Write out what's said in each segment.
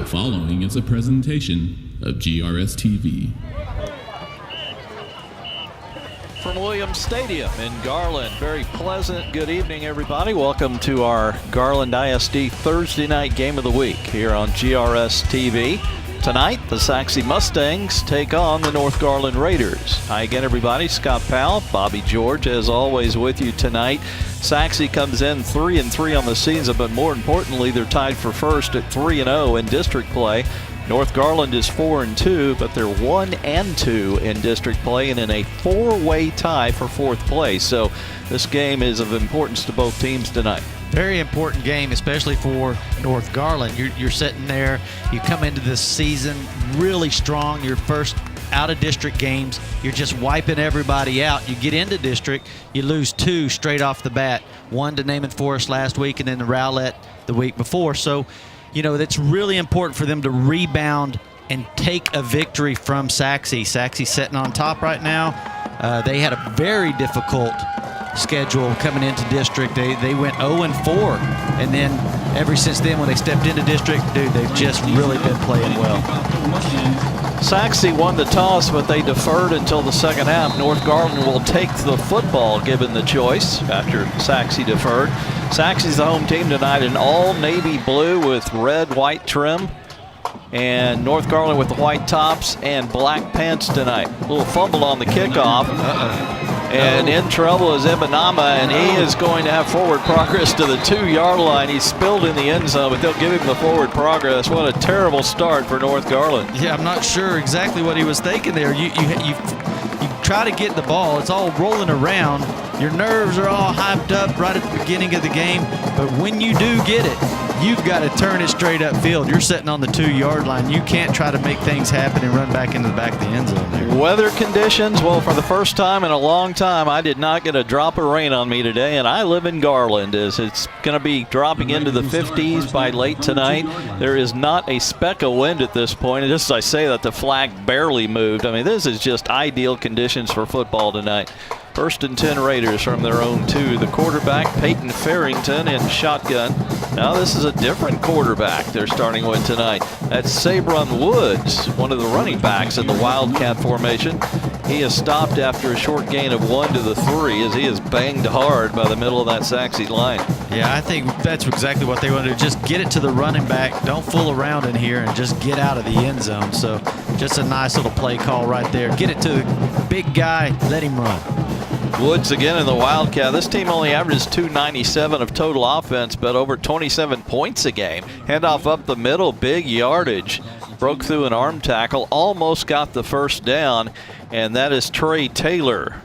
following is a presentation of GRS TV. From Williams Stadium in Garland, very pleasant good evening, everybody. Welcome to our Garland ISD Thursday night game of the week here on GRS TV. Tonight, the Sachse Mustangs take on the North Garland Raiders. Hi again, everybody. Scott Powell, Bobby George, as always, with you tonight. Sachse comes in 3-3 on the season, but more importantly, they're tied for first at 3-0 in district play. North Garland is 4-2, but they're 1-2 in district play and in a four-way tie for fourth place. So this game is of importance to both teams tonight. Very important game, especially for North Garland. You're sitting there, you come into this season really strong, your first out-of-district games, you're just wiping everybody out. You get into district, you lose two straight off the bat. One to Naaman Forest last week and then the Rowlett the week before. So, you know, that's really important for them to rebound and take a victory from Sachse. Sachse sitting on top right now. They had a very difficult schedule coming into district. They went 0-4, and then ever since then when they stepped into district, dude, they've just really been playing well. Sachse won the toss, but they deferred until the second half. North Garland will take the football given the choice after Sachse deferred. Sachse's the home team tonight in all navy blue with red-white trim, and North Garland with the white tops and black pants tonight. A little fumble on the kickoff. And in trouble is Ebenama, and he is going to have forward progress to the 2-yard line. He's spilled in the end zone, but they'll give him the forward progress. What a terrible start for North Garland. Yeah, I'm not sure exactly what he was thinking there. You try to get the ball. It's all rolling around. Your nerves are all hyped up right at the beginning of the game. But when you do get it, you've got to turn it straight upfield. You're sitting on the 2-yard line. You can't try to make things happen and run back into the back of the end zone there. Weather conditions, well, for the first time in a long time, I did not get a drop of rain on me today, and I live in Garland. It's going to be dropping into the 50s by late tonight. There is not a speck of wind at this point. And just as I say that, the flag barely moved. I mean, this is just ideal conditions for football tonight. First and 10 Raiders from their own 2. The quarterback, Peyton Farrington, in shotgun. Now this is a different quarterback they're starting with tonight. That's Sabron Woods, one of the running backs in the Wildcat formation. He is stopped after a short gain of 1 to the 3 as he is banged hard by the middle of that Sachse line. Yeah, I think that's exactly what they want to do. Just get it to the running back. Don't fool around in here and just get out of the end zone. So just a nice little play call right there. Get it to the big guy. Let him run. Woods again in the Wildcat. This team only averages 297 of total offense, but over 27 points a game. Handoff up the middle, big yardage. Broke through an arm tackle, almost got the first down, and that is Trey Taylor,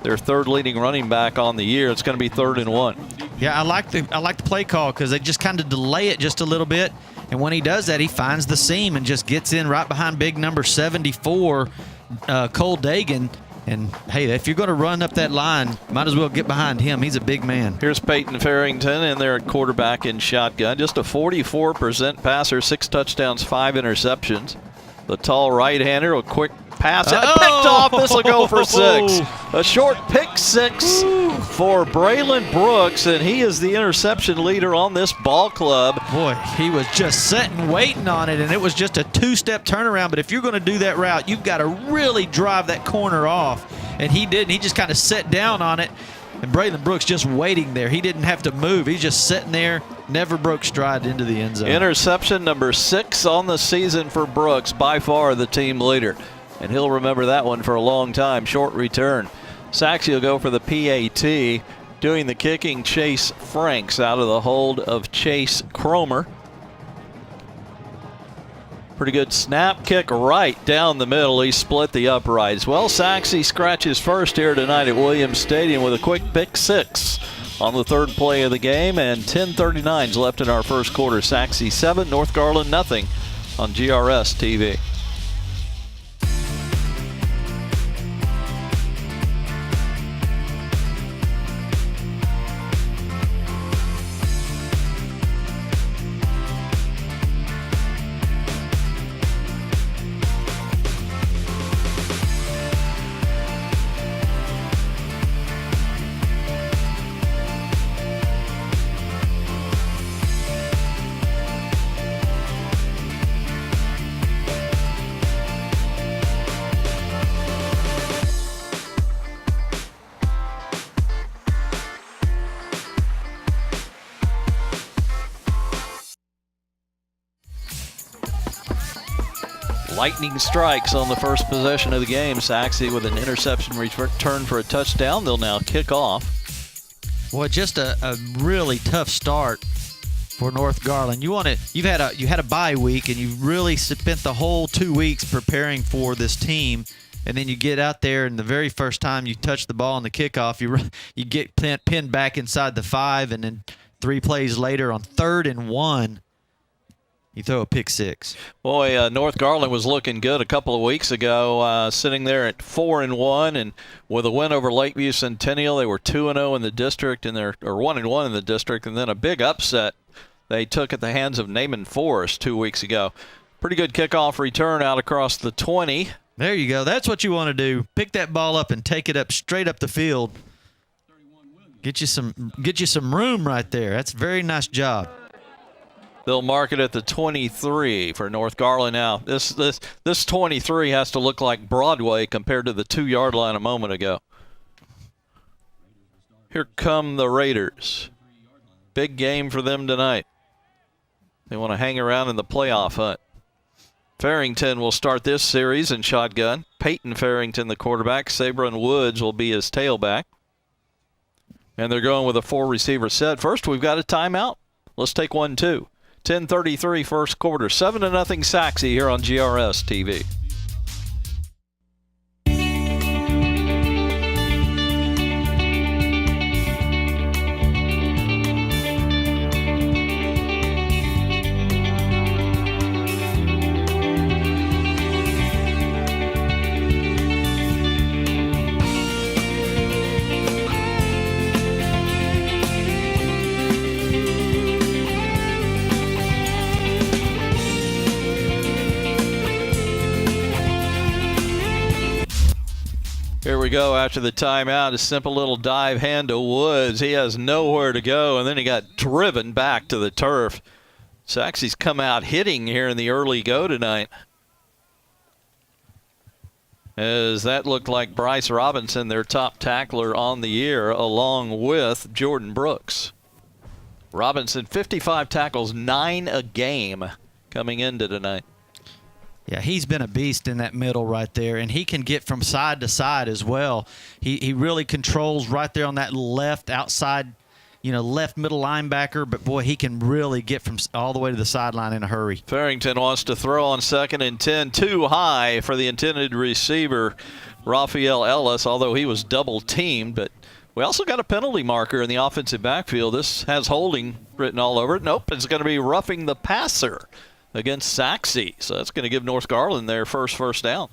their third leading running back on the year. It's going to be 3rd and 1. Yeah, I like the play call because they just kind of delay it just a little bit, and when he does that, he finds the seam and just gets in right behind big number 74, Cole Dagan. And, hey, if you're going to run up that line, might as well get behind him. He's a big man. Here's Peyton Farrington in there at quarterback in shotgun. Just a 44% passer, 6 touchdowns, 5 interceptions. The tall right-hander, a quick pass. And picked off. This will go for 6. A short pick 6 for Braylon Brooks, and he is the interception leader on this ball club. Boy, he was just sitting waiting on it, and it was just a 2-step turnaround. But if you're going to do that route, you've got to really drive that corner off. And he didn't. He just kind of sat down on it, and Braylon Brooks just waiting there. He didn't have to move. He's just sitting there, never broke stride into the end zone. Interception number 6 on the season for Brooks, by far the team leader. And he'll remember that one for a long time. Short return. Sachse will go for the PAT. Doing the kicking, Chase Franks out of the hold of Chase Cromer. Pretty good snap, kick right down the middle. He split the uprights. Well, Sachse scratches first here tonight at Williams Stadium with a quick pick 6 on the 3rd play of the game, and 10:39 left in our first quarter. Sachse 7, North Garland nothing on GRS TV. Lightning strikes on the first possession of the game. Sachse with an interception return for a touchdown. They'll now kick off. Well, just a really tough start for North Garland. You had a bye week, and you really spent the whole 2 weeks preparing for this team, and then you get out there, and the very first time you touch the ball on the kickoff, you get pinned back inside the 5, and then 3 plays later on 3rd and 1. You throw a pick 6. Boy, North Garland was looking good a couple of weeks ago, sitting there at 4-1, and with a win over Lakeview Centennial, they were 2-0 in the district, or 1-1 in the district, and then a big upset they took at the hands of Naaman Forest 2 weeks ago. Pretty good kickoff return out across the 20. There you go. That's what you want to do. Pick that ball up and take it up straight up the field. Get you some room right there. That's a very nice job. They'll mark it at the 23 for North Garland now. This 23 has to look like Broadway compared to the 2-yard line a moment ago. Here come the Raiders. Big game for them tonight. They want to hang around in the playoff hunt. Farrington will start this series in shotgun. Peyton Farrington, the quarterback. Sabrin Woods will be his tailback. And they're going with a 4-receiver set. First, we've got a timeout. Let's take one, too. 10:33 first quarter. 7-0 Sachse here on GRS TV. Here we go after the timeout. A simple little dive hand to Woods. He has nowhere to go, and then he got driven back to the turf. Sachse's come out hitting here in the early go tonight. As that looked like Bryce Robinson, their top tackler on the year, along with Jordan Brooks. Robinson, 55 tackles, 9 a game coming into tonight. Yeah, he's been a beast in that middle right there, and he can get from side to side as well. He really controls right there on that left outside, left middle linebacker, but boy, he can really get from all the way to the sideline in a hurry. Farrington wants to throw on 2nd and 10, too high for the intended receiver, Raphael Ellis, although he was double teamed, but we also got a penalty marker in the offensive backfield. This has holding written all over it. Nope, it's going to be roughing the passer against Sachse. So that's going to give North Garland their first down.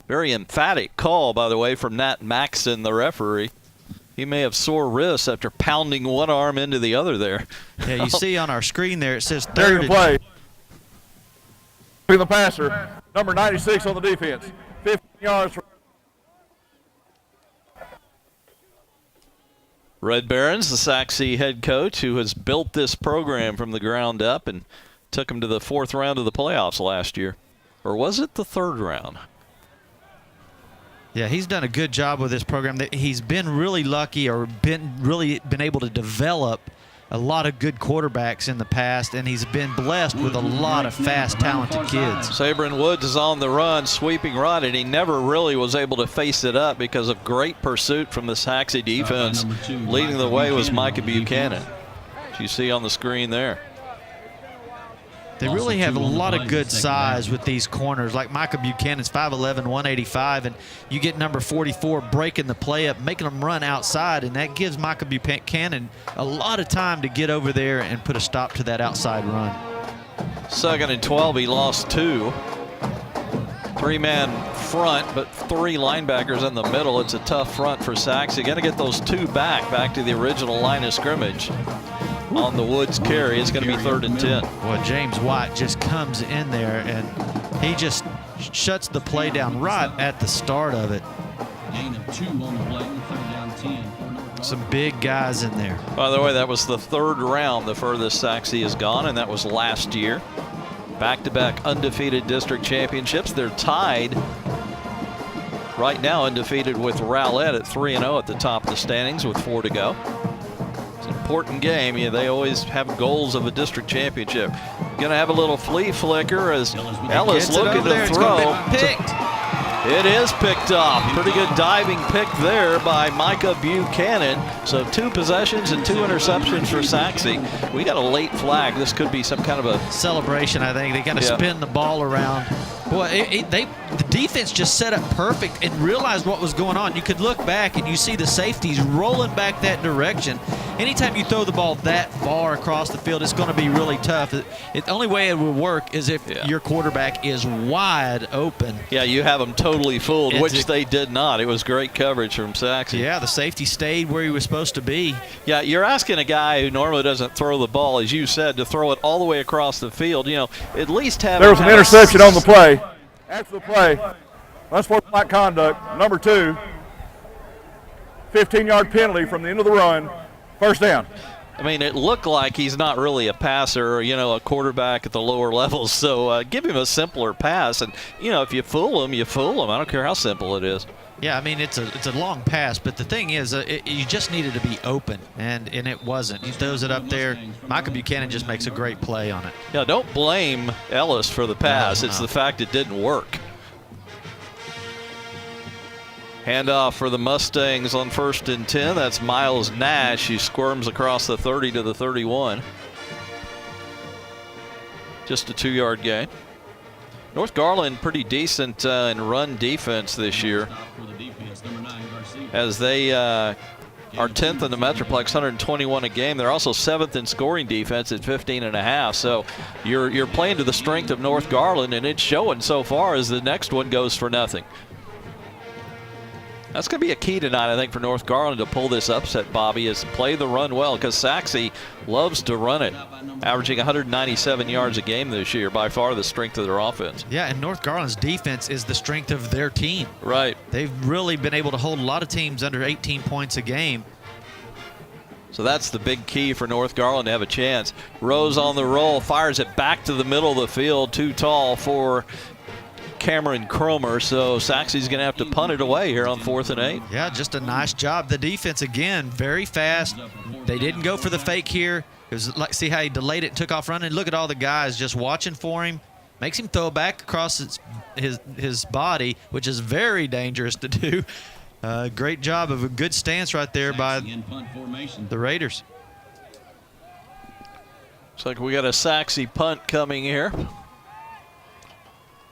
Very emphatic call, by the way, from Nat Maxson, the referee. He may have sore wrists after pounding one arm into the other there. Yeah, you see on our screen there, it says There third. you play. The passer, number 96 on the defense. 15 yards. Red Barons, the Sachse head coach, who has built this program from the ground up and took him to the 4th round of the playoffs last year. Or was it the 3rd round? Yeah, he's done a good job with this program. He's been really lucky, or been able to develop a lot of good quarterbacks in the past, and he's been blessed with a lot of fast, talented kids. Sabrin Woods is on the run, sweeping right, and he never really was able to face it up because of great pursuit from the Sachse defense. Leading the way was Micah Buchanan, as you see on the screen there. They really have a lot of good size with these corners. Like Micah Buchanan's 5'11", 185, and you get number 44 breaking the play up, making them run outside, and that gives Micah Buchanan a lot of time to get over there and put a stop to that outside run. 2nd and 12, he lost 2. 3-man front, but 3 linebackers in the middle. It's a tough front for Sachse. Got to get those 2 back to the original line of scrimmage. On the Woods carry, it's going to be 3rd and 10. Well, James White just comes in there, and he just shuts the play down right at the start of it. Gain of 2 on the play, 3rd down 10. Some big guys in there. By the way, that was the 3rd round, the furthest Sachse has gone, and that was last year. Back-to-back undefeated district championships. They're tied right now, undefeated with Rowlett at 3-0 at the top of the standings with 4 to go. Important game. Yeah, they always have goals of a district championship. going to have a little flea flicker as Ellis Gets it looking over there. to It's gonna throw. be picked. It is picked off. Pretty good diving pick there by Micah Buchanan. So 2 possessions and 2 interceptions for Sachse. We got a late flag. This could be some kind of a Celebration, I think. They got to spin the ball around. Boy, the defense just set up perfect and realized what was going on. You could look back and you see the safeties rolling back that direction. Anytime you throw the ball that far across the field, it's going to be really tough. The only way it will work is if your quarterback is wide open. Yeah, you have them totally fooled, which they did not. It was great coverage from Sachse. Yeah, the safety stayed where he was supposed to be. Yeah, you're asking a guy who normally doesn't throw the ball, as you said, to throw it all the way across the field. You know, at least have. There was an interception on the play. After the play, unsportsmanlike conduct, number 2, 15-yard penalty from the end of the run, first down. I mean, it looked like he's not really a passer or, a quarterback at the lower levels. So give him a simpler pass. And, if you fool him, you fool him. I don't care how simple it is. Yeah, I mean, it's a long pass, but the thing is, you just needed to be open, and it wasn't. He throws it up there. Micah Buchanan just makes a great play on it. Yeah, don't blame Ellis for the pass. It's the fact it didn't work. Handoff for the Mustangs on 1st and 10. That's Miles Nash. He squirms across the 30 to the 31. Just a 2-yard gain. North Garland pretty decent in run defense this year, as they are 10th in the Metroplex, 121 a game. They're also 7th in scoring defense at 15.5. So you're playing to the strength of North Garland, and it's showing so far as the next one goes for nothing. That's going to be a key tonight, I think, for North Garland to pull this upset, Bobby, is to play the run well, because Sachse loves to run it, averaging 197 yards a game this year, by far the strength of their offense. Yeah, and North Garland's defense is the strength of their team. Right. They've really been able to hold a lot of teams under 18 points a game. So that's the big key for North Garland to have a chance. Rose on the roll, fires it back to the middle of the field, too tall for Cameron Cromer, so Sachse's going to have to punt it away here on 4th and 8. Yeah, just a nice job. The defense, again, very fast. They didn't go for the fake here. It was like, see how he delayed it and took off running? Look at all the guys just watching for him. Makes him throw back across his body, which is very dangerous to do. Great job of a good stance right there by the Raiders. Looks like we got a Sachse punt coming here.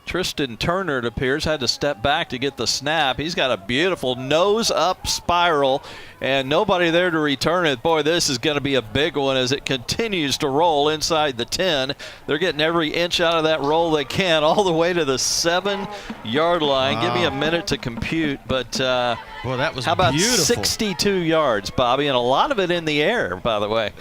Tristan Turner, it appears, had to step back to get the snap. He's got a beautiful nose-up spiral, and nobody there to return it. Boy, this is going to be a big one as it continues to roll inside the 10. They're getting every inch out of that roll they can, all the way to the 7-yard line. Wow. Give me a minute to compute, but boy, that was how about beautiful. 62 yards, Bobby, and a lot of it in the air, by the way.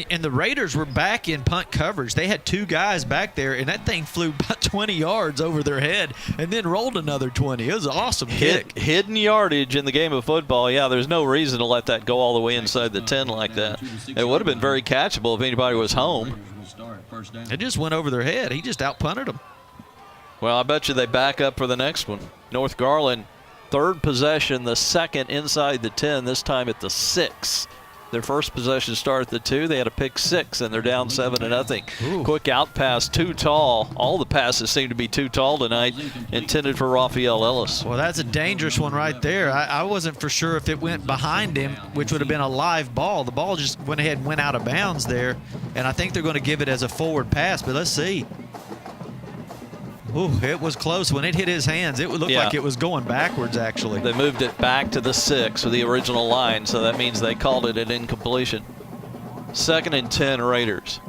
And the Raiders were back in punt coverage. They had 2 guys back there, and that thing flew about 20 yards over their head and then rolled another 20. It was an awesome kick. Hidden yardage in the game of football. Yeah, there's no reason to let that go all the way inside the 10 like that. It would have been very catchable if anybody was home. It just went over their head. He just out-punted them. Well, I bet you they back up for the next one. North Garland, 3rd possession, the 2nd inside the 10, this time at the 6. Their first possession started at the 2. They had a pick 6, and they're down 7-0. Quick out pass, too tall. All the passes seem to be too tall tonight, intended for Raphael Ellis. Well, that's a dangerous one right there. I wasn't for sure if it went behind him, which would have been a live ball. The ball just went ahead and went out of bounds there, and I think they're going to give it as a forward pass, but let's see. Ooh, it was close. When it hit his hands, it would look like it was going backwards, actually. They moved it back to the 6 with the original line, so that means they called it an incompletion. 2nd and 10 Raiders.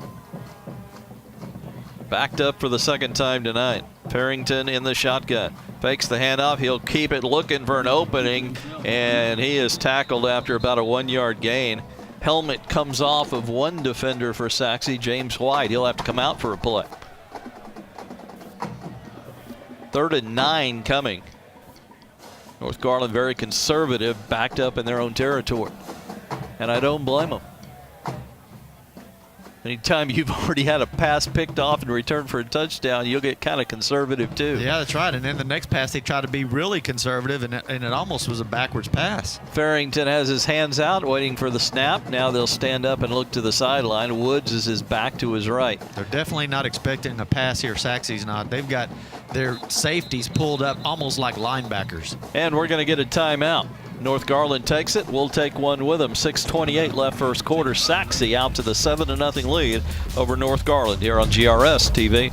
Backed up for the 2nd time tonight. Farrington in the shotgun. Fakes the handoff. He'll keep it looking for an opening, and he is tackled after about a 1-yard gain. Helmet comes off of one defender for Sachse, James White. He'll have to come out for a play. 3rd and 9 coming. North Garland very conservative, backed up in their own territory. And I don't blame them. Anytime you've already had a pass picked off and returned for a touchdown, you'll get kind of conservative too. Yeah, that's right. And then the next pass, they try to be really conservative, and it almost was a backwards pass. Farrington has his hands out, waiting for the snap. Now they'll stand up and look to the sideline. Woods is his back to his right. They're definitely not expecting a pass here. Sachse's not. They've got their safeties pulled up almost like linebackers. And we're going to get a timeout. North Garland takes it. We'll take one with them. 6:28 left first quarter. Sachse out to the 7-0 lead over North Garland here on GRS TV.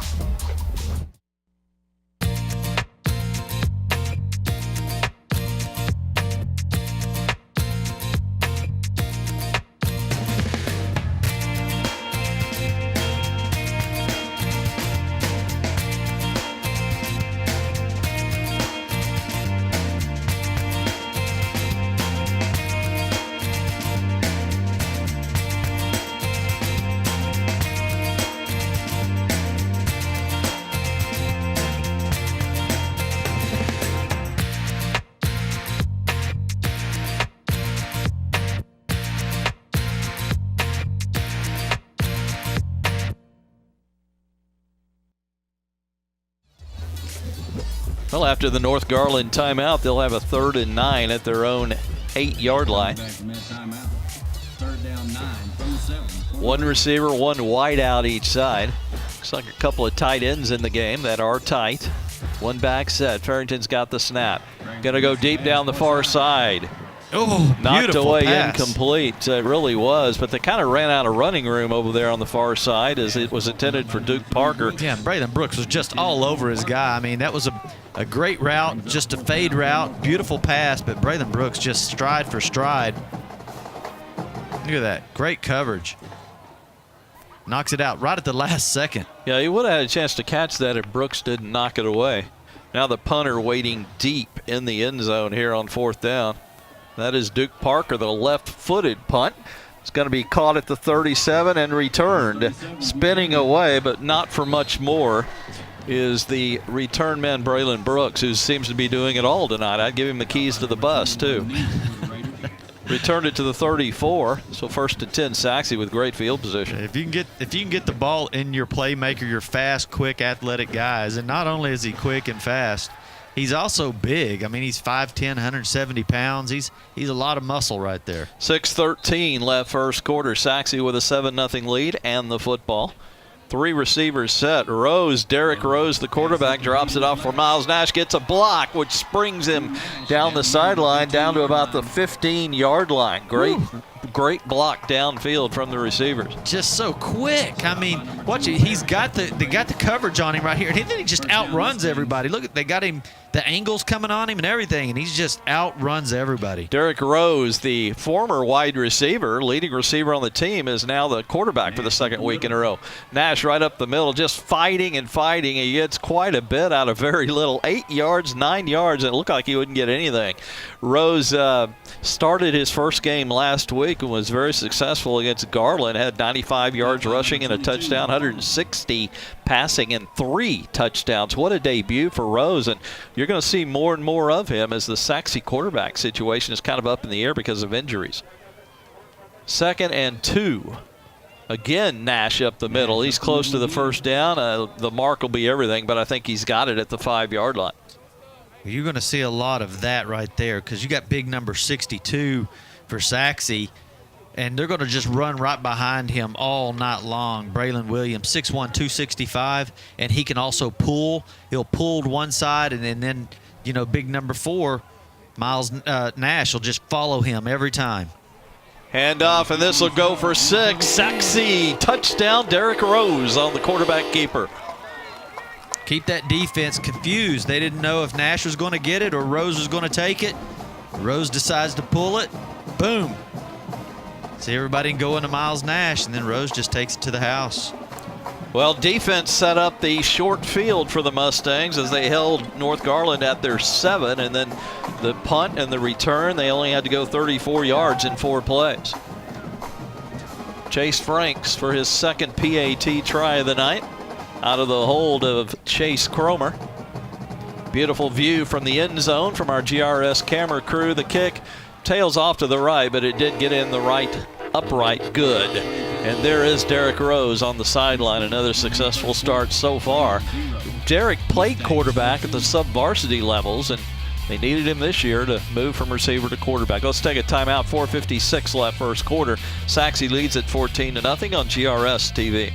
Well, after the North Garland timeout, they'll have a 3rd and 9 at their own 8-yard line. One receiver, one wide out each side. Looks like a couple of tight ends in the game that are tight. One back set. Farrington's got the snap. Going to go deep down the far side. Oh, knocked away, pass. Incomplete. It really was, but they kind of ran out of running room over there on the far side as it was intended for Duke Parker. Yeah, Braylon Brooks was just all over his guy. I mean, that was a great route, just a fade route, beautiful pass, but Braylon Brooks just stride for stride. Look at that, great coverage. Knocks it out right at the last second. Yeah, he would have had a chance to catch that if Brooks didn't knock it away. Now the punter waiting deep in the end zone here on 4th down. That is Duke Parker, the left-footed punt. It's going to be caught at the 37 and returned. Spinning away, but not for much more, is the return man Braylon Brooks, who seems to be doing it all tonight. I'd give him the keys to the bus, too. Returned it to the 34, so 1st and 10 Sachse with great field position. If you can get the ball in your playmaker, your fast, quick, athletic guys, and not only is he quick and fast, he's also big. I mean, he's 5'10", 170 pounds. He's a lot of muscle right there. 6:13 left first quarter. Sachse with a 7-0 lead and the football. 3 receivers set. Derek Rose, the quarterback, drops it off for Miles Nash. Gets a block, which springs him down the sideline, down to about the 15-yard line. Great block downfield from the receivers. Just so quick. I mean, watch it. They got the coverage on him right here, and then he just outruns everybody. Look, they got him, the angles coming on him and everything, and he's just outruns everybody. Derek Rose, the former wide receiver, leading receiver on the team, is now the quarterback for the 2nd week in a row. Nash right up the middle, just fighting and fighting. He gets quite a bit out of very little. 8 yards, 9 yards, and it looked like he wouldn't get anything. Rose started his first game last week and was very successful against Garland. Had 95 yards rushing and a touchdown, 160 passing and 3 touchdowns. What a debut for Rose, and you're going to see more and more of him as the Sachse quarterback situation is kind of up in the air because of injuries. 2nd and 2. Again, Nash up the middle. He's close to the 1st down. The mark will be everything, but I think he's got it at the 5-yard line. You're going to see a lot of that right there because you got big number 62 for Sachse, and they're going to just run right behind him all night long. Braylon Williams, 6'1", 265, and he can also pull. He'll pull to one side, and then big number 4, Miles Nash, will just follow him every time. Handoff, and this will go for 6. Sachse, touchdown, Derek Rose on the quarterback keeper. Keep that defense confused. They didn't know if Nash was going to get it or Rose was going to take it. Rose decides to pull it. Boom. See everybody go into Miles Nash, and then Rose just takes it to the house. Well, defense set up the short field for the Mustangs as they held North Garland at their 7, and then the punt and the return, they only had to go 34 yards in 4 plays. Chase Franks for his 2nd PAT try of the night, out of the hold of Chase Cromer. Beautiful view from the end zone from our GRS camera crew. The kick tails off to the right, but it did get in the right upright good. And there is Derek Rose on the sideline, another successful start so far. Derek played quarterback at the sub-varsity levels, and they needed him this year to move from receiver to quarterback. Let's take a timeout. 4:56 left first quarter. Sachse leads at 14-0 on GRS TV.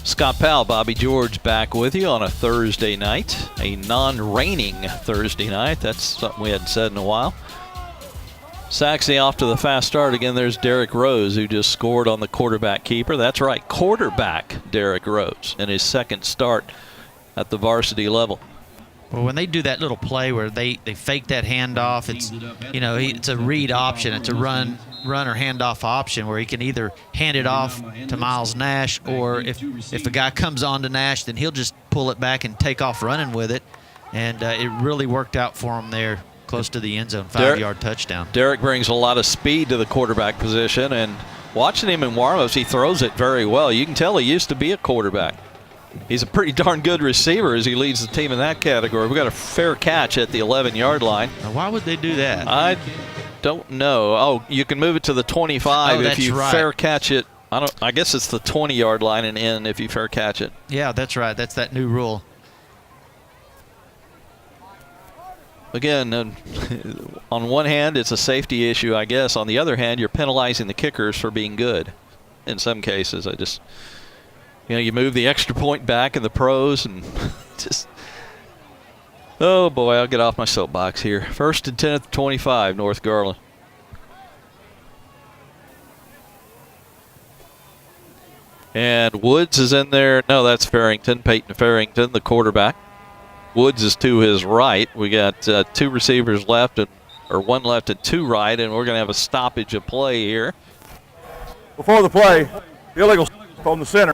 Scott Powell, Bobby George back with you on a Thursday night, a non-raining Thursday night. That's something we hadn't said in a while. Sachse off to the fast start. Again, there's Derek Rose, who just scored on the quarterback keeper. That's right, quarterback Derek Rose in his second start at the varsity level. Well, when they do that little play where they fake that handoff, it's, you know, it's a read option. It's a run or handoff option where he can either hand it off to Miles Nash, or if a guy comes on to Nash, then he'll just pull it back and take off running with it. And it really worked out for him there close to the end zone, 5-yard touchdown. Derek brings a lot of speed to the quarterback position, and watching him in warm-ups, he throws it very well. You can tell he used to be a quarterback. He's a pretty darn good receiver as he leads the team in that category. We got a fair catch at the 11-yard line. Now, why would they do that? I don't know. Oh, you can move it to the 25 if you fair catch it. I guess it's the 20-yard line and in if you fair catch it. Yeah, that's right. That's that new rule. Again, on one hand, it's a safety issue, I guess. On the other hand, you're penalizing the kickers for being good. In some cases, you move the extra point back in the pros and just, oh boy, I'll get off my soapbox here. 1st and 10 at the 25, North Garland. And Woods is in there. No, that's Farrington, Peyton Farrington, the quarterback. Woods is to his right. We got two receivers left, or one left and two right, and we're going to have a stoppage of play here. Before the play, the illegal on the center.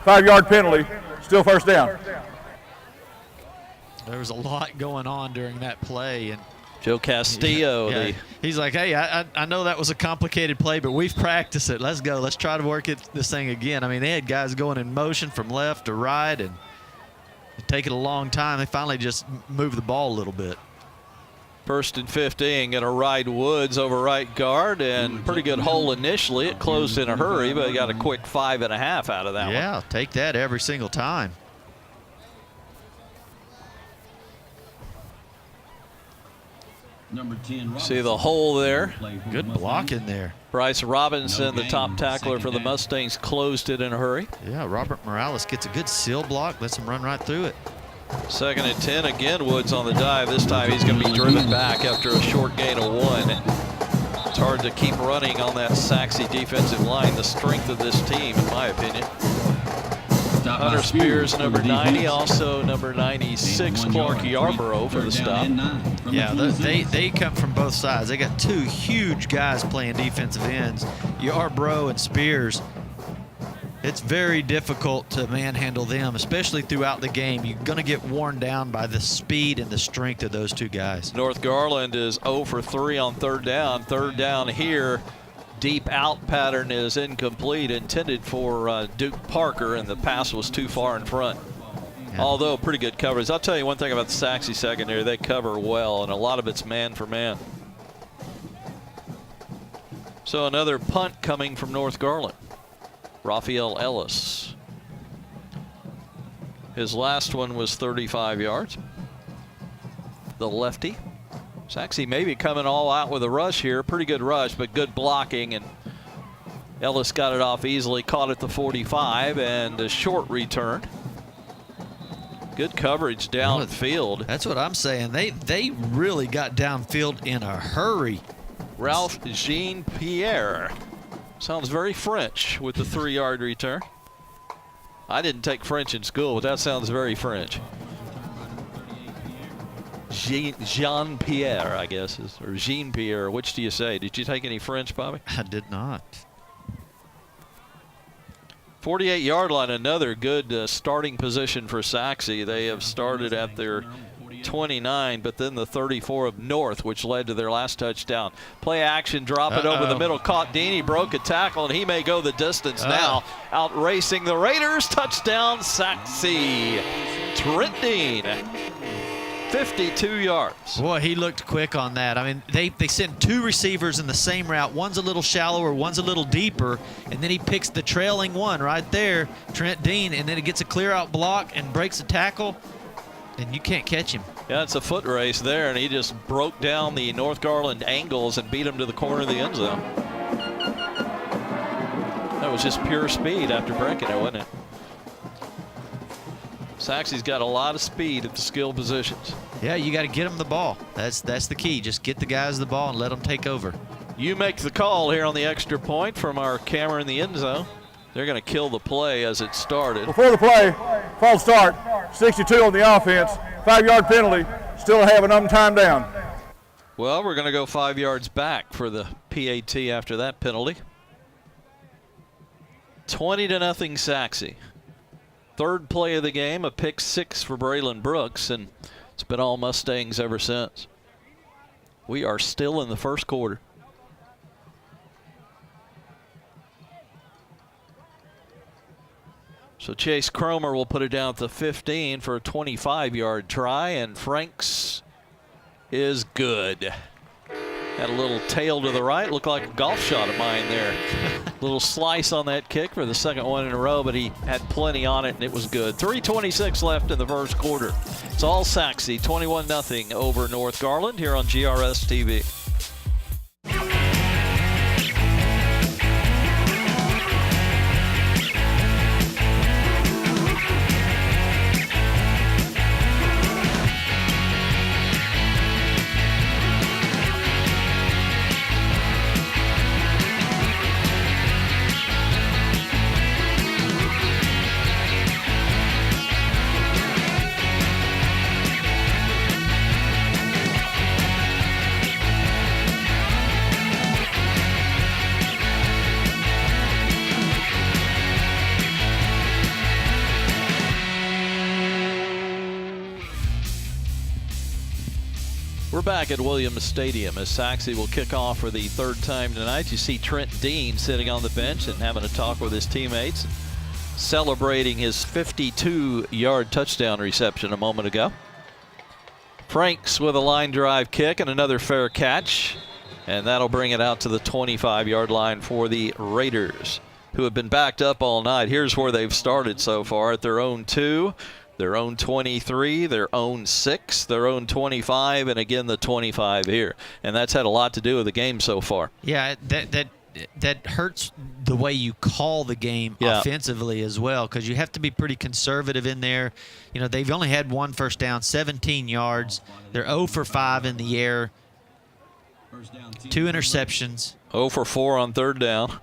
5-yard penalty, still first down. There was a lot going on during that play, and Joe Castillo. He's like, hey, I know that was a complicated play, but we've practiced it. Let's go. Let's try to work this thing again. I mean, they had guys going in motion from left to right, and it taking a long time. They finally just moved the ball a little bit. 1st and 15, going to ride Woods over right guard, and pretty good hole initially. It closed in a hurry, but got a quick 5.5 out of that one. Yeah, take that every single time. Number 10, see the hole there. Good block in there. Bryce Robinson, the top tackler for the Mustangs, closed it in a hurry. Yeah, Robert Morales gets a good seal block, lets him run right through it. 2nd and 10, again Woods on the dive. This time he's going to be driven back after a short gain of 1. It's hard to keep running on that Sachse defensive line, the strength of this team, in my opinion. Hunter Spears, number 90, also number 96, Clark Yarborough for the stop. Yeah, they come from both sides. They got two huge guys playing defensive ends, Yarborough and Spears. It's very difficult to manhandle them, especially throughout the game. You're going to get worn down by the speed and the strength of those two guys. North Garland is 0 for 3 on 3rd down. 3rd down here. Deep out pattern is incomplete, intended for Duke Parker, and the pass was too far in front. Yeah. Although pretty good coverage. I'll tell you one thing about the Sachse secondary. They cover well, and a lot of it's man for man. So another punt coming from North Garland. Raphael Ellis. His last one was 35 yards. The lefty. Sachse maybe coming all out with a rush here. Pretty good rush, but good blocking. And Ellis got it off easily, caught at the 45, and a short return. Good coverage downfield. That's what I'm saying. They really got downfield in a hurry. Ralph Jean-Pierre. Sounds very French with the 3-yard return. I didn't take French in school, but that sounds very French. Jean-Pierre, I guess, or Jean-Pierre. Which do you say? Did you take any French, Bobby? I did not. 48-yard line, another good starting position for Sachse. They have started at their 29, but then the 34 of North, which led to their last touchdown. Play action, drop it over the middle, caught Dean. He broke a tackle, and he may go the distance now. Out racing the Raiders. Touchdown, Sachse. Trent Dean, 52 yards. Boy, he looked quick on that. I mean, they sent 2 receivers in the same route. One's a little shallower, one's a little deeper, and then he picks the trailing one right there, Trent Dean, and then he gets a clear-out block and breaks a tackle, and you can't catch him. Yeah, it's a foot race there, and he just broke down the North Garland angles and beat him to the corner of the end zone. That was just pure speed after breaking it, wasn't it? Sachse's got a lot of speed at the skill positions. Yeah, you got to get them the ball. That's the key. Just get the guys the ball and let them take over. You make the call here on the extra point from our camera in the end zone. They're going to kill the play as it started. Before the play, false start, 62 on the offense, 5-yard penalty, still have an untimed down. Well, we're going to go 5 yards back for the PAT after that penalty. 20-0 Sachse. Third play of the game, a pick 6 for Braylon Brooks, and it's been all Mustangs ever since. We are still in the first quarter. So Chase Cromer will put it down at the 15 for a 25-yard try, and Franks is good. Had a little tail to the right, looked like a golf shot of mine there. Little slice on that kick for the second one in a row, but he had plenty on it, and it was good. 3:26 left in the first quarter. It's all Sachse, 21-0 over North Garland here on GRS TV. We're back at Williams Stadium as Sachse will kick off for the 3rd time tonight. You see Trent Dean sitting on the bench and having a talk with his teammates, celebrating his 52-yard touchdown reception a moment ago. Franks with a line drive kick and another fair catch, and that'll bring it out to the 25-yard line for the Raiders, who have been backed up all night. Here's where they've started so far: at their own 2, their own 23, their own 6, their own 25, and again the 25 here. And that's had a lot to do with the game so far. Yeah, that hurts the way you call the game offensively as well, because you have to be pretty conservative in there. You know, they've only had 1 first down, 17 yards. They're 0 for 5 in the air, 2 interceptions. 0 for 4 on 3rd down.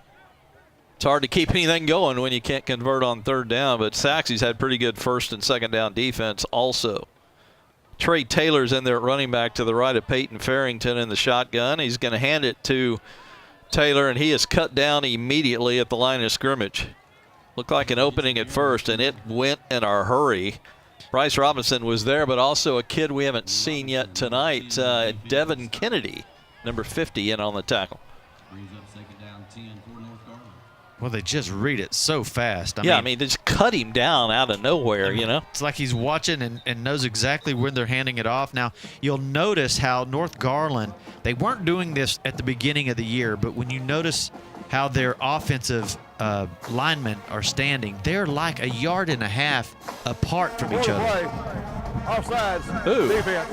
It's hard to keep anything going when you can't convert on 3rd down, but Sachse's had pretty good 1st and 2nd down defense also. Trey Taylor's in there at running back to the right of Peyton Farrington in the shotgun. He's going to hand it to Taylor, and he is cut down immediately at the line of scrimmage. Looked like an opening at first, and it went in a hurry. Bryce Robinson was there, but also a kid we haven't seen yet tonight, Devin Kennedy, number 50, in on the tackle. Well, they just read it so fast. I mean, they just cut him down out of nowhere, you know. It's like he's watching and knows exactly when they're handing it off. Now, you'll notice how North Garland, they weren't doing this at the beginning of the year, but when you notice how their offensive linemen are standing, they're like 1.5 yards apart from each other. Offsides. Ooh. Defense.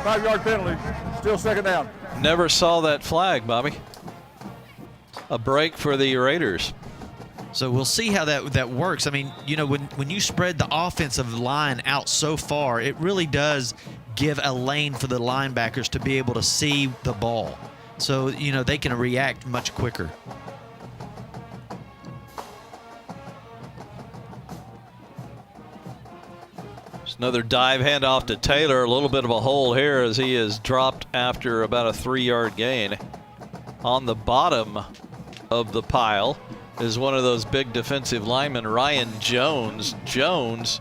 5-yard penalty. Still 2nd down. Never saw that flag, Bobby. A break for the Raiders. So we'll see how that works. I mean, you know, when you spread the offensive line out so far, it really does give a lane for the linebackers to be able to see the ball. so, you know, they can react much quicker. Another dive handoff to Taylor. A little bit of a hole here as he is dropped after about a 3-yard gain. On the bottom of the pile is one of those big defensive linemen, Ryan Jones. Jones,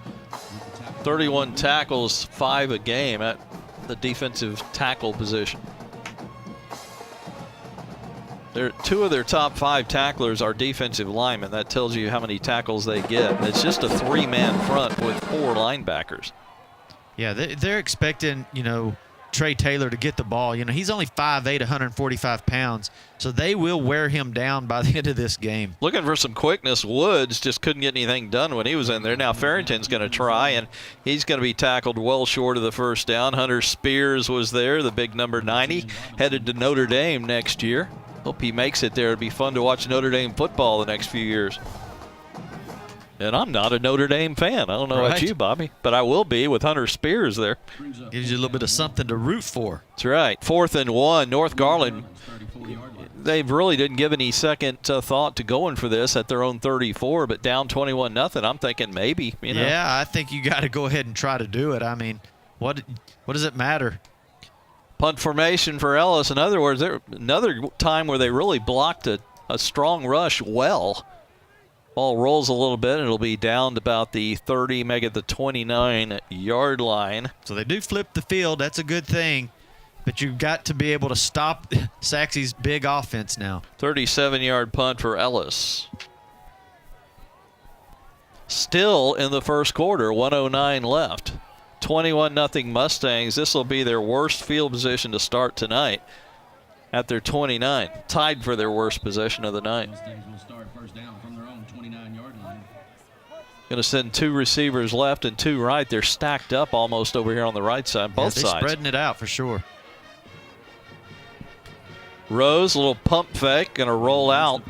31 tackles, 5 a game at the defensive tackle position. Two of their top 5 tacklers are defensive linemen. That tells you how many tackles they get. It's just a 3-man front with 4 linebackers. Yeah, they're expecting, you know, Trey Taylor to get the ball. You know, he's only 5'8", 145 pounds, so they will wear him down by the end of this game. Looking for some quickness. Woods just couldn't get anything done when he was in there. Now Farrington's going to try, and he's going to be tackled well short of the first down. Hunter Spears was there, the big number 90, headed to Notre Dame next year. Hope he makes it there. It'd be fun to watch Notre Dame football the next few years. And I'm not a Notre Dame fan. I don't know about you, Bobby, but I will be with Hunter Spears there. Gives you a little bit of something to root for. That's right. 4th and 1. North Garland, they really didn't give any second thought to going for this at their own 34, but down 21-0. I'm thinking maybe, you know. Yeah, I think you got to go ahead and try to do it. I mean, what does it matter? Punt formation for Ellis. In other words, another time where they really blocked a strong rush well. Ball rolls a little bit. It'll be down to about the 30, make it the 29-yard line. So they do flip the field. That's a good thing. But you've got to be able to stop Sachse's big offense now. 37-yard punt for Ellis. Still in the first quarter, 1:09 left. 21-0 Mustangs. This will be their worst field position to start tonight at their 29. Tied for their worst possession of the night. Mustangs will start first down from their own 29-yard line. Going to send 2 receivers left and 2 right. They're stacked up almost over here on the right side, both sides. Spreading it out for sure. Rose, a little pump fake, going to roll out.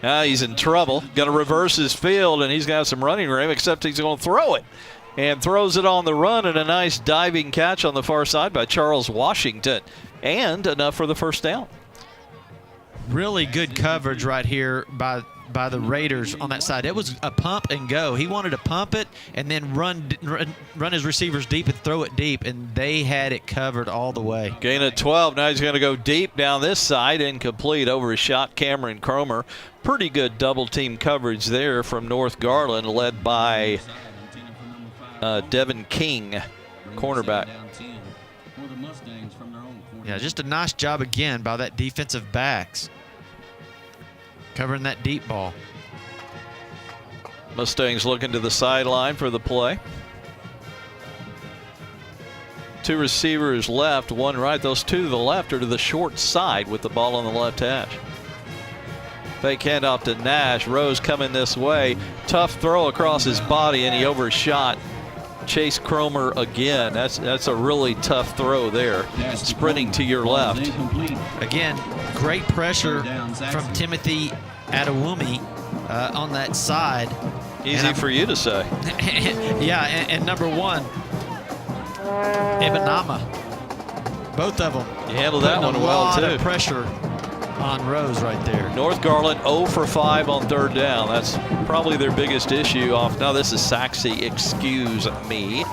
Now he's in trouble. Going to reverse his field, and he's got some running room, except he's going to throw it. And throws it on the run, and a nice diving catch on the far side by Charles Washington. And enough for the first down. Really good coverage right here by the Raiders on that side. It was a pump and go. He wanted to pump it and then run his receivers deep and throw it deep, and they had it covered all the way. Gain of 12. Now he's going to go deep down this side. Incomplete over his shot, Cameron Cromer. Pretty good double-team coverage there from North Garland, led by Devin King, cornerback. Yeah, just a nice job again by that defensive backs covering that deep ball. Mustangs looking to the sideline for the play. 2 receivers left, 1 right. Those 2 to the left are to the short side with the ball on the left hash. Fake handoff to Nash. Rose coming this way. Tough throw across his body, and he overshot Chase Cromer again. That's a really tough throw there. Sprinting to your left. Again, great pressure from Timothy Adewumi on that side. Easy for you to say. Yeah, and number 1, Ibanama. Both of them. You handled that one well, too. A lot of pressure on Rose right there. North Garland 0 for 5 on 3rd down. That's probably their biggest issue off. Now this is Sachse, excuse me.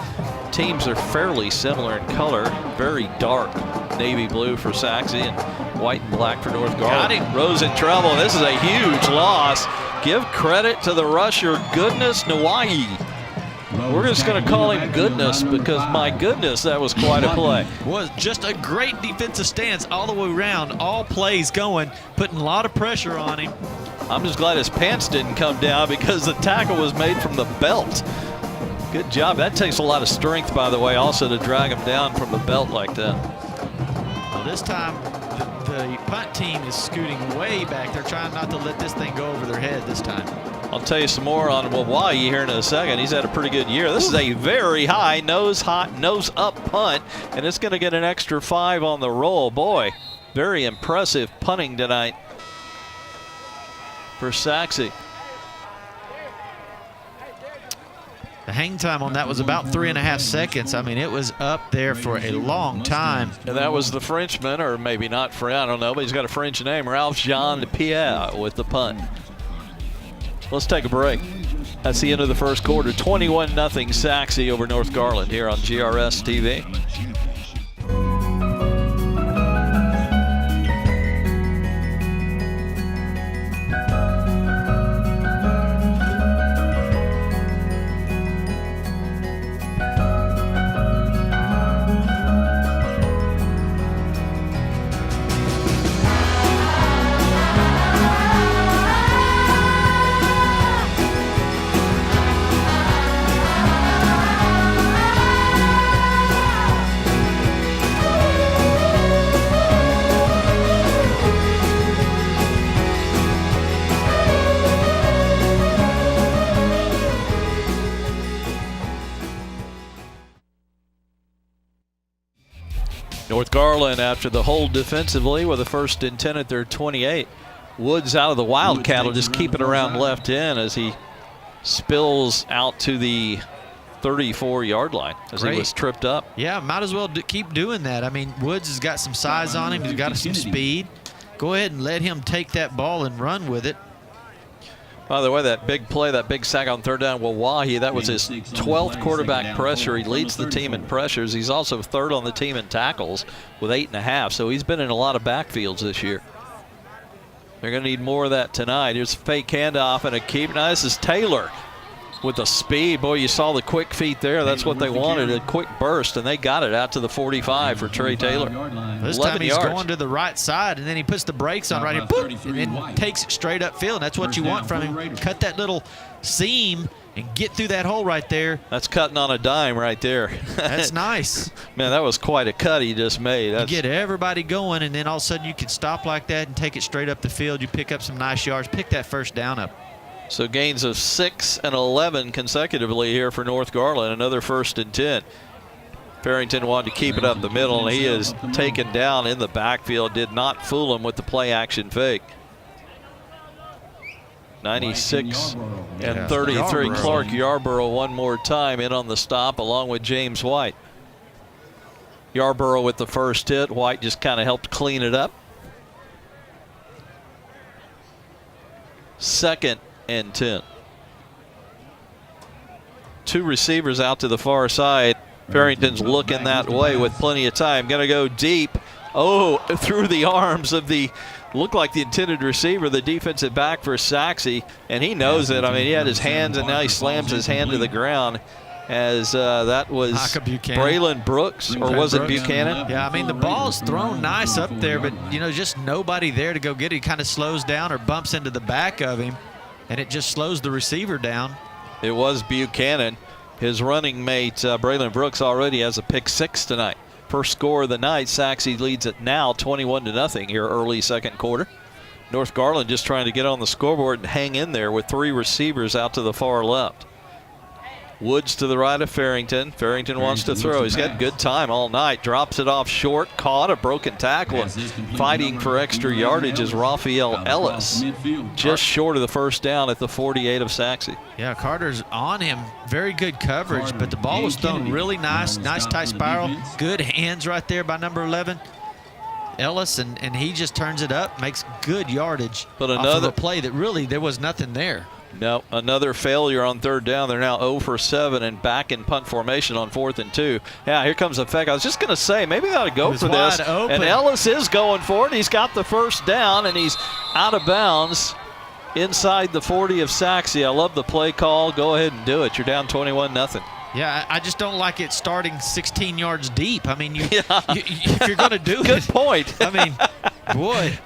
Teams are fairly similar in color. Very dark navy blue for Sachse and white and black for North Garland. Got him. Rose in trouble. This is a huge loss. Give credit to the rusher, Goodness Nawahi. We're just going to call him Goodness because, my goodness, that was quite a play. Was just a great defensive stance all the way around. All plays going, putting a lot of pressure on him. I'm just glad his pants didn't come down because the tackle was made from the belt. Good job. That takes a lot of strength, by the way, also to drag him down from the belt like that. Well, this time the punt team is scooting way back. They're trying not to let this thing go over their head this time. I'll tell you some more on Hawaii here in a second. He's had a pretty good year. This is a very high nose up punt, and it's going to get an extra 5 on the roll. Boy, very impressive punting tonight for Sachse. The hang time on that was about 3.5 seconds. I mean, it was up there for a long time. And that was the Frenchman, or maybe not French, I don't know, but he's got a French name, Ralph Jean Pierre with the punt. Let's take a break. That's the end of the first quarter. 21-0 Sachse over North Garland here on GRS TV. North Garland after the hold defensively with a 1st and 10 at their 28. Woods out of the Wildcat will just keep it around left in as he spills out to the 34-yard line as he was tripped up. Yeah, might as well keep doing that. I mean, Woods has got some size on him. He's got some speed. Go ahead and let him take that ball and run with it. By the way, that big play, that big sack on 3rd down, Wawahi, that was his 12th quarterback pressure. He leads the team in pressures. He's also 3rd on the team in tackles with 8.5. So he's been in a lot of backfields this year. They're going to need more of that tonight. Here's a fake handoff and a keep. Now this is Taylor with the speed. Boy, you saw the quick feet there. That's what they wanted, a quick burst, and they got it out to the 45 for Trey Taylor. This time he's going to the right side, and then he puts the brakes on right here, boop, and then takes it straight upfield. That's what you want from him. Cut that little seam and get through that hole right there. That's cutting on a dime right there. That's nice. Man, that was quite a cut he just made. You get everybody going, and then all of a sudden you can stop like that and take it straight up the field. You pick up some nice yards, pick that 1st down up. So gains of 6 and 11 consecutively here for North Garland. Another 1st and 10. Farrington wanted to keep it up the middle, and he is taken down in the backfield. Did not fool him with the play action fake. 96 and 33. Clark Yarborough one more time in on the stop along with James White. Yarborough with the 1st hit. White just kind of helped clean it up. 2nd and 10. 2 receivers out to the far side. Farrington's looking that way with plenty of time. Going to go deep. Oh, through the arms of the, looked like the intended receiver, the defensive back for Sachse, and he knows it. I mean, he had his hands, and now he slams his hand to the ground as that was Braylon Brooks, or was it Buchanan? Yeah, I mean, the ball's thrown nice up there, but, you know, just nobody there to go get it. He kind of slows down or bumps into the back of him, and it just slows the receiver down. It was Buchanan. His running mate, Braylon Brooks, already has a pick 6 tonight. First score of the night. Sachse leads it now 21-0 here early 2nd quarter. North Garland just trying to get on the scoreboard and hang in there with 3 receivers out to the far left. Woods to the right of Farrington. Farrington wants to throw. He's got good time all night. Drops it off short. Caught a broken tackle. Fighting for extra yardage is Raphael Ellis. Just short of the 1st down at the 48 of Sachse. Yeah, Carter's on him. Very good coverage, but the ball was thrown really nice. Nice tight spiral. Good hands right there by number 11. Ellis, and he just turns it up, makes good yardage but off of a play that really there was nothing there. No, another failure on 3rd down. They're now 0 for 7 and back in punt formation on 4th and 2. Yeah, here comes the fake. I was just going to say, maybe they ought to go for this. Open. And Ellis is going for it. He's got the 1st down, and he's out of bounds inside the 40 of Sachse. I love the play call. Go ahead and do it. You're down 21-0. Yeah, I just don't like it starting 16 yards deep. I mean, if you're going to do it. Good point. I mean, boy.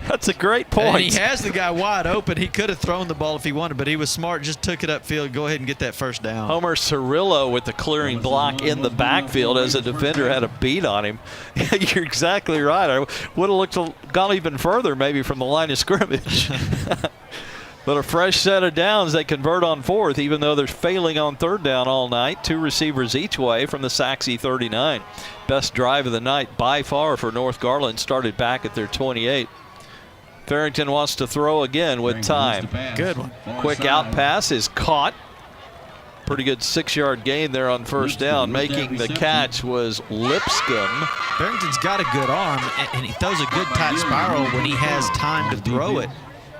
That's a great point. And he has the guy wide open. He could have thrown the ball if he wanted, but he was smart, just took it upfield. Go ahead and get that 1st down. Homer Cirillo with the clearing block in the backfield as a defender had a beat on him. You're exactly right. I would have gone even further maybe from the line of scrimmage. But a fresh set of downs. They convert on 4th, even though they're failing on 3rd down all night. 2 receivers each way from the Sachse 39. Best drive of the night by far for North Garland. Started back at their 28. Farrington wants to throw again with time. Good one. Quick out pass is caught pretty good 6-yard gain there on first down. Making the catch was Lipscomb. Barrington's got a good arm, and he throws a good tight spiral when he has time to throw it.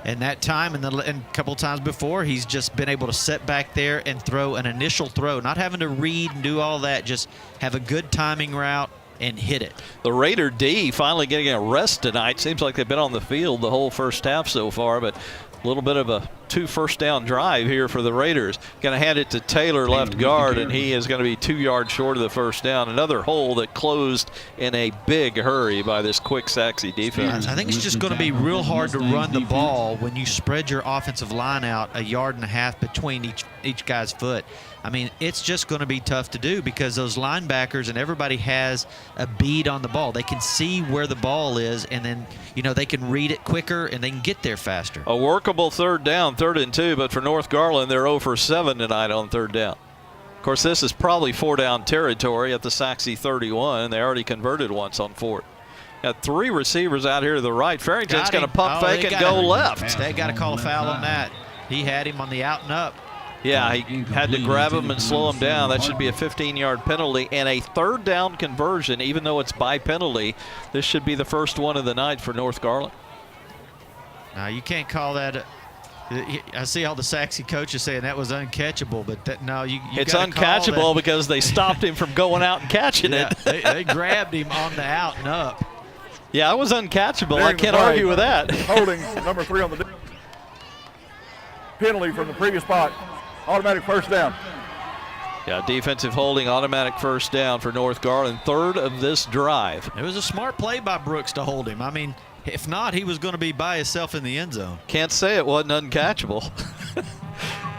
And that time and a couple times before, he's just been able to sit back there and throw an initial throw, not having to read and do all that, just have a good timing route and hit it. The Raider D finally getting a rest tonight. Seems like they've been on the field the whole first half so far, but a little bit of a 2 first-down drive here for the Raiders. Going to hand it to Taylor, left guard, and he is going to be 2 yards short of the first down. Another hole that closed in a big hurry by this quick Sachse defense. I think it's just going to be real hard to run the ball when you spread your offensive line out 1.5 yards between each guy's foot. I mean, it's just going to be tough to do because those linebackers and everybody has a bead on the ball. They can see where the ball is, and then, you know, they can read it quicker and they can get there faster. A workable third down, 3rd and 2, but for North Garland, they're 0 for 7 tonight on third down. Of course, this is probably 4-down territory at the Sachse 31. They already converted once on 4th. Got 3 receivers out here to the right. Farrington's going to pump fake and go left. They got to call a foul on that. He had him on the out and up. Yeah, he had to grab him and slow him down. That should be a 15-yard penalty and a 3rd down conversion, even though it's by penalty. This should be the first one of the night for North Garland. Now, you can't call that. I see all the Sachse coaches saying that was uncatchable, but it's uncatchable because they stopped him from going out and catching it. They grabbed him on the out and up. Yeah, it was uncatchable. I can't argue with that. Holding number 3 on the penalty from the previous spot. Automatic first down. Yeah, defensive holding, automatic first down for North Garland. 3rd of this drive. It was a smart play by Brooks to hold him. I mean, if not, he was going to be by himself in the end zone. Can't say it wasn't uncatchable.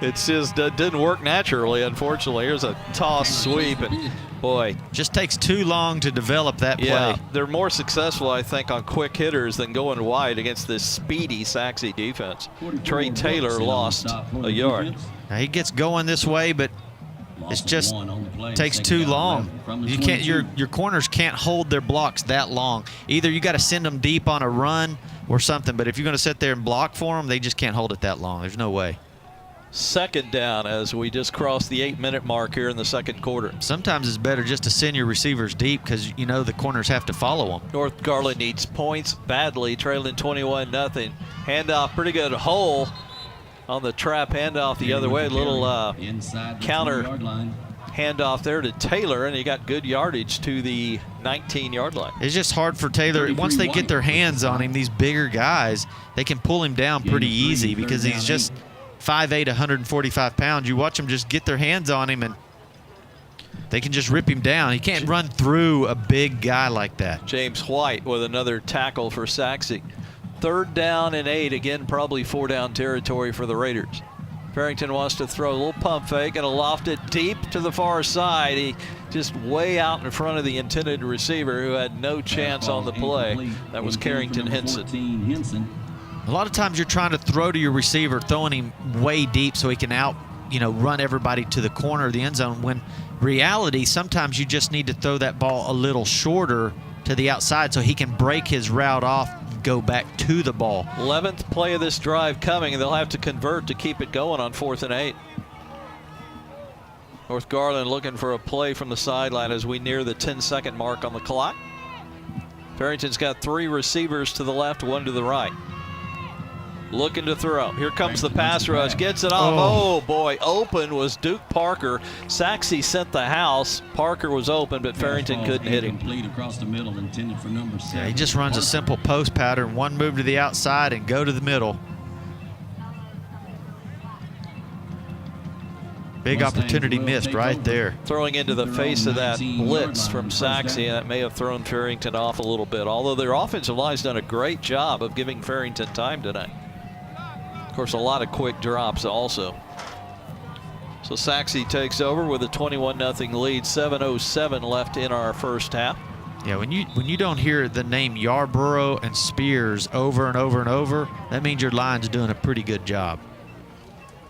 It's just didn't work naturally, unfortunately. Here's a toss sweep, and boy. Just takes too long to develop that play. Yeah, they're more successful, I think, on quick hitters than going wide against this speedy Sachse defense. Trey Taylor lost a yard. Now he gets going this way, but it just takes too long. You can't. Your corners can't hold their blocks that long. Either you got to send them deep on a run or something. But if you're going to sit there and block for them, they just can't hold it that long. There's no way. 2nd down as we just crossed the 8-minute mark here in the 2nd quarter. Sometimes it's better just to send your receivers deep because you know the corners have to follow them. North Garland needs points badly, trailing 21-0. Handoff, pretty good hole on the trap handoff the other way. A little counter handoff there to Taylor, and he got good yardage to the 19-yard line. It's just hard for Taylor. Once they get their hands on him, these bigger guys, they can pull him down pretty easy because he's just 5'8", 145 pounds. You watch them just get their hands on him, and they can just rip him down. He can't run through a big guy like that. James White with another tackle for Sachse. 3rd down and 8. Again, probably 4-down territory for the Raiders. Farrington wants to throw a little pump fake and a loft it deep to the far side. He just way out in front of the intended receiver who had no chance on the play. That was Carrington Henson. A lot of times you're trying to throw to your receiver, throwing him way deep so he can run everybody to the corner of the end zone. When reality, sometimes you just need to throw that ball a little shorter to the outside so he can break his route off and go back to the ball. 11th play of this drive coming, and they'll have to convert to keep it going on 4th and 8. North Garland looking for a play from the sideline as we near the 10-second mark on the clock. Farrington's got 3 receivers to the left, 1 to the right. Looking to throw. Here comes the pass rush. Gets it off. Oh, boy. Open was Duke Parker. Sachse sent the house. Parker was open, but Farrington couldn't hit him. Yeah, he just runs a simple post pattern. 1 move to the outside and go to the middle. Big opportunity missed right there. Throwing into the face of that blitz from Sachse, and that may have thrown Farrington off a little bit, although their offensive line's done a great job of giving Farrington time tonight. Of course, a lot of quick drops also. So Sachse takes over with a 21-0 lead, 7:07 left in our first half. Yeah, when you don't hear the name Yarborough and Spears over and over and over, that means your line's doing a pretty good job.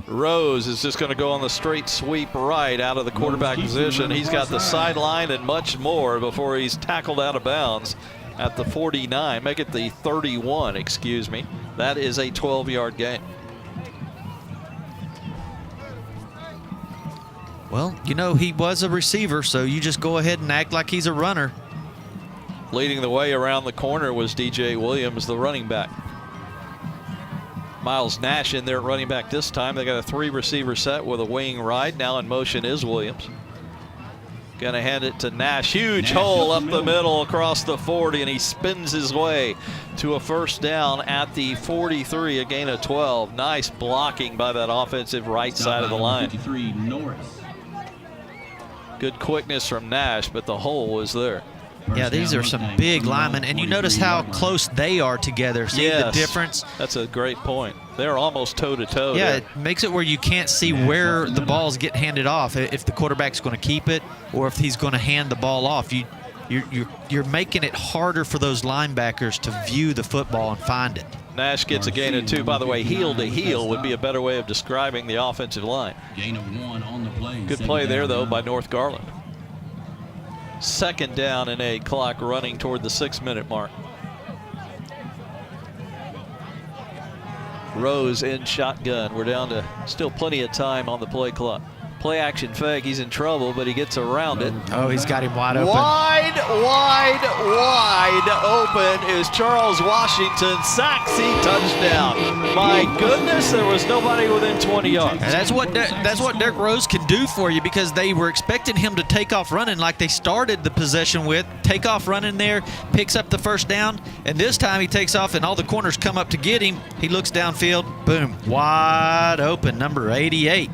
Rose is just going to go on the straight sweep right out of the quarterback position. He's got the sideline and much more before he's tackled out of bounds at the 49. Make it the 31, excuse me. That is a 12-yard gain. Well, you know, he was a receiver, so you just go ahead and act like he's a runner. Leading the way around the corner was DJ Williams, the running back. Miles Nash in there at running back this time. They got a 3-receiver set with a wing ride. Now in motion is Williams. Gonna hand it to Nash. Huge hole up the middle across the 40, and he spins his way to a first down at the 43, a gain of 12. Nice blocking by that offensive right side of the line. Good quickness from Nash, but the hole was there. Yeah, these are some big linemen, and you notice how close they are together. See the difference? That's a great point. They're almost toe-to-toe. Yeah, there. it makes it where you can't see where the balls get handed off, if the quarterback's going to keep it or if he's going to hand the ball off. You're making it harder for those linebackers to view the football and find it. Nash gets a gain of 2. By the way, heel to heel would be a better way of describing the offensive line. Gain of 1 on the play. Good play there, though, by North Garland. Second down and 8, clock running toward the 6-minute mark. Rose in shotgun. We're down to still plenty of time on the play clock. Play action fake. He's in trouble, but he gets around it. Oh, he's got him wide open. Wide open is Charles Washington. Sachse touchdown. My goodness, there was nobody within 20 yards. And that's what Derek Rose can do for you, because they were expecting him to take off running like they started the possession with. Take off running there, picks up the first down, and this time he takes off and all the corners come up to get him. He looks downfield, boom, wide open, number 88.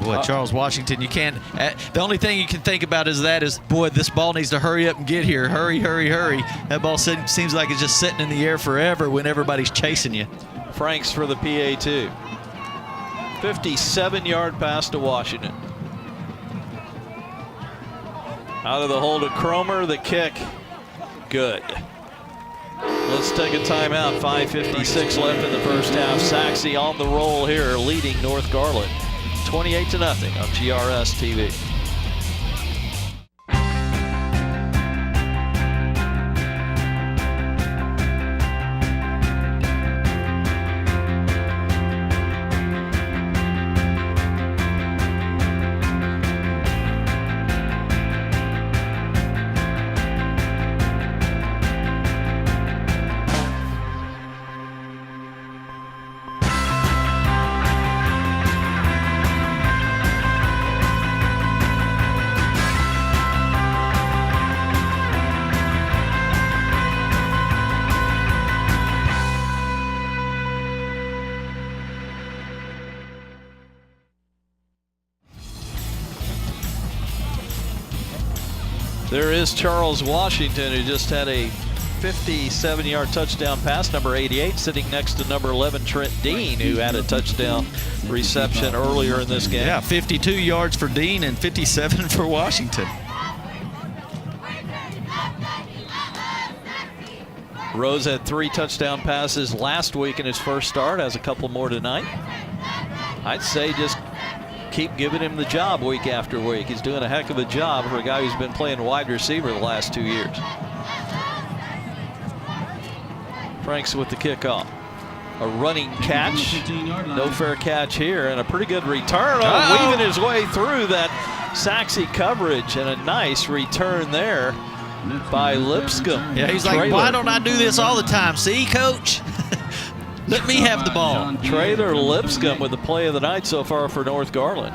Boy, Charles Washington, you can't. The only thing you can think about is boy, this ball needs to hurry up and get here. Hurry, hurry, hurry. That ball seems like it's just sitting in the air forever when everybody's chasing you. Franks for the PA2. 57-yard pass to Washington. Out of the hole to Cromer, the kick. Good. Let's take a timeout. 5:56 left in the first half. Sachse on the roll here, leading North Garland 28-0 on GRS TV. There is Charles Washington, who just had a 57-yard touchdown pass, number 88, sitting next to number 11, Trent Dean, who had a touchdown reception earlier in this game. Yeah, 52 yards for Dean and 57 for Washington. Rose had 3 touchdown passes last week in his first start, has a couple more tonight. I'd say just keep giving him the job week after week. He's doing a heck of a job for a guy who's been playing wide receiver the last 2 years. Franks with the kickoff. A running catch. No fair catch here, and a pretty good return. Weaving his way through that Sachse coverage, and a nice return there by Lipscomb. Yeah, he's like, why don't I do this all the time? See, coach? Let me have the ball. Traylor Lipscomb with the play of the night so far for North Garland.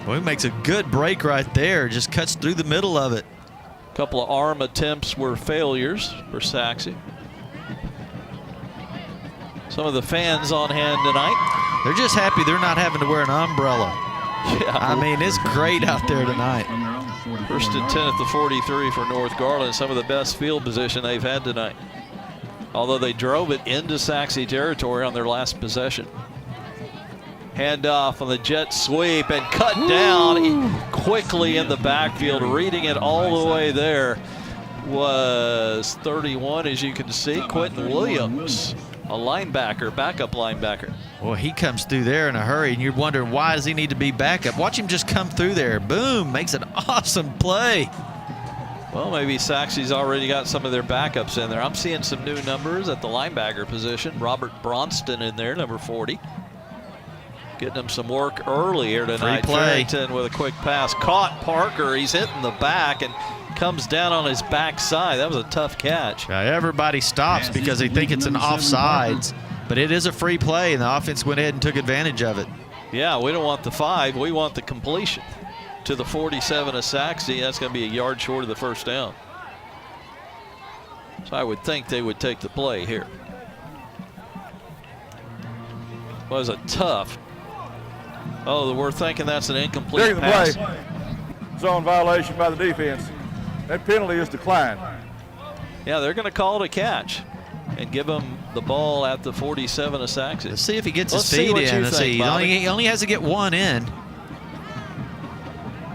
Well, he makes a good break right there. Just cuts through the middle of it. A couple of arm attempts were failures for Sachse. Some of the fans on hand tonight. They're just happy they're not having to wear an umbrella. Yeah. I mean, it's great out there tonight. First and 10 at the 43 for North Garland. Some of the best field position they've had tonight, although they drove it into Sachse territory on their last possession. Handoff on the jet sweep and cut down quickly in the backfield. Reading it all the way there was 31, as you can see, Quentin Williams, a linebacker, backup linebacker. Well, he comes through there in a hurry, and you're wondering, why does he need to be backup? Watch him just come through there. Boom, makes an awesome play. Well, maybe Sachse's already got some of their backups in there. I'm seeing some new numbers at the linebacker position. Robert Bronston in there, number 40. Getting him some work early here tonight. Free play. Farrington with a quick pass. Caught Parker. He's hitting the back and comes down on his backside. That was a tough catch. Everybody stops because they think it's an offsides, but it is a free play, and the offense went ahead and took advantage of it. Yeah, we don't want the 5. We want the completion to the 47 of Sachse. That's going to be a yard short of the first down. So I would think they would take the play here. Was a tough. Oh, we're thinking that's an incomplete During the pass. play, zone violation by the defense. That penalty is declined. Yeah, they're going to call it a catch and give him the ball at the 47 of Sachse. Let's see if he gets Let's his see feet what in. you Let's think, see. Bobby. He only has to get one in.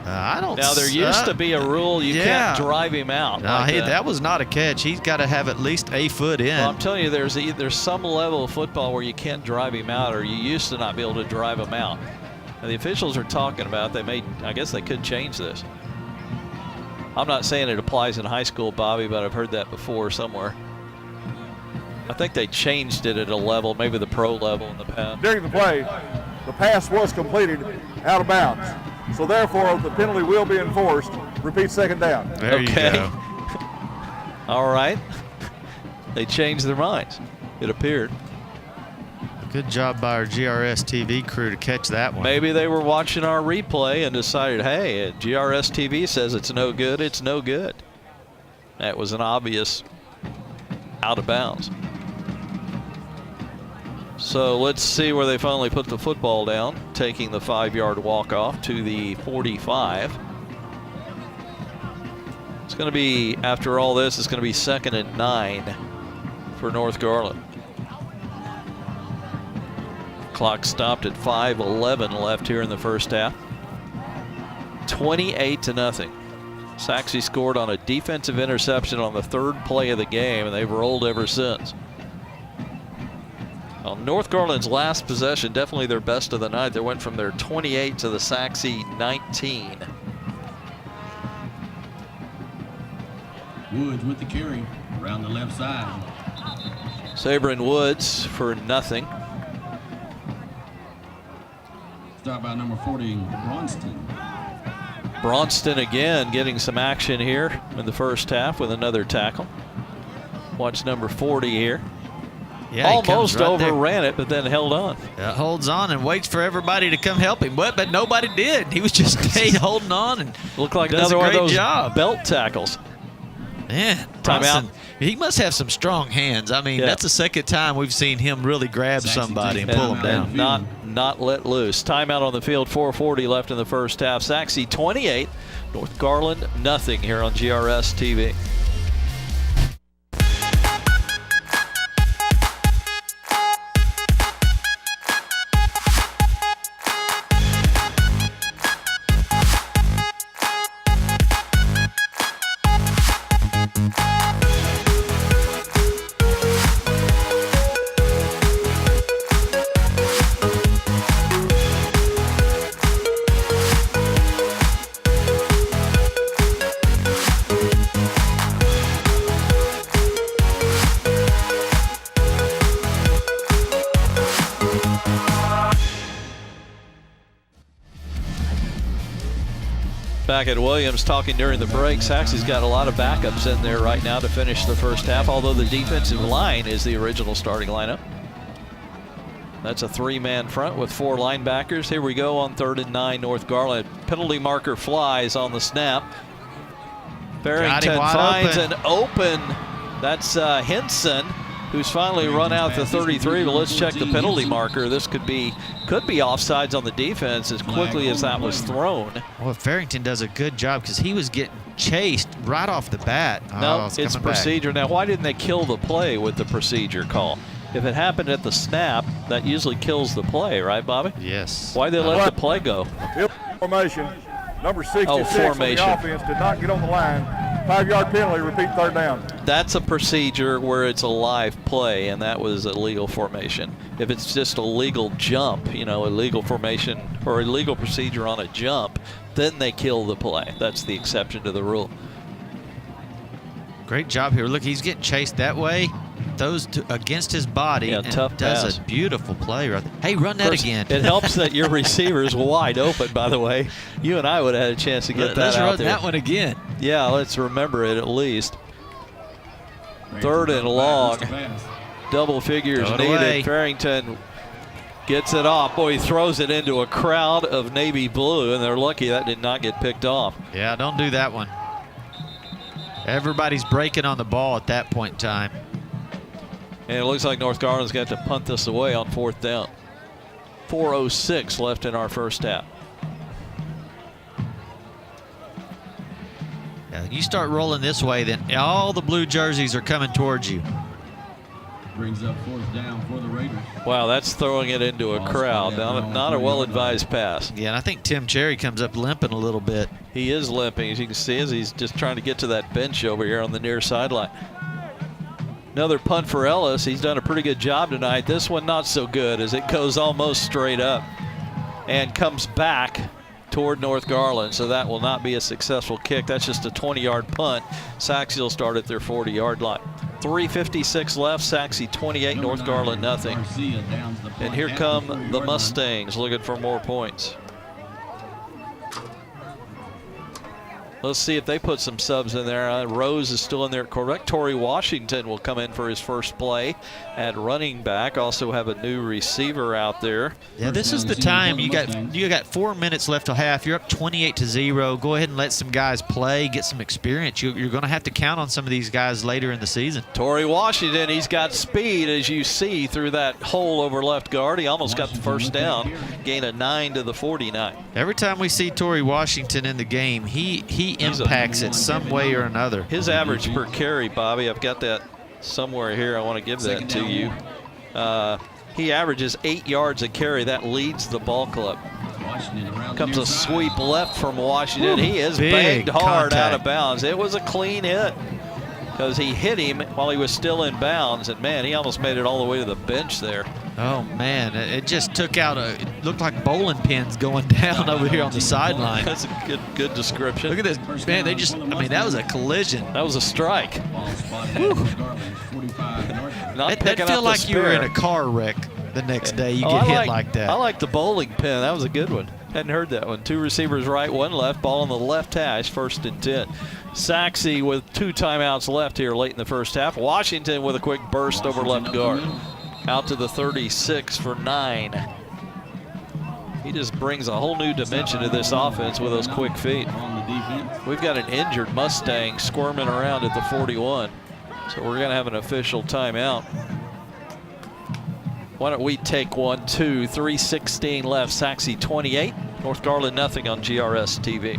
I don't. Now, there used to be a rule you can't drive him out. No, like that was not a catch. He's got to have at least a foot in. Well, I'm telling you, there's some level of football where you can't drive him out, or you used to not be able to drive him out. And the officials are talking about I guess they could change this. I'm not saying it applies in high school, Bobby, but I've heard that before somewhere. I think they changed it at a level, maybe the pro level in the past. During the play, the pass was completed out of bounds. So therefore, the penalty will be enforced. Repeat second down. There you go. All right. They changed their minds, it appeared. Good job by our GRS TV crew to catch that one. Maybe they were watching our replay and decided, hey, GRS TV says it's no good, it's no good. That was an obvious out of bounds. So let's see where they finally put the football down, taking the 5-yard walk-off to the 45. It's going to be, after all this, it's going to be 2nd and 9 for North Garland. Clock stopped at 5:11 left here in the first half. 28-0. Sachse scored on a defensive interception on the 3rd play of the game, and they've rolled ever since. Well, North Garland's last possession, definitely their best of the night. They went from their 28 to the Sachse 19. Woods with the carry around the left side. Saber and Woods for nothing. Start by number 40, Bronston. Bronston again getting some action here in the first half with another tackle. Watch number 40 here. Yeah, almost right overran it, but then held on. Holds on and waits for everybody to come help him, but nobody did. He was just holding on and looked like does another a one of great those job. belt tackles. Man, Timeout. He must have some strong hands. I mean, that's the second time we've seen him really grab somebody and pull him down. Not let loose. Timeout on the field, 4:40 left in the first half. Sachse 28, North Garland nothing here on GRS TV. Back at Williams talking during the break. Sachse's got a lot of backups in there right now to finish the first half, although the defensive line is the original starting lineup. That's a 3-man front with 4 linebackers. Here we go on 3rd and 9, North Garland. Penalty marker flies on the snap. Farrington finds an open. That's Henson, who's finally run out the 33. But let's check the penalty marker. This could be offsides on the defense as quickly as that was thrown. Well, Farrington does a good job because he was getting chased right off the bat. No, it's procedure. Now, why didn't they kill the play with the procedure call? If it happened at the snap, that usually kills the play, right, Bobby? Yes. Why did they let the play go? Formation. Number 66 formation. on the offense did not get on the line. 5-yard penalty, repeat 3rd down. That's a procedure where it's a live play, and that was a legal formation. If it's just a legal jump, a legal formation or a legal procedure on a jump, then they kill the play. That's the exception to the rule. Great job here. Look, he's getting chased that way. Those against his body. Yeah, and tough does pass. a beautiful play right there. Hey, run that again. It helps that your receiver's wide open, by the way. You and I would have had a chance to get that out there. Let's run that one again. Yeah, let's remember it at least. 3rd and long. Double figures Throw it needed. away. Farrington gets it off. Boy, he throws it into a crowd of navy blue, and they're lucky that did not get picked off. Yeah, don't do that one. Everybody's breaking on the ball at that point in time. And it looks like North Garland's got to punt this away on 4th down. 4:06 left in our first half. Yeah, you start rolling this way, then all the blue jerseys are coming towards you. Brings up 4th down for the Raiders. Wow, that's throwing it into a crowd. Not a well-advised pass. Yeah, and I think Tim Cherry comes up limping a little bit. He is limping, as you can see, as he's just trying to get to that bench over here on the near sideline. Another punt for Ellis. He's done a pretty good job tonight. This one not so good, as it goes almost straight up and comes back toward North Garland, so that will not be a successful kick. That's just a 20-yard punt. Sachse will start at their 40-yard line. 3:56 left. Sachse 28, North Garland nothing. And here come the Mustangs looking for more points. Let's see if they put some subs in there. Rose is still in there at quarterback. Torrey Washington will come in for his first play at running back. Also have a new receiver out there. Yeah, this is the time. You got 4 minutes left to half. You're up 28-0. Go ahead and let some guys play, get some experience. You're going to have to count on some of these guys later in the season. Torrey Washington, he's got speed, as you see, through that hole over left guard. He almost got the first down. Gain of 9 to the 49. Every time we see Torrey Washington in the game, he impacts it some way or another. His average per carry, Bobby, I've got that somewhere here. I want to give that to you. He averages 8 yards a carry. That leads the ball club. Comes a sweep left from Washington. He is banged hard out of bounds. It was a clean hit because he hit him while he was still in bounds. And, man, he almost made it all the way to the bench there. Oh, man, it just took out it looked like bowling pins going down over here on the sideline. That's a good description. Look at this, man, that was a collision. That was a strike. That feel like you were in a car wreck the next day. You get hit like that. I like the bowling pin. That was a good one. Hadn't heard that one. 2 receivers right, 1 left. Ball on the left hash, 1st and 10. Sachse with 2 timeouts left here late in the first half. Washington with a quick burst over left guard. Out to the 36 for 9. He just brings a whole new dimension to this offense with those quick feet. We've got an injured Mustang squirming around at the 41. So we're going to have an official timeout. Why don't we take one, 2, 3:16 left. Sachse 28, North Garland nothing on GRS TV.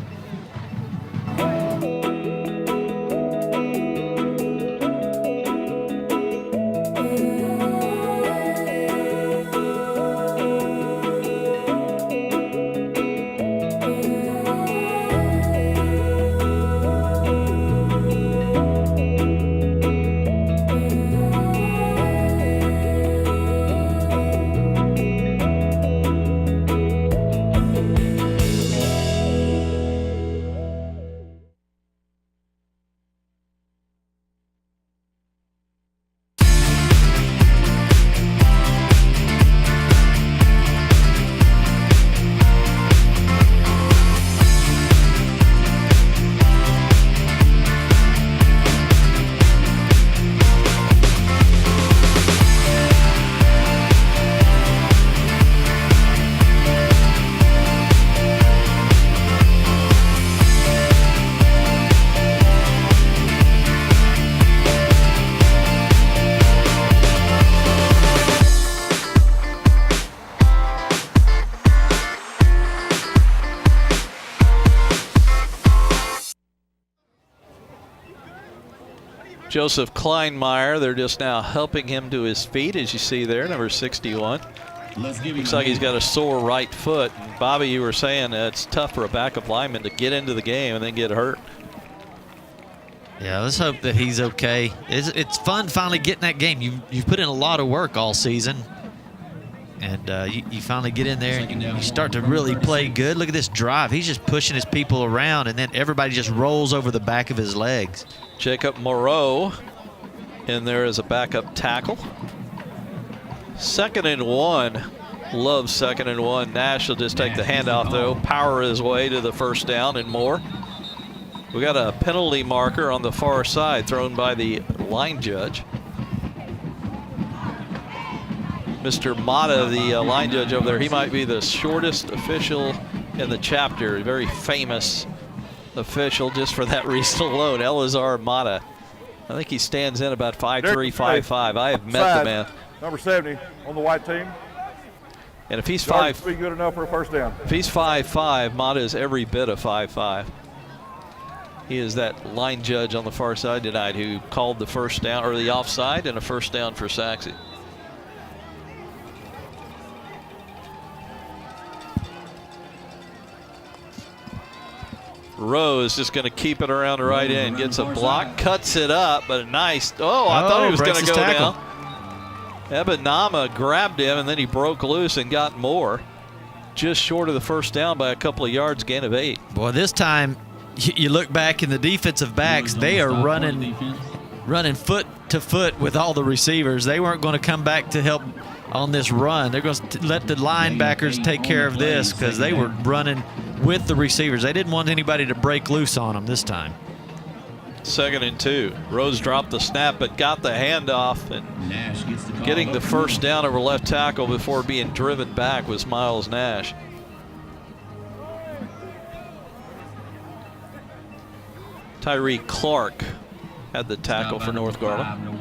Joseph Kleinmeyer, they're just now helping him to his feet, as you see there, number 61. Looks like he's got a sore right foot. And Bobby, you were saying it's tough for a backup lineman to get into the game and then get hurt. Yeah, let's hope that he's okay. It's fun finally getting that game. You've put in a lot of work all season. And you finally get in there and you start to really play good. Look at this drive. He's just pushing his people around, and then everybody just rolls over the back of his legs. Jacob Moreau in there as a backup tackle. 2nd and 1. Loves 2nd and 1. Nash will just take the handoff, though, power his way to the first down and more. We got a penalty marker on the far side thrown by the line judge. Mr. Mata, the line judge over there, he might be the shortest official in the chapter. A very famous official just for that reason alone, Elazar Mata. I think he stands in about 5'3", 5'5". I have met the man. Number 70 on the white team. And if he's be good enough for a first down. If he's 5'5", Mata is every bit of 5'5". He is that line judge on the far side tonight who called the first down, or the offside, and a first down for Sachse. Rose just going to keep it around the right end. Gets a block, cuts it up, but a nice. Oh, I thought he was going to go down. Ebenama grabbed him, and then he broke loose and got more. Just short of the first down by a couple of yards, gain of 8. Boy, this time you look back in the defensive backs, they are running foot to foot with all the receivers. They weren't going to come back to help on this run. They're going to let the linebackers take care of this because they were running with the receivers. They didn't want anybody to break loose on them this time. 2nd and 2. Rose dropped the snap but got the handoff, and getting the first down over left tackle before being driven back was Miles Nash. Tyree Clark had the tackle for North Garland.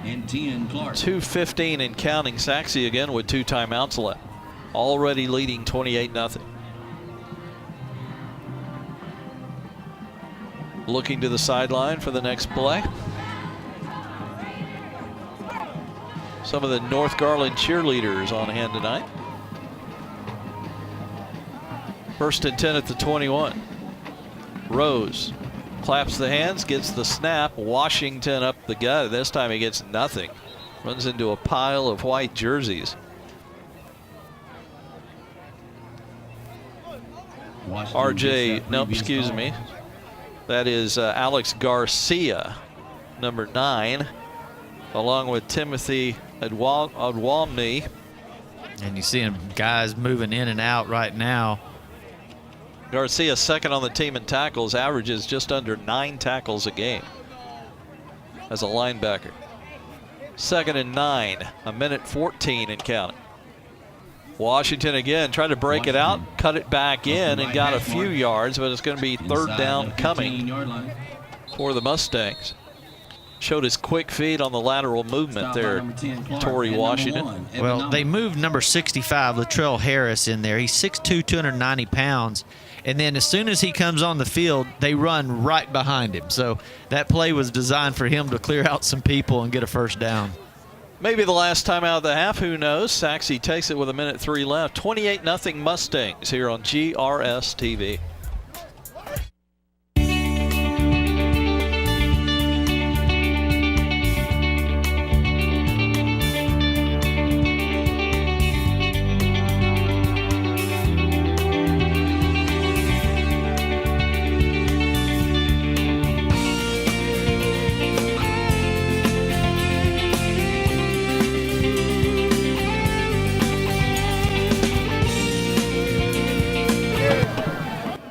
2:15 and counting. Sachse again with 2 timeouts left. Already leading 28-0. Looking to the sideline for the next play. Some of the North Garland cheerleaders on hand tonight. 1st and 10 at the 21. Rose claps the hands, gets the snap. Washington up the gut. This time he gets nothing. Runs into a pile of white jerseys. RJ, no, excuse me. That is Alex Garcia, number 9, along with Timothy Adwalny. And you see guys moving in and out right now. Garcia 2nd on the team in tackles, averages just under 9 tackles a game as a linebacker. 2nd and 9, 1:14 and counting. Washington again tried to break it out, cut it back in, and got a few yards, but it's going to be 3rd down coming for the Mustangs. Showed his quick feet on the lateral movement there, Torrey Washington. Well, they moved number 65, Latrell Harris, in there. He's 6'2", 290 pounds. And then as soon as he comes on the field, they run right behind him. So that play was designed for him to clear out some people and get a first down. Maybe the last time out of the half, who knows? Sachse takes it with 1:03 left. 28-0 Mustangs here on GRS TV.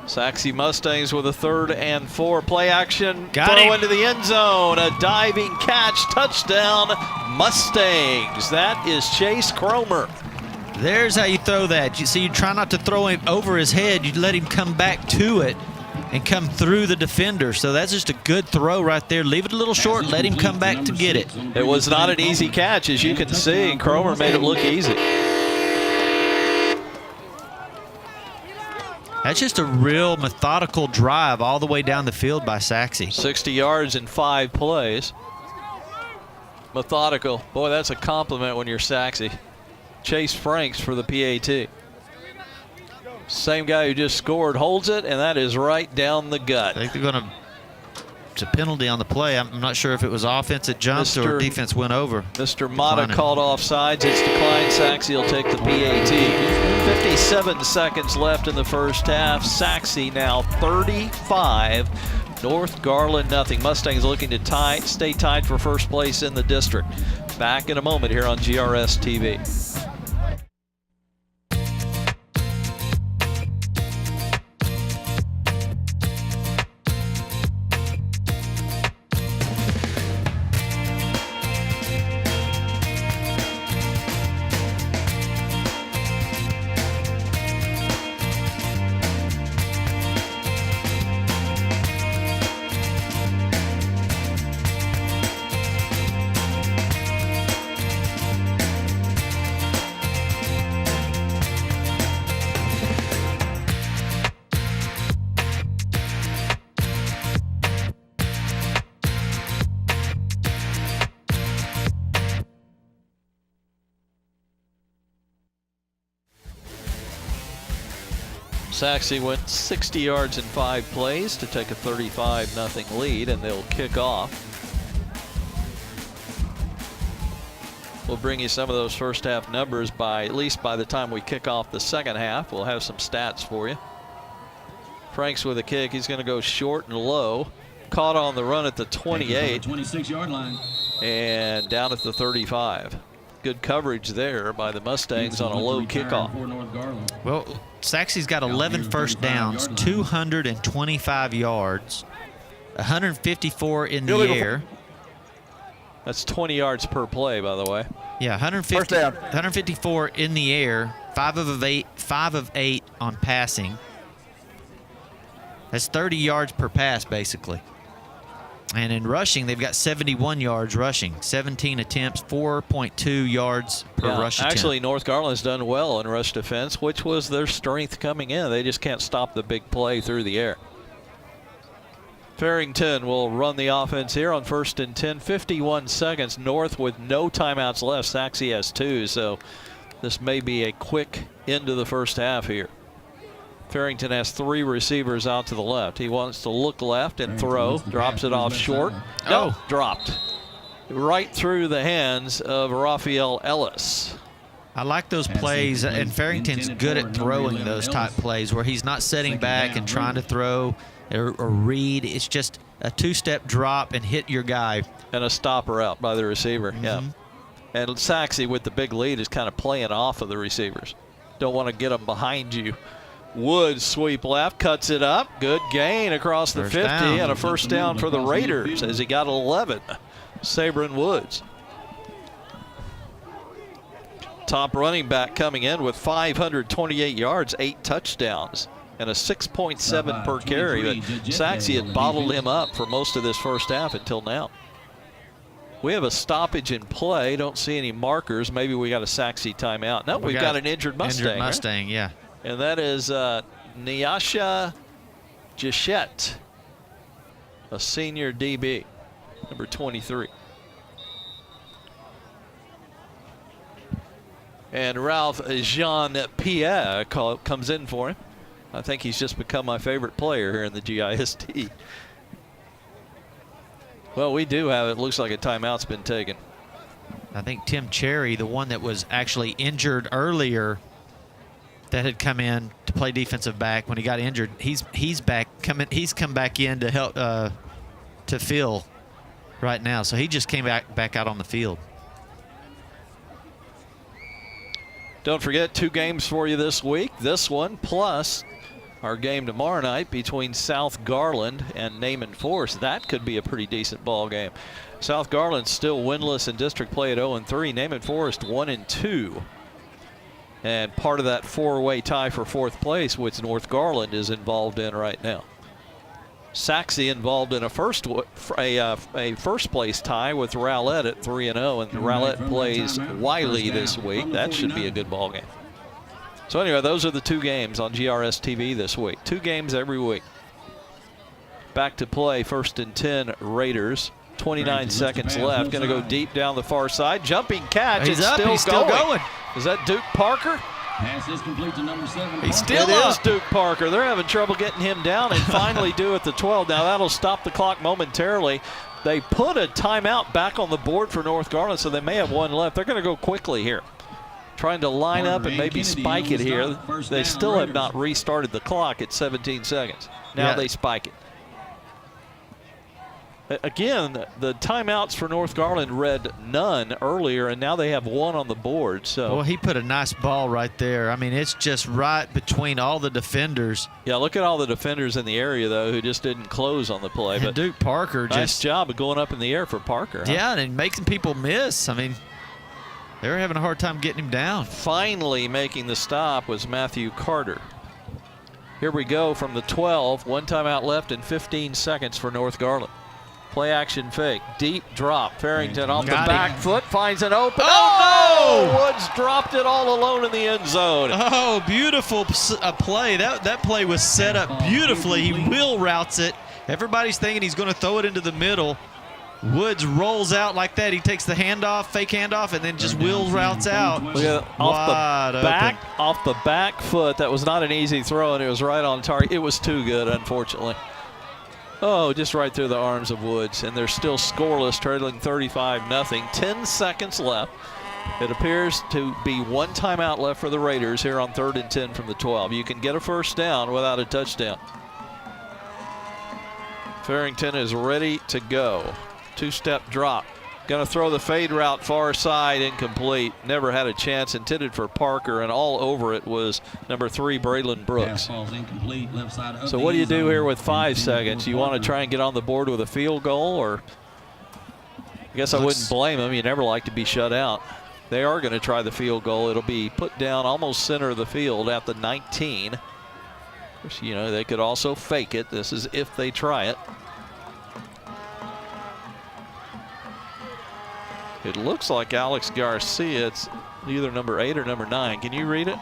Sachse Mustangs with a 3rd and 4. Play action. Throw into the end zone. A diving catch. Touchdown Mustangs. That is Chase Cromer. There's how you throw that. You see, you try not to throw him over his head. You let him come back to it and come through the defender. So that's just a good throw right there. Leave it a little short. Let him come back to get it. It was not an easy catch, as you can see. Cromer made it look easy. That's just a real methodical drive all the way down the field by Sachse. 60 yards in 5 plays. Methodical. Boy, that's a compliment when you're Sachse. Chase Franks for the PAT. Same guy who just scored holds it, and that is right down the gut. I think they're going to It's a penalty on the play. I'm not sure if it was offense that jumped or defense went over. Mr. Mata called offsides. It's declined. Sachse will take the PAT. 57 seconds left in the first half. Sachse now 35. North Garland nothing. Mustangs looking to stay tied for first place in the district. Back in a moment here on GRS TV. Sachse went 60 yards in 5 plays to take a 35-0 lead, and they'll kick off. We'll bring you some of those first half numbers at least by the time we kick off the second half. We'll have some stats for you. Franks with a kick. He's going to go short and low. Caught on the run at the 28. 26-yard line. And down at the 35. Good coverage there by the Mustangs on a low kickoff. Well, Sachse's got 11 first downs, 225 yards, 154 in the air. That's 20 yards per play, by the way. Yeah, 154 in the air, 5 of 8 on passing. That's 30 yards per pass, basically. And in rushing, they've got 71 yards rushing, 17 attempts, 4.2 yards per rush attempt. Actually, North Garland's done well in rush defense, which was their strength coming in. They just can't stop the big play through the air. Farrington will run the offense here on 1st and 10, 51 seconds. North with no timeouts left. Sachse has 2, so this may be a quick end to the first half here. Farrington has 3 receivers out to the left. He wants to look left and throw. Drops it off short. No, dropped. Right through the hands of Raphael Ellis. I like those plays, and Farrington's good at throwing those type plays where he's not setting back and trying to throw or read. It's just a 2-step drop and hit your guy. And a stopper out by the receiver, yeah. And Sachse with the big lead is kind of playing off of the receivers. Don't want to get them behind you. Woods sweep left, cuts it up. Good gain across the 50 and a first down for the Raiders as he got 11. Sabrin Woods. Top running back coming in with 528 yards, 8 touchdowns, and a 6.7 per carry. But Sachse had bottled him up for most of this first half until now. We have a stoppage in play. Don't see any markers. Maybe we got a Sachse timeout. No, we've got an injured Mustang. Injured Mustang, yeah. And that is Nyasha Gishet, a senior DB, number 23. And Ralph Jean-Pierre comes in for him. I think he's just become my favorite player here in the GISD. Well, we do have it. Looks like a timeout's been taken. I think Tim Cherry, the one that was actually injured earlier, that had come in to play defensive back when he got injured, he's come back in to help to fill right now. So he just came back out on the field. Don't forget, 2 games for you this week. This one plus our game tomorrow night between South Garland and Naaman Forest. That could be a pretty decent ball game. South Garland still winless in district play at 0-3. Naaman Forest 1-2. And part of that 4-way tie for 4th place, which North Garland is involved in right now. Sachse involved in a first place tie with Rowlett at 3-0, and Rowlett plays Wiley this week. That should be a good ball game. So anyway, those are the 2 games on GRS TV this week. 2 games every week. Back to play, 1st and 10 Raiders. 29 seconds left. Going to go deep down the far side. Jumping catch. He's it's up. Still He's still going. Is that Duke Parker? Pass is complete to number 7. He's still It up. is Duke Parker. They're having trouble getting him down and finally do at the 12. Now that'll stop the clock momentarily. They put a timeout back on the board for North Garland, so they may have one left. They're going to go quickly here, trying to line up and maybe spike it here. They still have not restarted the clock at 17 seconds. Now they spike it. Again, the timeouts for North Garland read none earlier, and now they have one on the board. So, well, he put a nice ball right there. I mean, it's just right between all the defenders. Yeah, look at all the defenders in the area, though, who just didn't close on the play. And But Duke Parker nice just job of going up in the air for Parker. Huh? Yeah, and making people miss. I mean, they were having a hard time getting him down. Finally making the stop was Matthew Carter. Here we go from the 12. One timeout left and 15 seconds for North Garland. Play action fake. Deep drop. Farrington off the back foot. Finds an open. Oh, no! Woods dropped it all alone in the end zone. Oh, beautiful play. That play was set up beautifully. He wheel routes it. Everybody's thinking he's going to throw it into the middle. Woods rolls out like that. He takes the handoff, fake handoff, and then just wheel routes out. Look at off the back foot. That was not an easy throw, and it was right on target. It was too good, unfortunately. Oh, just right through the arms of Woods, and they're still scoreless, trailing 35-0. 10 seconds left. It appears to be one timeout left for the Raiders here on 3rd and 10 from the 12. You can get a first down without a touchdown. Farrington is ready to go. Two-step drop. Going to throw the fade route far side, incomplete. Never had a chance, intended for Parker, and all over it was number 3, Braylon Brooks. So what do you do here with 5 seconds? You want to try and get on the board with a field goal, or I guess I wouldn't blame them. You never like to be shut out. They are going to try the field goal. It'll be put down almost center of the field at the 19. You know, they could also fake it. This is if they try it. It looks like Alex Garcia. It's either number 8 or number 9. Can you read it?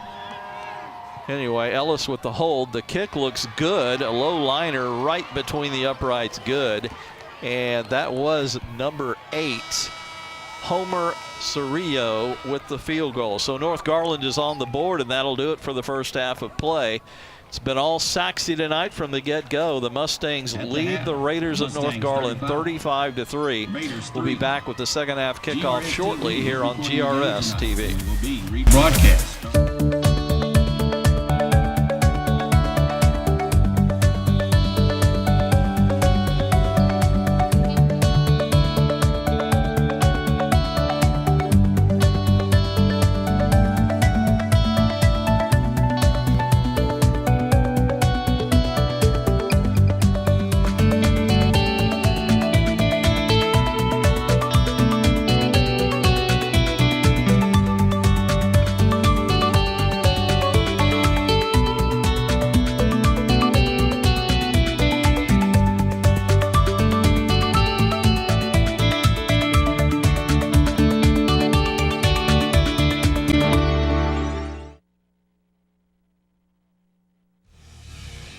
Anyway, Ellis with the hold. The kick looks good. A low liner right between the uprights. Good. And that was number 8, Homer Cerrillo, with the field goal. So North Garland is on the board, and that'll do it for the first half of play. It's been all Sachse tonight from the get-go. The Mustangs lead the Raiders of North Garland 35-3. We'll be back with the second half kickoff shortly here on GRS TV. Will be rebroadcast.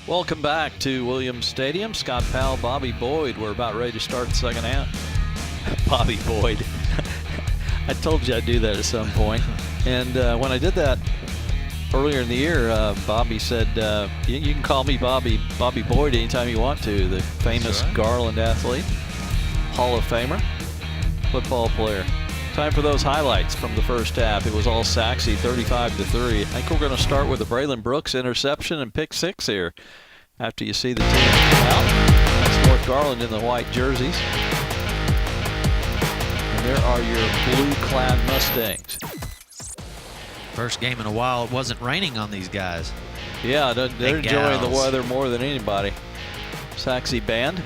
Welcome back to Williams Stadium. Scott Powell, Bobby Boyd. We're about ready to start the second half. Bobby Boyd. I told you I'd do that at some point. And when I did that earlier in the year, Bobby said, you can call me Bobby Boyd anytime you want to. The famous Garland athlete, Hall of Famer, football player. Time for those highlights from the first half. It was all Sachse, 35-3. I think we're going to start with the Braylon Brooks interception and pick 6 here. After you see the team come out, that's North Garland in the white jerseys. And there are your blue-clad Mustangs. First game in a while, it wasn't raining on these guys. Yeah, they're enjoying the weather more than anybody. Sachse band.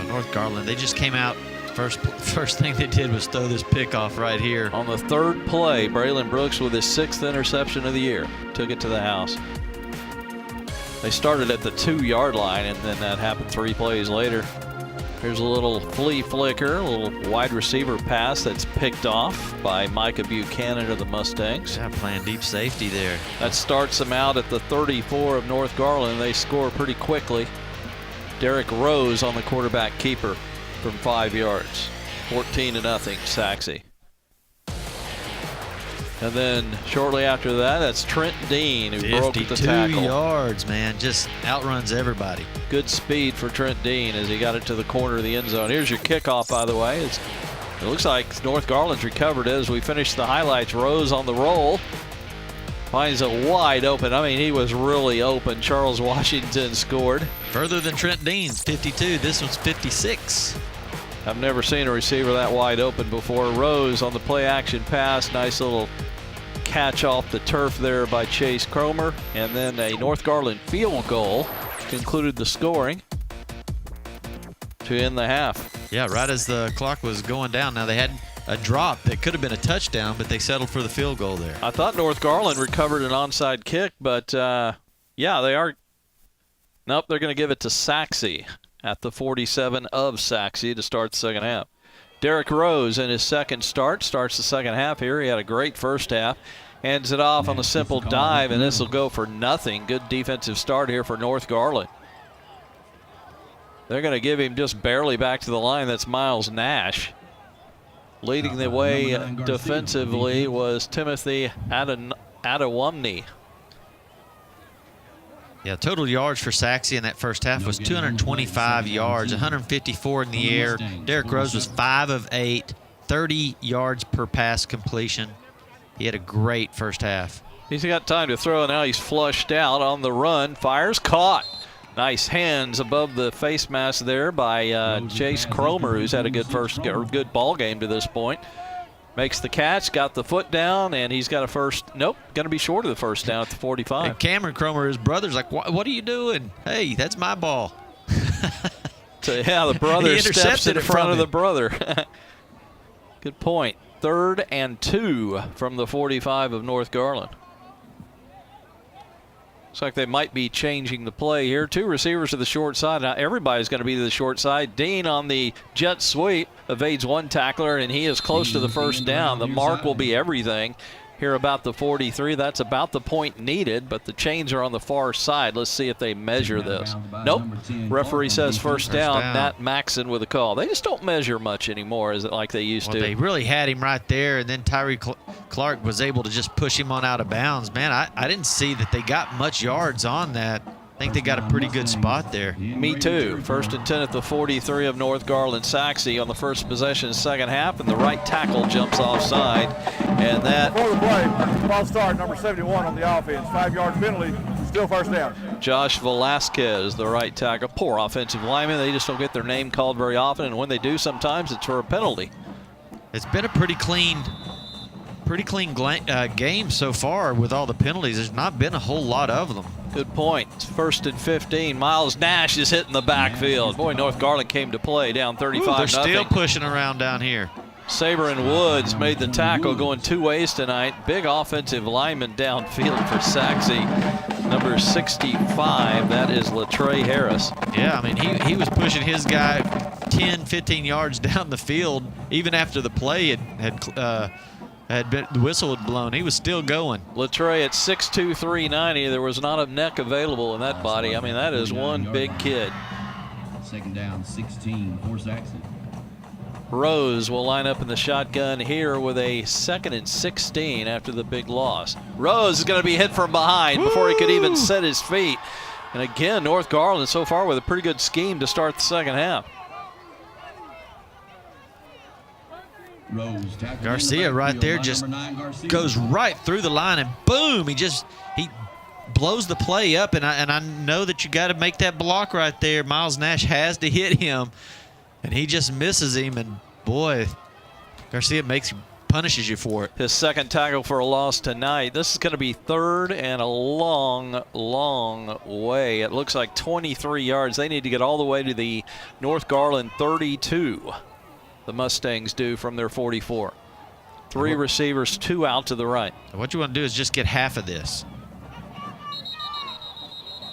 North Garland, they just came out. First thing they did was throw this pick off right here. On the third play, Braylon Brooks with his 6th interception of the year. Took it to the house. They started at the 2-yard line, and then that happened 3 plays later. Here's a little flea flicker, a little wide receiver pass that's picked off by Micah Buchanan of the Mustangs. Yeah, playing deep safety there. That starts them out at the 34 of North Garland. They score pretty quickly. Derek Rose on the quarterback keeper from 5 yards. 14-0, Sachse. And then shortly after that, that's Trent Dean who broke the tackle. 52 yards, man. Just outruns everybody. Good speed for Trent Dean as he got it to the corner of the end zone. Here's your kickoff, by the way. It looks like North Garland's recovered as we finish the highlights. Rose on the roll. Finds a wide open. I mean, he was really open. Charles Washington scored. Further than Trent Dean's 52. This one's 56. I've never seen a receiver that wide open before. Rose on the play action pass. Nice little catch off the turf there by Chase Cromer. And then a North Garland field goal concluded the scoring to end the half. Yeah, right as the clock was going down. Now they had a drop that could have been a touchdown, but they settled for the field goal there. I thought North Garland recovered an onside kick, but yeah, they are. Nope, they're going to give it to Sachse at the 47 of Sachse to start the second half. Derek Rose in his second start starts the second half here. He had a great first half. Hands it off on a simple dive, and this will go for nothing. Good defensive start here for North Garland. They're going to give him just barely back to the line. That's Miles Nash. Leading the way defensively was Timothy Adewumne. Yeah, total yards for Sachse in that first half was 225 yards, 154 in the air. Derek Rose was 5 of 8, 30 yards per pass completion. He had a great first half. He's got time to throw. Now he's flushed out on the run. Fires, caught. Nice hands above the face mask there by Chase Cromer, who's had a good ball game to this point. Makes the catch, got the foot down, and he's got a first. Nope, going to be short of the first down at the 45. And Cameron Cromer, his brother's like, what are you doing? Hey, that's my ball. So, yeah, the brother steps in front of the brother. Good point. 3rd and 2 from the 45 of North Garland. Looks like they might be changing the play here. 2 receivers to the short side. Now everybody's going to be to the short side. Dean on the jet sweep evades one tackler, and he is close to the first down. The mark will be everything here about the 43. That's about the point needed, but the chains are on the far side. Let's see if they measure this. Nope. Referee says first down. Nat Maxon with a call. They just don't measure much anymore, is it like they used to? They really had him right there, and then Tyree Clark was able to just push him on out of bounds. Man, I didn't see that they got much yards on that. I think they got a pretty good spot there. Me too. 1st and 10 at the 43 of North Garland. Sachse on the first possession, second half, and the right tackle jumps offside. And that. Before the play, false start, number 71 on the offense. 5-yard penalty, still first down. Josh Velasquez, the right tackle. Poor offensive lineman. They just don't get their name called very often, and when they do, sometimes it's for a penalty. It's been a pretty clean game so far with all the penalties. There's not been a whole lot of them. Good point. It's 1st and 15. Miles Nash is hitting the backfield. Boy, North Garland came to play down 35-0. They're still pushing around down here. Saber and Woods made the tackle, going 2 ways tonight. Big offensive lineman downfield for Sachse. Number 65, that is Latrey Harris. Yeah, I mean, he was pushing his guy 10, 15 yards down the field. Even after the play the whistle had blown, he was still going. Latrey at 6'2", 390. There was not a neck available in that body. I mean, that is one big kid. 2nd down, 16 for Sachse. Rose will line up in the shotgun here with a 2nd and 16 after the big loss. Rose is going to be hit from behind before he could even set his feet. And again, North Garland so far with a pretty good scheme to start the second half. Garcia right there just goes right through the line, and boom, he blows the play up, and I know that you got to make that block right there. Miles Nash has to hit him, and he just misses him, and boy, Garcia punishes you for it. His 2nd tackle for a loss tonight. This is going to be 3rd and a long, long way. It looks like 23 yards. They need to get all the way to the North Garland 32. The Mustangs do from their 44. 3 receivers, 2 out to the right. What you want to do is just get half of this.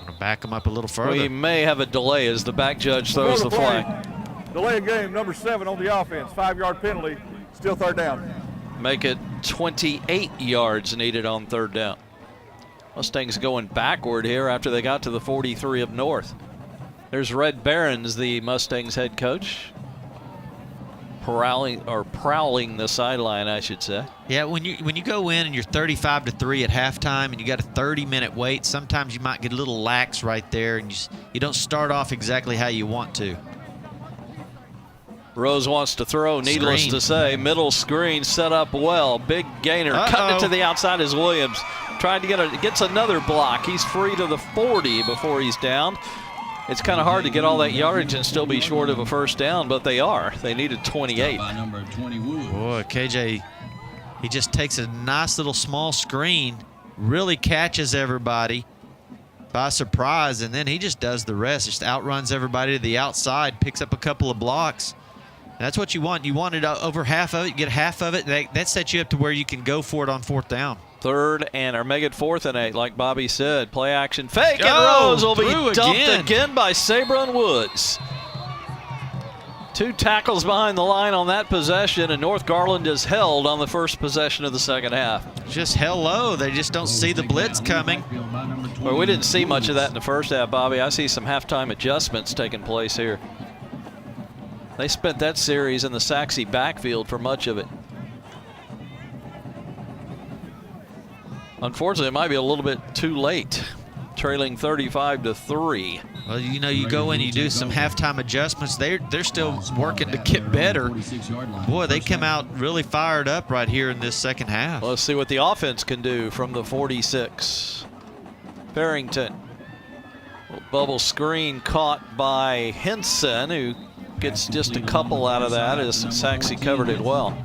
I'm going to back them up a little further. We may have a delay as the back judge throws the flag. Delay of game, number 7 on the offense. 5-yard penalty, still 3rd down. Make it 28 yards needed on 3rd down. Mustangs going backward here after they got to the 43 of North. There's Red Barons, the Mustangs head coach. prowling the sideline, I should say. Yeah, when you go in and you're 35-3 at halftime and you got a 30-minute wait, sometimes you might get a little lax right there, and you don't start off exactly how you want to. Rose wants to throw, needless to say. Middle screen set up well. Big gainer. Cutting it to the outside is Williams. Trying to gets another block. He's free to the 40 before he's down. It's kind of hard to get all that yardage and still be short of a first down, but they are. They needed 28. Boy, KJ, he just takes a nice little small screen, really catches everybody by surprise, and then he just does the rest. Just outruns everybody to the outside, picks up a couple of blocks. That's what you want. You want it over half of it. You get half of it. That sets you up to where you can go for it on fourth down. Third and or make it 4th and 8, like Bobby said. Play action fake, and Rose will be dumped again by Sabron Woods. 2 tackles behind the line on that possession, and North Garland is held on the first possession of the second half. Just hello. They just don't see the blitz coming. Well, we didn't see much of that in the first half, Bobby. I see some halftime adjustments taking place here. They spent that series in the Sachse backfield for much of it. Unfortunately, it might be a little bit too late, trailing 35-3. Well, you know, you go in, you do some halftime adjustments. They're still working to get better. Boy, they come out really fired up right here in this second half. Let's see what the offense can do from the 46. Farrington. Bubble screen caught by Henson, who gets just a couple out of that as Sachse covered it well.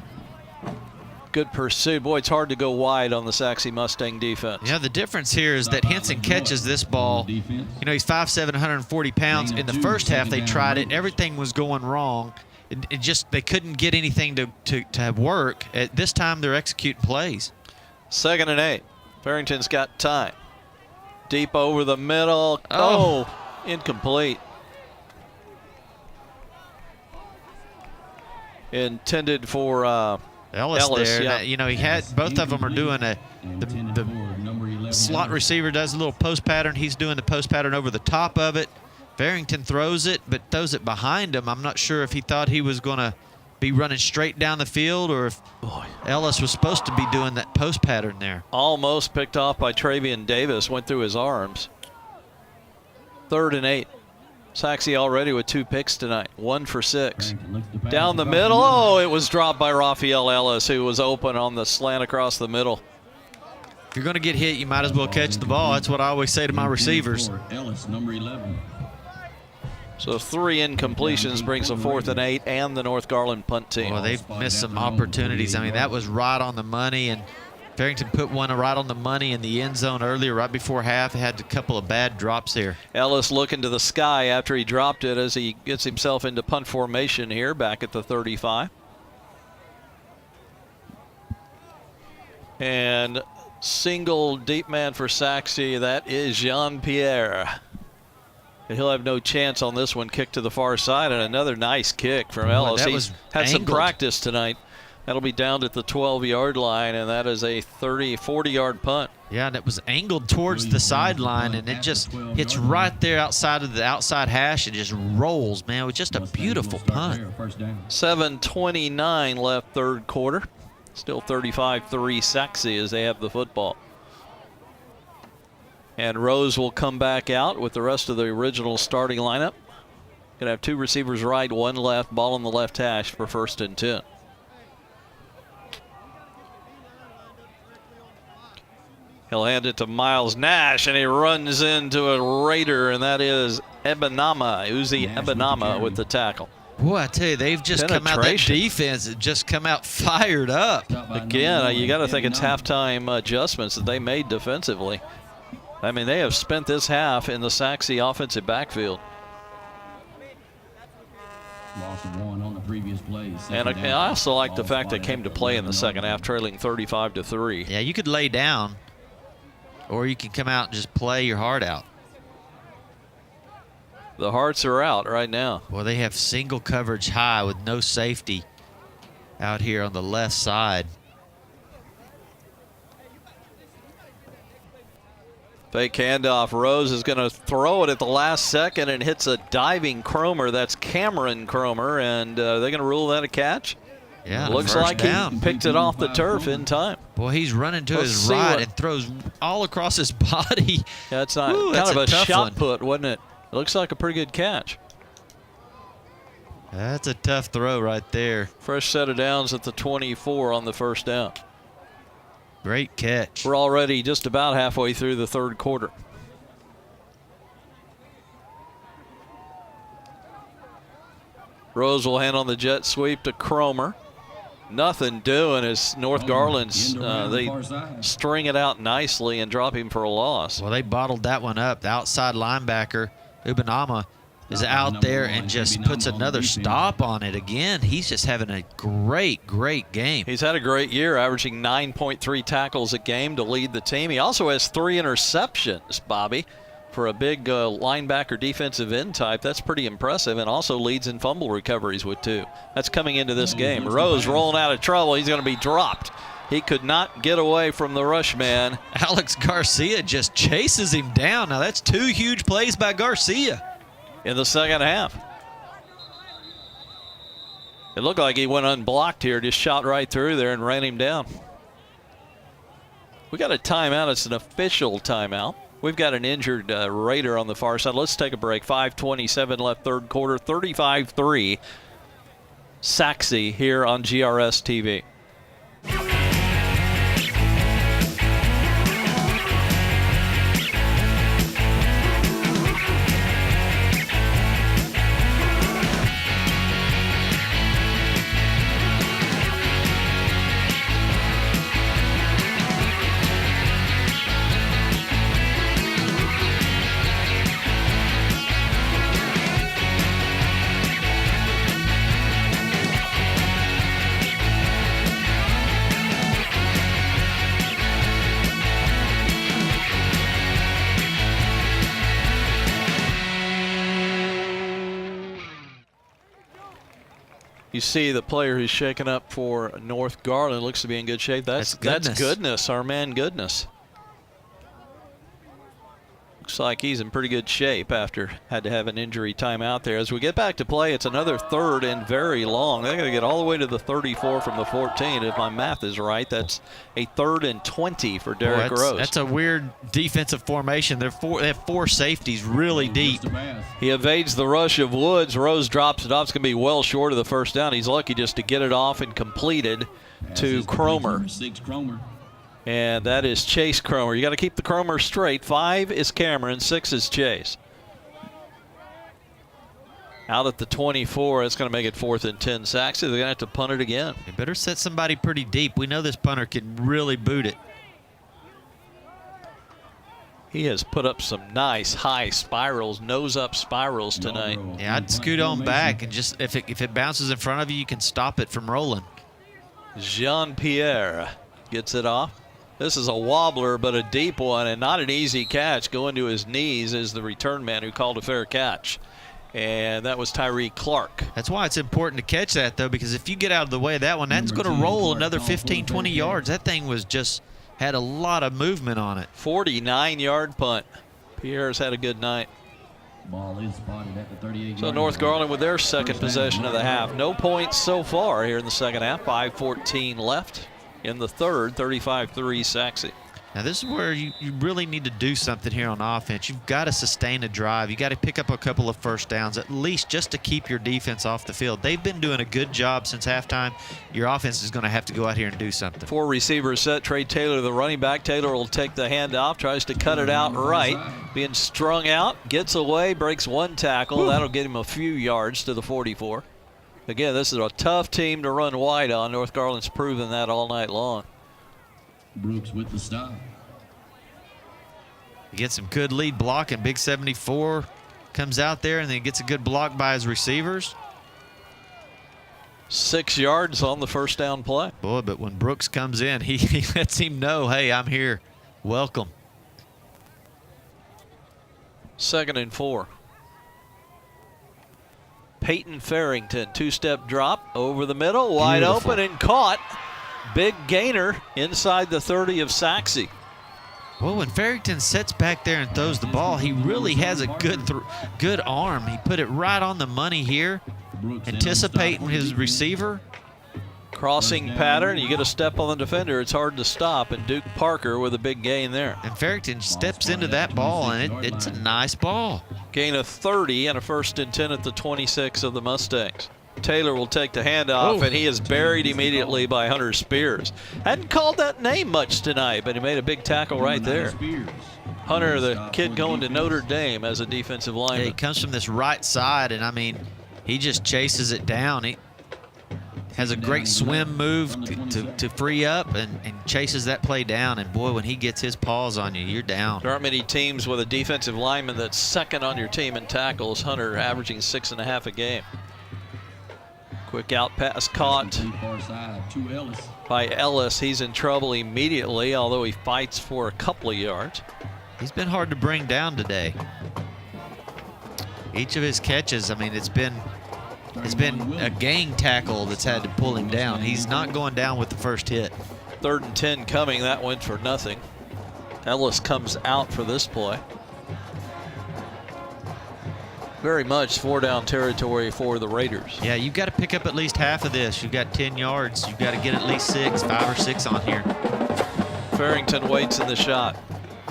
Good pursuit. Boy, it's hard to go wide on the Sachse Mustang defense. Yeah, the difference here is that Henson catches this ball. You know, he's 5'7", 140 pounds. In the first half, they tried it. Everything was going wrong. It just, they couldn't get anything to work. At this time, they're executing plays. 2nd and 8. Farrington's got time. Deep over the middle. Oh, incomplete. Intended for Ellis there. Yeah. You know, he had both of them are doing the slot receiver does a little post pattern. He's doing the post pattern over the top of it. Farrington throws it, but throws it behind him. I'm not sure if he thought he was going to be running straight down the field or if Ellis was supposed to be doing that post pattern there. Almost picked off by Travian Davis. Went through his arms. 3rd and 8. Sachse already with 2 picks tonight. 1 for 6. Down the middle. Oh, it was dropped by Raphael Ellis, who was open on the slant across the middle. If you're going to get hit, you might as well catch the ball. That's what I always say to my receivers. Ellis, number 11. So 3 incompletions brings a 4th and 8 and the North Garland punt team. Well, they've missed some opportunities. I mean, that was right on the money, and Farrington put one right on the money in the end zone earlier, right before half. He had a couple of bad drops there. Ellis looking to the sky after he dropped it as he gets himself into punt formation here back at the 35. And single deep man for Sachse, that is Jean-Pierre. And he'll have no chance on this one. Kick to the far side, and another nice kick from Ellis. He's had some practice tonight. That'll be down at the 12-yard line, and that is a 40-yard punt. Yeah, and it was angled towards the sideline, and it just hits right there outside of the outside hash. It just rolls, man. It was just a beautiful punt. 7:29 left third quarter. Still 35-3 Sachse as they have the football. And Rose will come back out with the rest of the original starting lineup. Gonna have 2 receivers right, 1 left, ball on the left hash for 1st and 10. He'll hand it to Miles Nash, and he runs into a Raider, and that is Uzi Ebenama with the tackle. Boy, I tell you, they've just come out, that defense has just come out fired up. Again, you got to think it's halftime adjustments that they made defensively. I mean, they have spent this half in the Sachse offensive backfield. Loss of 1 on the previous play. And I also like the fact they came to play in the second half, trailing 35-3. Yeah, you could lay down, or you can come out and just play your heart out. The hearts are out right now. Well, they have single coverage high with no safety out here on the left side. Fake handoff. Rose is going to throw it at the last second and hits a diving Cromer. That's Cameron Cromer, and they're going to rule that a catch. Yeah, looks like he picked it off the turf in time. Boy, he's running to his right and throws all across his body. Yeah, it's not kind of a shot put, wasn't it? It looks like a pretty good catch. That's a tough throw right there. Fresh set of downs at the 24 on the first down. Great catch. We're already just about halfway through the third quarter. Rose will hand on the jet sweep to Cromer. Nothing doing as North Garland's, they string it out nicely and drop him for a loss. Well, they bottled that one up. The outside linebacker, Ubanama, is out there and just puts another stop on it again. He's just having a great, great game. He's had a great year, averaging 9.3 tackles a game to lead the team. He also has 3 interceptions, Bobby. For a big linebacker defensive end type, that's pretty impressive, and also leads in fumble recoveries with 2. That's coming into this game. Rose rolling out of trouble. He's going to be dropped. He could not get away from the rush man. Alex Garcia just chases him down. Now, that's 2 huge plays by Garcia in the second half. It looked like he went unblocked here, just shot right through there and ran him down. We got a timeout. It's an official timeout. We've got an injured Raider on the far side. Let's take a break. 5:27 left third quarter, 35-3. Sachse here on GRS TV. You see the player who's shaken up for North Garland looks to be in good shape. That's Goodness, our man Goodness. Looks like he's in pretty good shape after had to have an injury time out there. As we get back to play, it's another third and very long. They're going to get all the way to the 34 from the 14. If my math is right, that's a 3rd and 20 for Derek Rose. That's a weird defensive formation. They have 4 safeties really deep. He evades the rush of Woods. Rose drops it off. It's going to be well short of the first down. He's lucky just to get it off and completed to Cromer. And that is Chase Cromer. You got to keep the Cromer straight. 5 is Cameron, 6 is Chase. Out at the 24, it's going to make it 4th and 10 Sachse. They're going to have to punt it again. They better set somebody pretty deep. We know this punter can really boot it. He has put up some nice high spirals, nose-up spirals tonight. Yeah, I'd scoot on back and just if it bounces in front of you, you can stop it from rolling. Jean-Pierre gets it off. This is a wobbler, but a deep one, and not an easy catch. Going to his knees is the return man who called a fair catch. And that was Tyree Clark. That's why it's important to catch that, though, because if you get out of the way of that one, that's going to roll another 15, 20 yards. That thing was just had a lot of movement on it. 49-yard punt. Pierre's had a good night. Ball is spotted at the 38. So North Garland with their second possession of the half. No points so far here in the second half. 5:14 left in the third. 35-3 Sachse. Now this is where you really need to do something here on offense. You've got to sustain a drive. You got to pick up a couple of first downs, at least just to keep your defense off the field. They've been doing a good job since halftime. Your offense is going to have to go out here and do something. 4 receivers set. Trey Taylor, the running back. Taylor will take the handoff, tries to cut it out right. Being strung out, gets away, breaks 1 tackle. That'll get him a few yards to the 44. Again, this is a tough team to run wide on. North Garland's proven that all night long. Brooks with the stop. He gets some good lead blocking. Big 74 comes out there and then gets a good block by his receivers. 6 yards on the first down play. Boy, but when Brooks comes in, he lets him know, hey, I'm here. Welcome. 2nd and 4. Peyton Farrington, 2-step drop over the middle, wide open and caught. Big gainer inside the 30 of Sachse. Well, when Farrington sits back there and throws the ball, he really has a good arm. He put it right on the money here, anticipating his receiver. Crossing pattern, you get a step on the defender, it's hard to stop, and Duke Parker with a big gain there. And Farrington steps into that ball, and it's a nice ball. Gain of 30 and a 1st and 10 at the 26 of the Mustangs. Taylor will take the handoff, and he is buried immediately by Hunter Spears. Hadn't called that name much tonight, but he made a big tackle right there. Hunter, the kid going to Notre Dame as a defensive lineman. Yeah, he comes from this right side, and I mean, he just chases it down. He has a great swim move to free up and chases that play down. And boy, when he gets his paws on you, you're down. There aren't many teams with a defensive lineman that's second on your team in tackles. Hunter averaging 6.5 a game. Quick out pass caught by Ellis. He's in trouble immediately, although he fights for a couple of yards. He's been hard to bring down today. Each of his catches, I mean, it's been a gang tackle that's had to pull him down. He's not going down with the first hit. 3rd and 10 coming. That went for nothing. Ellis comes out for this play. Very much 4-down territory for the Raiders. Yeah, you've got to pick up at least half of this. You've got 10 yards. You've got to get at least 5 or 6 on here. Farrington waits in the shot.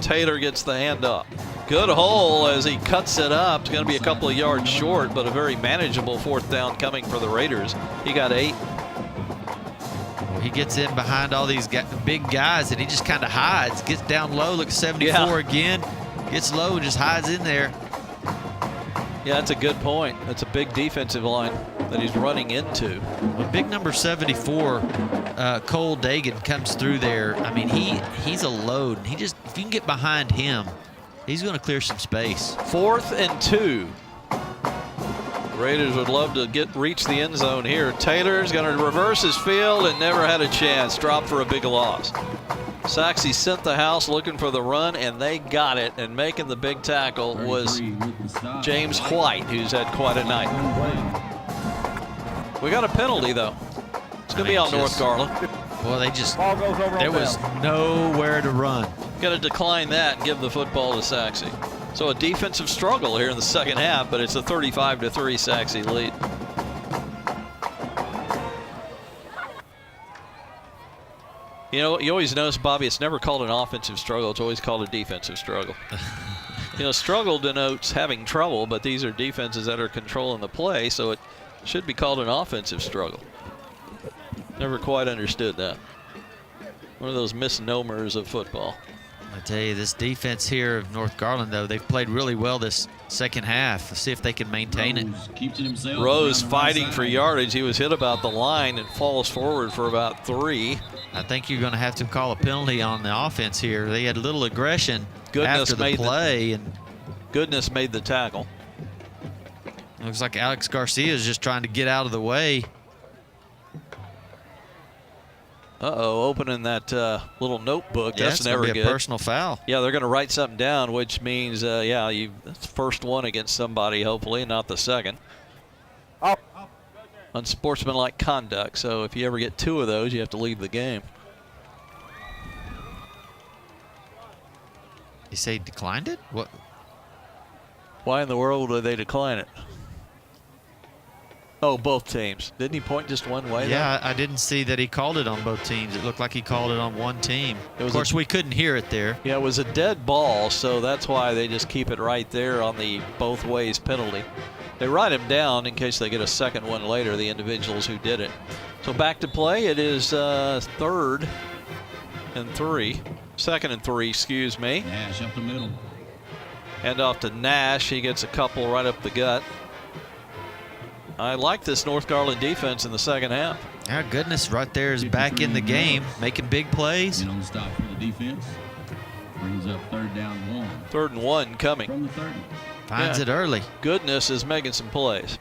Taylor gets the handoff. Good hole as he cuts it up. It's going to be a couple of yards short, but a very manageable 4th down coming for the Raiders. He got 8. Well, he gets in behind all these big guys, and he just kind of hides. Gets down low, looks 74 again. Gets low and just hides in there. Yeah, that's a good point. That's a big defensive line that he's running into. When big number 74, Cole Dagan, comes through there, I mean, he's a load. If you can get behind him, he's going to clear some space. 4th and 2. Raiders would love to reach the end zone here. Taylor's going to reverse his field and never had a chance. Dropped for a big loss. Sachse sent the house looking for the run, and they got it. And making the big tackle was James White, who's had quite a night. We got a penalty, though. It's going to be on North Garland. Well, there was nowhere to run. Got to decline that and give the football to Sachse. So a defensive struggle here in the second half, but it's a 35-3 Sachse lead. You know, you always notice, Bobby, it's never called an offensive struggle. It's always called a defensive struggle. You know, struggle denotes having trouble, but these are defenses that are controlling the play, so it should be called an offensive struggle. Never quite understood that. One of those misnomers of football. I tell you, this defense here of North Garland, though, they've played really well this second half. Let's see if they can maintain it. Rose fighting for yardage. He was hit about the line and falls forward for about 3. I think you're going to have to call a penalty on the offense here. They had a little aggression after the play. And Goodness made the tackle. Looks like Alex Garcia is just trying to get out of the way. Opening that little notebook. Yeah, that's never be good. A personal foul. Yeah, they're going to write something down, which means, that's the first one against somebody, hopefully, not the second. Unsportsmanlike conduct. So if you ever get 2 of those, you have to leave the game. You say he declined it? What? Why in the world would they decline it? Oh, both teams. Didn't he point just one way? Yeah, I didn't see that he called it on both teams. It looked like he called it on one team. Of course, we couldn't hear it there. Yeah, it was a dead ball, so that's why they just keep it right there on the both ways penalty. They write him down in case they get a second one later, the individuals who did it. So back to play. It is 2nd and 3, excuse me. Nash up the middle. Hand off to Nash. He gets a couple right up the gut. I like this North Garland defense in the second half. Yeah, Goodness right there is back in the game, making big plays. On stop for the defense. Brings up 3rd down 1. 3rd and 1 coming. From the 30. Finds it early. Goodness is making some plays.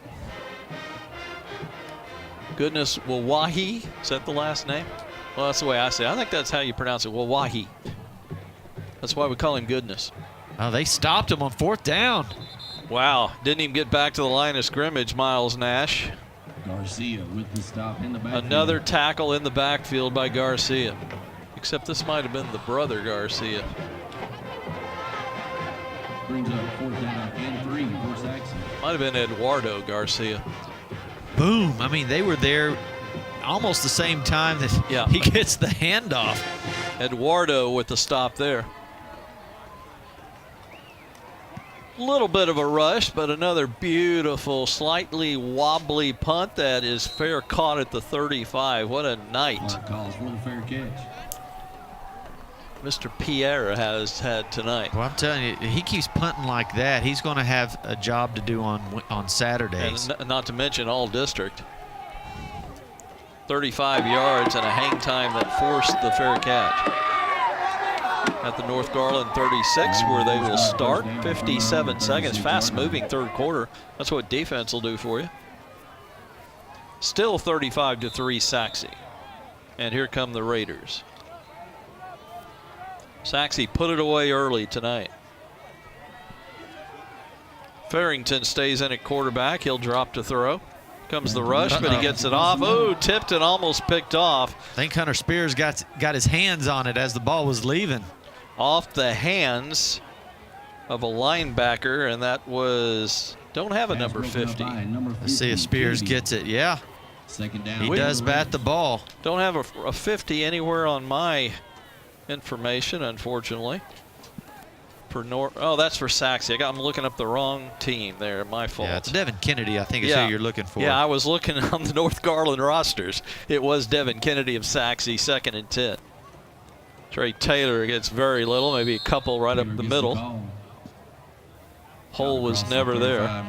Goodness Wawahi, is that the last name? Well, that's the way I say it. I think that's how you pronounce it, Wawahi. That's why we call him Goodness. Oh, they stopped him on 4th down. Wow, didn't even get back to the line of scrimmage, Miles Nash. Garcia with the stop in the backfield. Another tackle in the backfield by Garcia. Except this might have been the brother Garcia. Brings up 4th down and 3 for Sachse. Might have been Eduardo Garcia. Boom. I mean, they were there almost the same time that he gets the handoff. Eduardo with the stop there. Little bit of a rush, but another beautiful, slightly wobbly punt that is fair caught at the 35. What a night Mark calls for the fair catch. Mr. Pierre has had tonight. Well, I'm telling you, he keeps punting like that. He's going to have a job to do on Saturdays. And not to mention all district. 35 yards and a hang time that forced the fair catch. At the North Garland 36, where they will start. 57 seconds, fast-moving third quarter. That's what defense will do for you. Still 35-3 Sachse. And here come the Raiders. Sachse put it away early tonight. Farrington stays in at quarterback. He'll drop to throw. Comes the rush, but he gets it off. Oh, tipped and almost picked off. I think Hunter Spears got his hands on it as the ball was leaving. Off the hands of a linebacker, and that was, don't have a number 50. Let's see if Spears gets it. Yeah, 2nd down. he does bat the ball. Don't have a 50 anywhere on my information, unfortunately. For that's for Sachse. I'm looking up the wrong team there. My fault. Yeah, it's Devin Kennedy, I think is who you're looking for. Yeah, I was looking on the North Garland rosters. It was Devin Kennedy of Sachse, 2nd and 10. Trey Taylor gets very little, maybe a couple right up the middle. Hole was never there.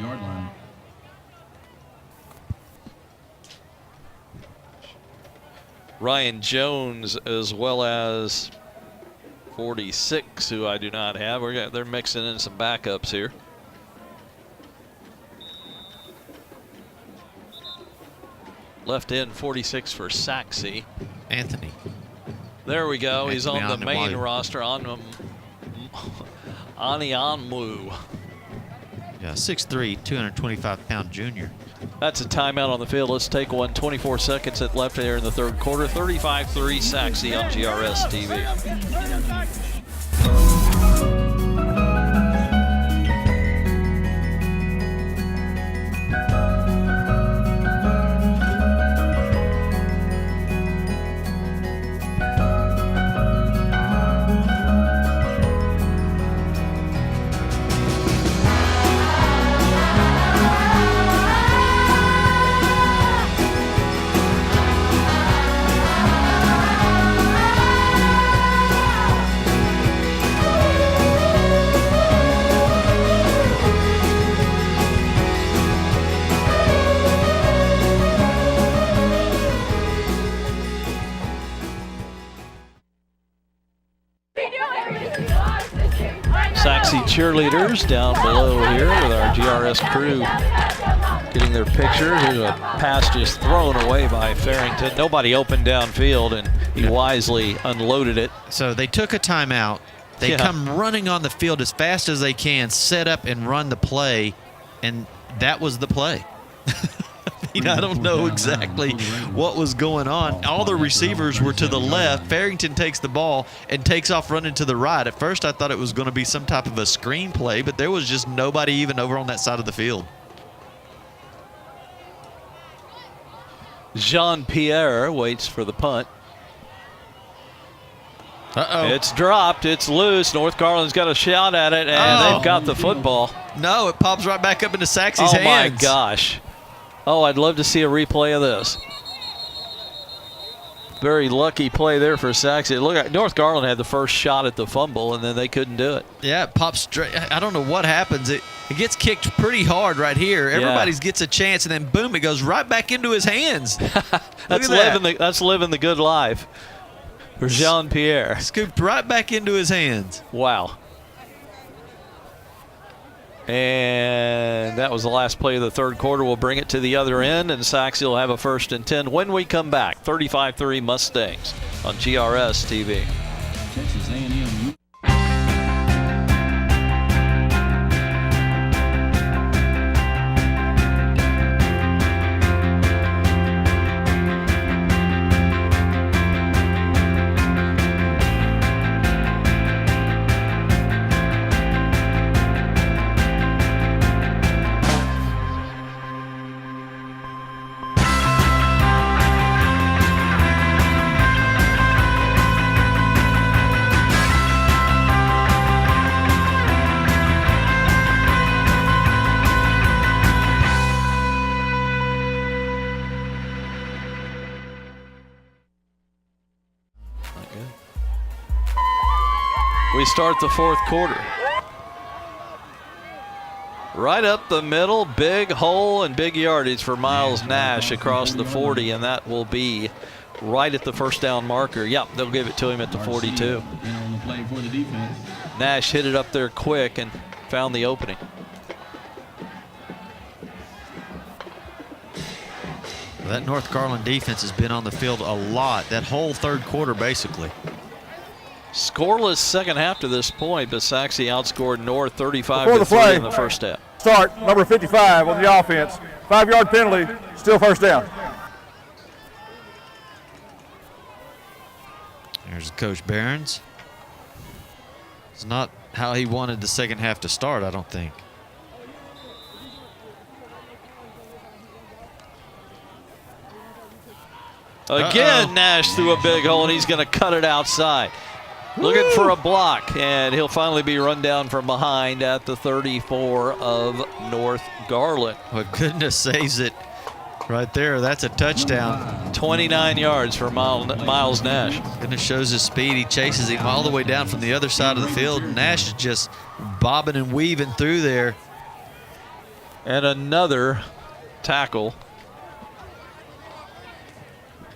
Ryan Jones as well as 46, who I do not have. They're mixing in some backups here. Left in 46 for Sachse. Anthony. There we go. He's on the main Anthony roster. Anianmu. Yeah, 6'3", 225-pound junior. That's a timeout on the field. Let's take one. 24 seconds left there in the third quarter. 35-3 Sachse on GRS TV. Sachse cheerleaders down below here with our GRS crew getting their pictures. There's a pass just thrown away by Farrington. Nobody open downfield, and he wisely unloaded it. So they took a timeout. They come running on the field as fast as they can, set up and run the play, and that was the play. I don't know exactly what was going on. All the receivers were to the left. Farrington takes the ball and takes off running to the right. At first, I thought it was going to be some type of a screen play, but there was just nobody even over on that side of the field. Jean-Pierre waits for the punt. Uh-oh. It's dropped. It's loose. North Garland's got a shot at it, and they've got the football. No, it pops right back up into Sachse's hands. Oh, my gosh. Oh, I'd love to see a replay of this. Very lucky play there for Sachse. Look, North Garland had the first shot at the fumble, and then they couldn't do it. Yeah, it pops straight. I don't know what happens. It gets kicked pretty hard right here. Everybody gets a chance, and then boom, it goes right back into his hands. That's living the good life for Jean-Pierre. Scooped right back into his hands. Wow. And that was the last play of the third quarter. We'll bring it to the other end, and Sachse will have a 1st and 10 when we come back. 35-3 Mustangs on GRS TV. Texas A&M. we start the fourth quarter. Right up the middle, big hole and big yardage for Miles Nash across the 40, and that will be right at the first down marker. Yep, they'll give it to him at the 42. On the play for the defense. Nash hit it up there quick and found the opening. Well, that North Garland defense has been on the field a lot, that whole third quarter basically. Scoreless second half to this point, but Sachse outscored North 35-3 in the first half. Start, number 55 on the offense. 5-yard penalty, still first down. There's Coach Behrens. It's not how he wanted the second half to start, I don't think. Again, Nash threw a big hole, and he's going to cut it outside. Looking for a block, and he'll finally be run down from behind at the 34 of North Garland. Well, goodness saves it right there. That's a touchdown. 29 yards for Miles Nash. Goodness shows his speed. He chases him all the way down from the other side of the field. Nash is just bobbing and weaving through there. And another tackle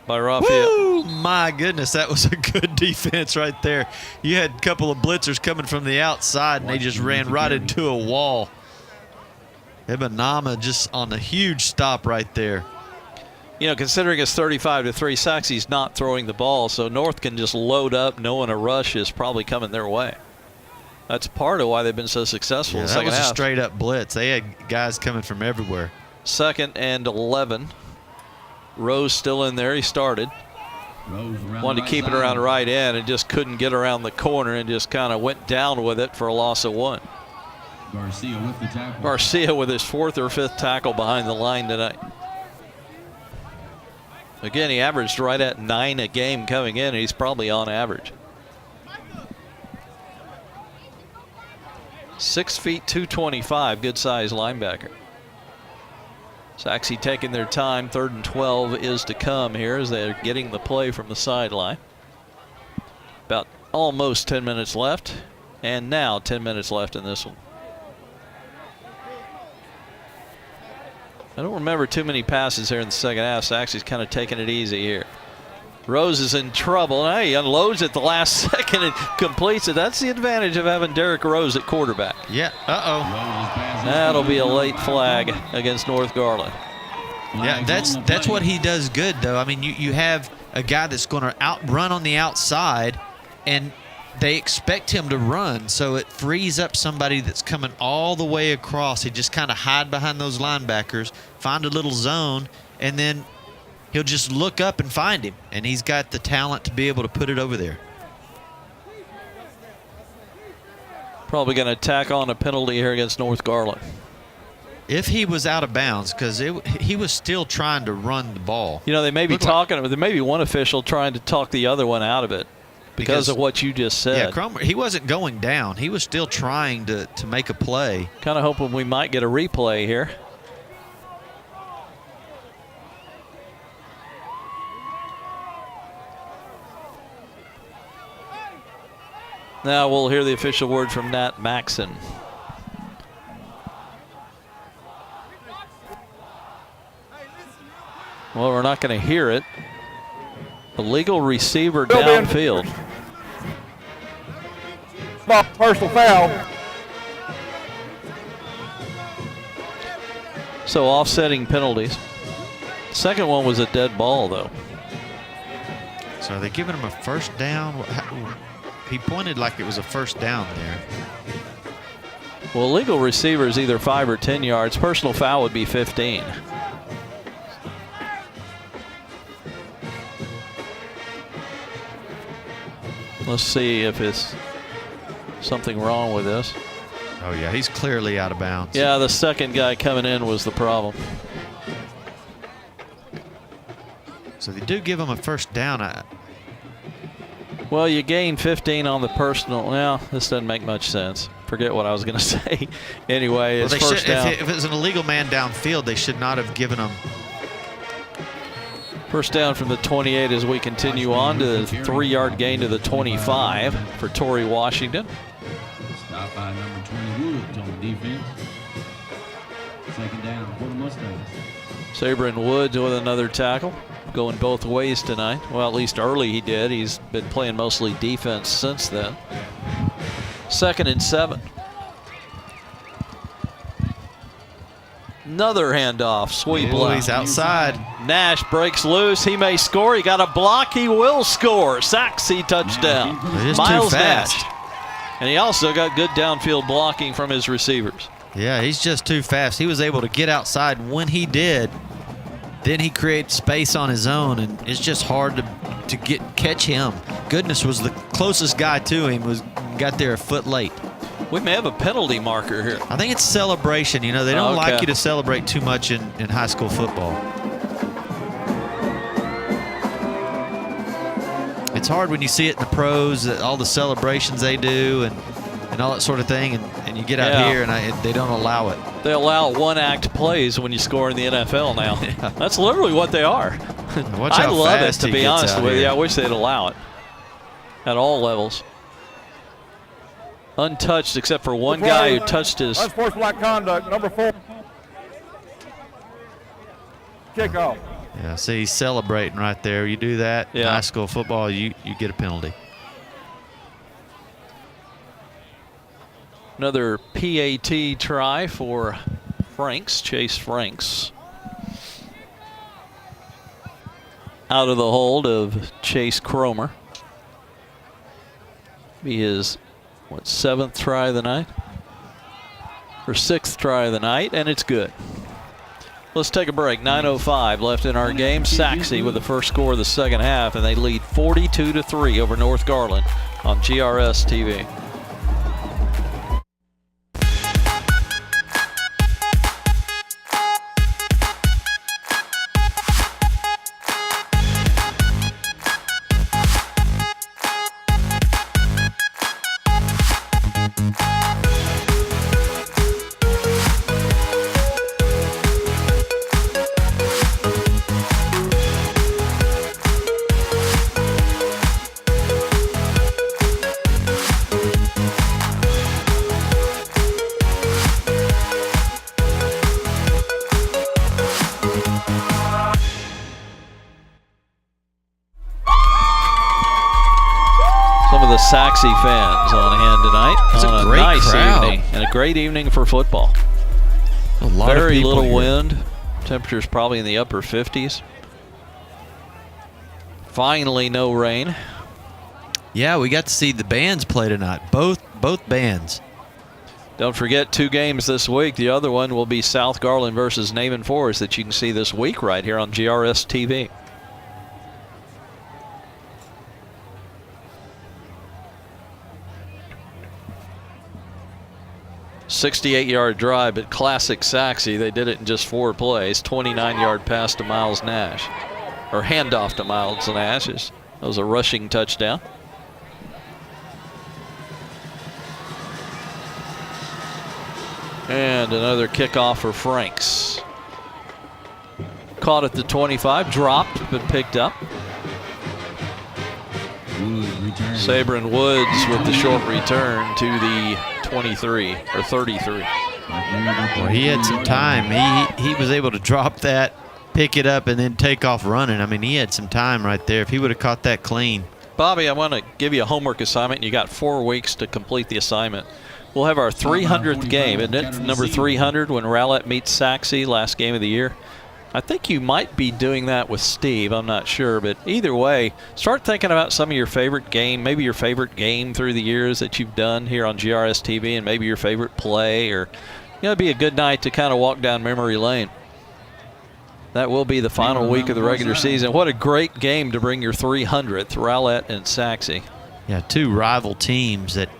by Raphael. Woo! My goodness, that was a good defense right there. You had a couple of blitzers coming from the outside, and they just ran right into a wall. Ibanama just on a huge stop right there. You know, considering it's 35-3, Sachse's not throwing the ball, so North can just load up knowing a rush is probably coming their way. That's part of why they've been so successful in the second half. That was a straight-up blitz. They had guys coming from everywhere. 2nd and 11. Rose still in there. He started. Wanted to keep it around the right end and just couldn't get around the corner and just kind of went down with it for a loss of 1. Garcia with the tackle. Garcia with his 4th or 5th tackle behind the line tonight. Again, he averaged right at 9 a game coming in, and he's probably on average. 6 feet, 225, good size linebacker. Sachse taking their time. 3rd and 12 is to come here as they're getting the play from the sideline. About almost 10 minutes left, and now 10 minutes left in this one. I don't remember too many passes here in the second half. Sachse's kind of taking it easy here. Rose is in trouble. Hey, he unloads at the last second and completes it. That's the advantage of having Derrick Rose at quarterback. Yeah, That'll be a late flag against North Garland. Yeah, that's what he does good, though. I mean, you have a guy that's going to outrun on the outside, and they expect him to run, so it frees up somebody that's coming all the way across. He just kind of hide behind those linebackers, find a little zone, and then he'll just look up and find him, and he's got the talent to be able to put it over there. Probably going to tack on a penalty here against North Garland. If he was out of bounds, because he was still trying to run the ball. You know, they may be talking, there may be one official trying to talk the other one out of it because of what you just said. Yeah, Cromer, he wasn't going down. He was still trying to make a play. Kind of hoping we might get a replay here. Now we'll hear the official word from Nat Maxson. Well, we're not going to hear it. Illegal receiver downfield. Personal foul. So offsetting penalties. Second one was a dead ball, though. So are they giving him a first down? He pointed like it was a first down there. Well, legal receiver is either 5 or 10 yards. Personal foul would be 15. Let's see if it's something wrong with this. Oh, yeah, he's clearly out of bounds. Yeah, the second guy coming in was the problem. So they do give him a first down. Well, you gain 15 on the personal. Well, this doesn't make much sense. Forget what I was going to say. Anyway, it's first down. If it was an illegal man downfield, they should not have given him. First down from the 28 as we continue on to the 3-yard gain to the 25 for Torrey Washington. Stop by number 20 Woods on the defense. Second down for the Mustangs. Sabrin Woods with another tackle, going both ways tonight. Well, at least early he did. He's been playing mostly defense since then. 2nd and 7. Another handoff, sweep left. He's outside. Nash breaks loose. He may score. He got a block. He will score. Sachse touchdown. Miles Nash. And he also got good downfield blocking from his receivers. Yeah, he's just too fast. He was able to get outside when he did. Then he creates space on his own, and it's just hard to catch him. Goodness was the closest guy to him. Got there a foot late. We may have a penalty marker here. I think it's celebration. You know, they don't like you to celebrate too much in high school football. It's hard when you see it in the pros, all the celebrations they do and all that sort of thing, and you get out here and they don't allow it. They allow one-act plays when you score in the NFL now. Yeah. That's literally what they are. I love it, to be honest with you. I wish they'd allow it at all levels. Untouched except for one guy who touched his. Unsportsmanlike conduct, number 4. Kickoff. Yeah, see, he's celebrating right there. You do that in high school football, you get a penalty. Another PAT try for Chase Franks. Out of the hold of Chase Cromer. Be his, 7th try of the night? Or 6th try of the night, and it's good. Let's take a break. 9:05 left in our game. Sachse with the first score of the second half, and they lead 42-3 over North Garland on GRS TV. Sachse fans on hand tonight. It's on a great nice crowd. evening, and a great evening for football. A lot Very of people little here. wind. Temperatures probably in the upper 50s. Finally, no rain. Yeah, we got to see the bands play tonight. Both bands. Don't forget 2 games this week. The other one will be South Garland versus Naaman Forest that you can see this week right here on GRS TV. "68-yard drive, but classic Sachse. They did it in just 4 plays. 29-yard pass to Miles Nash, or handoff to Miles Nash. That was a rushing touchdown. And another kickoff for Franks. Caught at the 25, dropped, but picked up. Sabrin Woods with the short return to the 23 or 33. Well, he had some time. He was able to drop that, pick it up, and then take off running. I mean, he had some time right there. If he would have caught that clean. Bobby, I want to give you a homework assignment. You got 4 weeks to complete the assignment. We'll have our 300th game, isn't it? Number 300 when Rowlett meets Sachse, last game of the year. I think you might be doing that with Steve. I'm not sure. But either way, start thinking about some of your favorite game, maybe your favorite game through the years that you've done here on GRS TV, and maybe your favorite play, or it'd be a good night to kind of walk down memory lane. That will be the final week of the regular season. What a great game to bring your 300th, Rowlett and Sachse. Yeah, 2 rival teams that,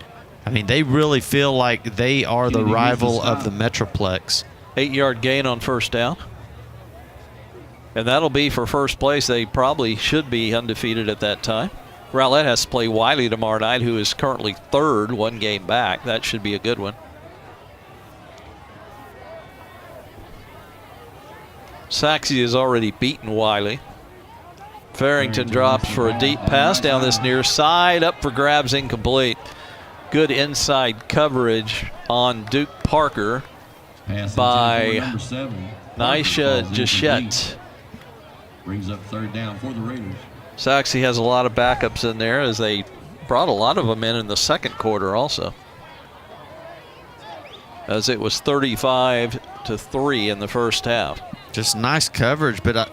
I mean, they really feel like they are the rival of the Metroplex. 8-yard gain on first down. And that'll be for first place. They probably should be undefeated at that time. Rowlett has to play Wiley tomorrow night, who is currently 3rd, 1 game back. That should be a good one. Sachse has already beaten Wiley. Farrington drops for a deep pass down this near side, up for grabs, incomplete. Good inside coverage on Duke Parker by Nisha Gishet. Brings up third down for the Raiders. Sachse has a lot of backups in there as they brought a lot of them in the second quarter also, as it was 35-3 in the first half. Just nice coverage, but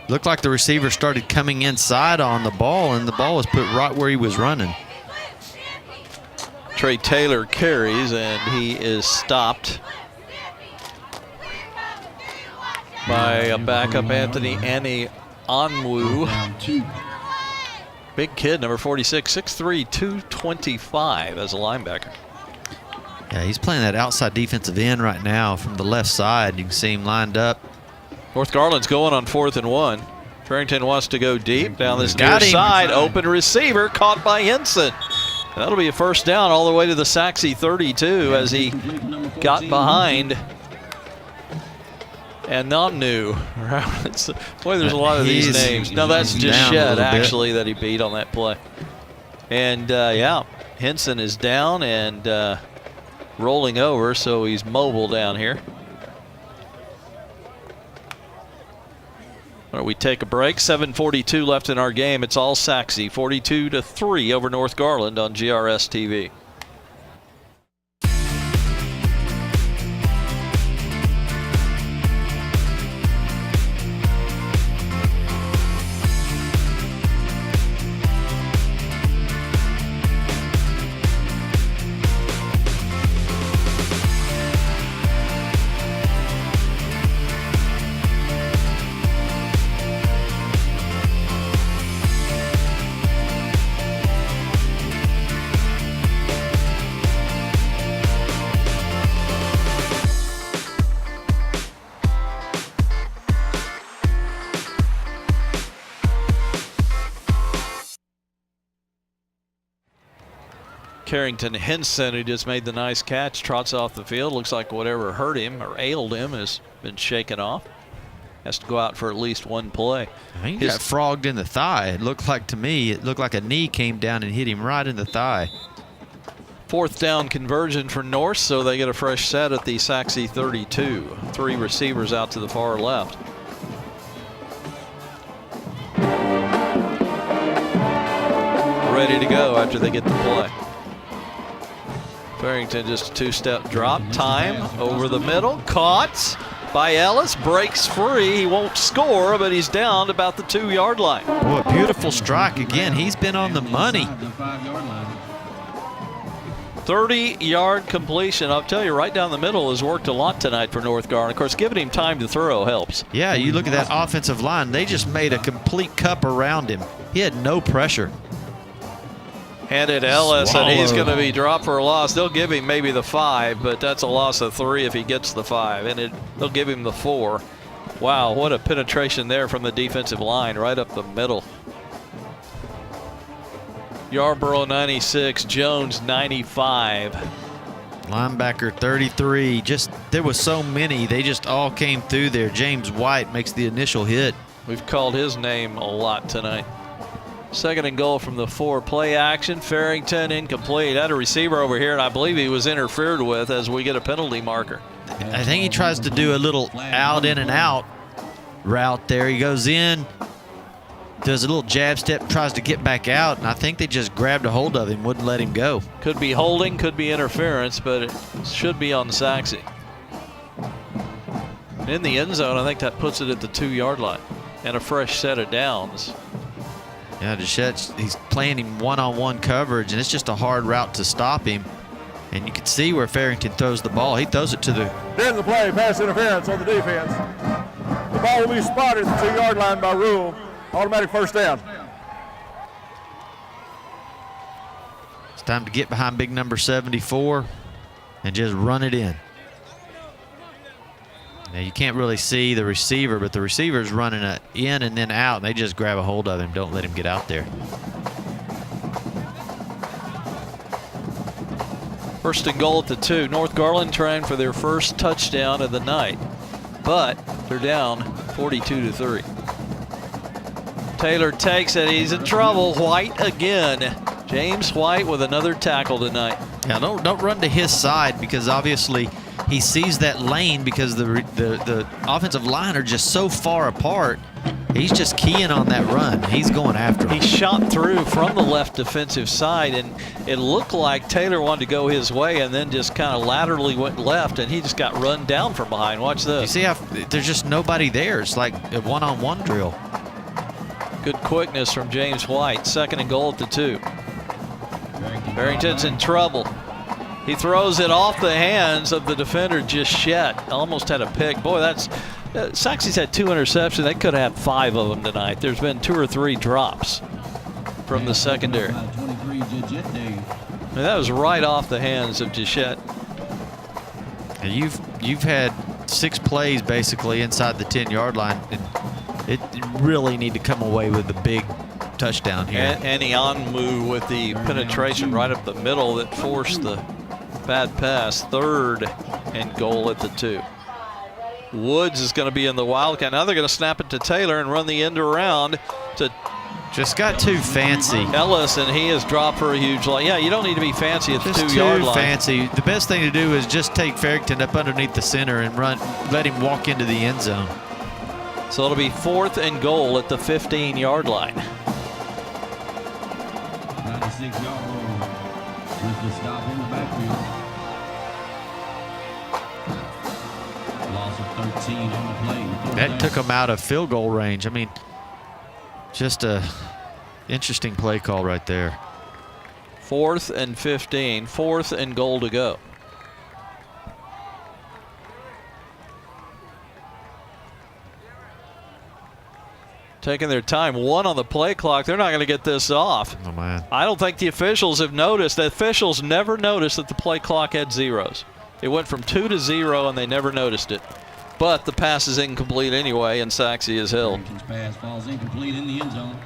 looked like the receiver started coming inside on the ball, and the ball was put right where he was running. Trey Taylor carries, and he is stopped by a backup, Anthony Onwu. Big kid, number 46, 6'3", 225 as a linebacker. Yeah, he's playing that outside defensive end right now from the left side. You can see him lined up. North Garland's going on 4th and 1. Farrington wants to go deep down this near side. Open receiver caught by Henson. That'll be a first down all the way to the Sachse 32 as he got behind. And Nonu. Boy, there's a lot of these names. No, that's just Shed, actually, that he beat on that play. And, yeah, Henson is down and rolling over, so he's mobile down here. All right, we take a break. 7:42 left in our game. It's all Sachse, 42-3 over North Garland on GRS TV. Carrington Henson, who just made the nice catch, trots off the field. Looks like whatever hurt him or ailed him has been shaken off. Has to go out for at least one play. He got frogged in the thigh. It looked like, to me, it looked like a knee came down and hit him right in the thigh. 4th down conversion for North, so they get a fresh set at the Sachse 32. 3 receivers out to the far left. Ready to go after they get the play. Farrington just a 2-step drop. Time over the middle. Caught by Ellis. Breaks free. He won't score, but he's down about the 2-yard line. Boy, beautiful strike again. He's been on the money. 30-yard completion. I'll tell you, right down the middle has worked a lot tonight for North Garland. Of course, giving him time to throw helps. Yeah, you look at that offensive line. They just made a complete cup around him. He had no pressure. Handed Ellis, and he's going to be dropped for a loss. They'll give him maybe the 5, but that's a loss of 3 if he gets the 5, and they'll give him the 4. Wow, what a penetration there from the defensive line, right up the middle. Yarborough 96, Jones 95. Linebacker 33. There was so many. They just all came through there. James White makes the initial hit. We've called his name a lot tonight. 2nd and goal from the 4. Play action. Farrington incomplete. Had a receiver over here, and I believe he was interfered with as we get a penalty marker. I think he tries to do a little out in and out route there. He goes in, does a little jab step, tries to get back out, and I think they just grabbed a hold of him, wouldn't let him go. Could be holding, could be interference, but it should be on Sachse. In the end zone, I think that puts it at the 2-yard line and a fresh set of downs. Yeah, Deschette, he's playing him one-on-one coverage, and it's just a hard route to stop him. And you can see where Farrington throws the ball. He throws it to the... During the play, pass interference on the defense. The ball will be spotted at the 2-yard line by rule. Automatic first down. It's time to get behind big number 74 and just run it in. Now, you can't really see the receiver, but the receiver's running it in and then out, and they just grab a hold of him. Don't let him get out there. 1st and goal at the 2. North Garland trying for their first touchdown of the night, but they're down 42-3. Taylor takes it. He's in trouble. White again. James White with another tackle tonight. Yeah, don't run to his side, because obviously he sees that lane because the offensive line are just so far apart. He's just keying on that run. He's going after him. He shot through from the left defensive side, and it looked like Taylor wanted to go his way and then just kind of laterally went left, and he just got run down from behind. Watch this. You see how there's just nobody there. It's like a one-on-one drill. Good quickness from James White. 2nd and goal at the 2. Barrington's in trouble. He throws it off the hands of the defender, Gishet. Almost had a pick. Boy, that's Sachse's had 2 interceptions. They could have had 5 of them tonight. There's been 2 or 3 drops from the secondary. And that was right off the hands of Gishet. And you've had 6 plays basically inside the 10-yard line, and it really need to come away with a big touchdown here. And Anionwu with the penetration right up the middle that forced the bad pass. 3rd and goal at the 2. Woods is going to be in the wildcat. Now they're going to snap it to Taylor and run the end around to just got too fancy. Ellis, and he is dropped for a huge line. Yeah, you don't need to be fancy at the 2-yard line. Fancy. The best thing to do is just take Farrington up underneath the center and run, let him walk into the end zone. So it'll be 4th and goal at the 15-yard line. 96-yard line with the stop in the backfield. Loss of 13 on the play. That took him out of field goal range. I mean, just a interesting play call right there. 4th and 15. 4th and goal to go. Taking their time. 1 on the play clock. They're not going to get this off. Oh, man. I don't think the officials have noticed. The officials never noticed that the play clock had zeros. It went from 2 to 0, and they never noticed it. But the pass is incomplete anyway, and Sachse is held. Pass falls incomplete in the end zone.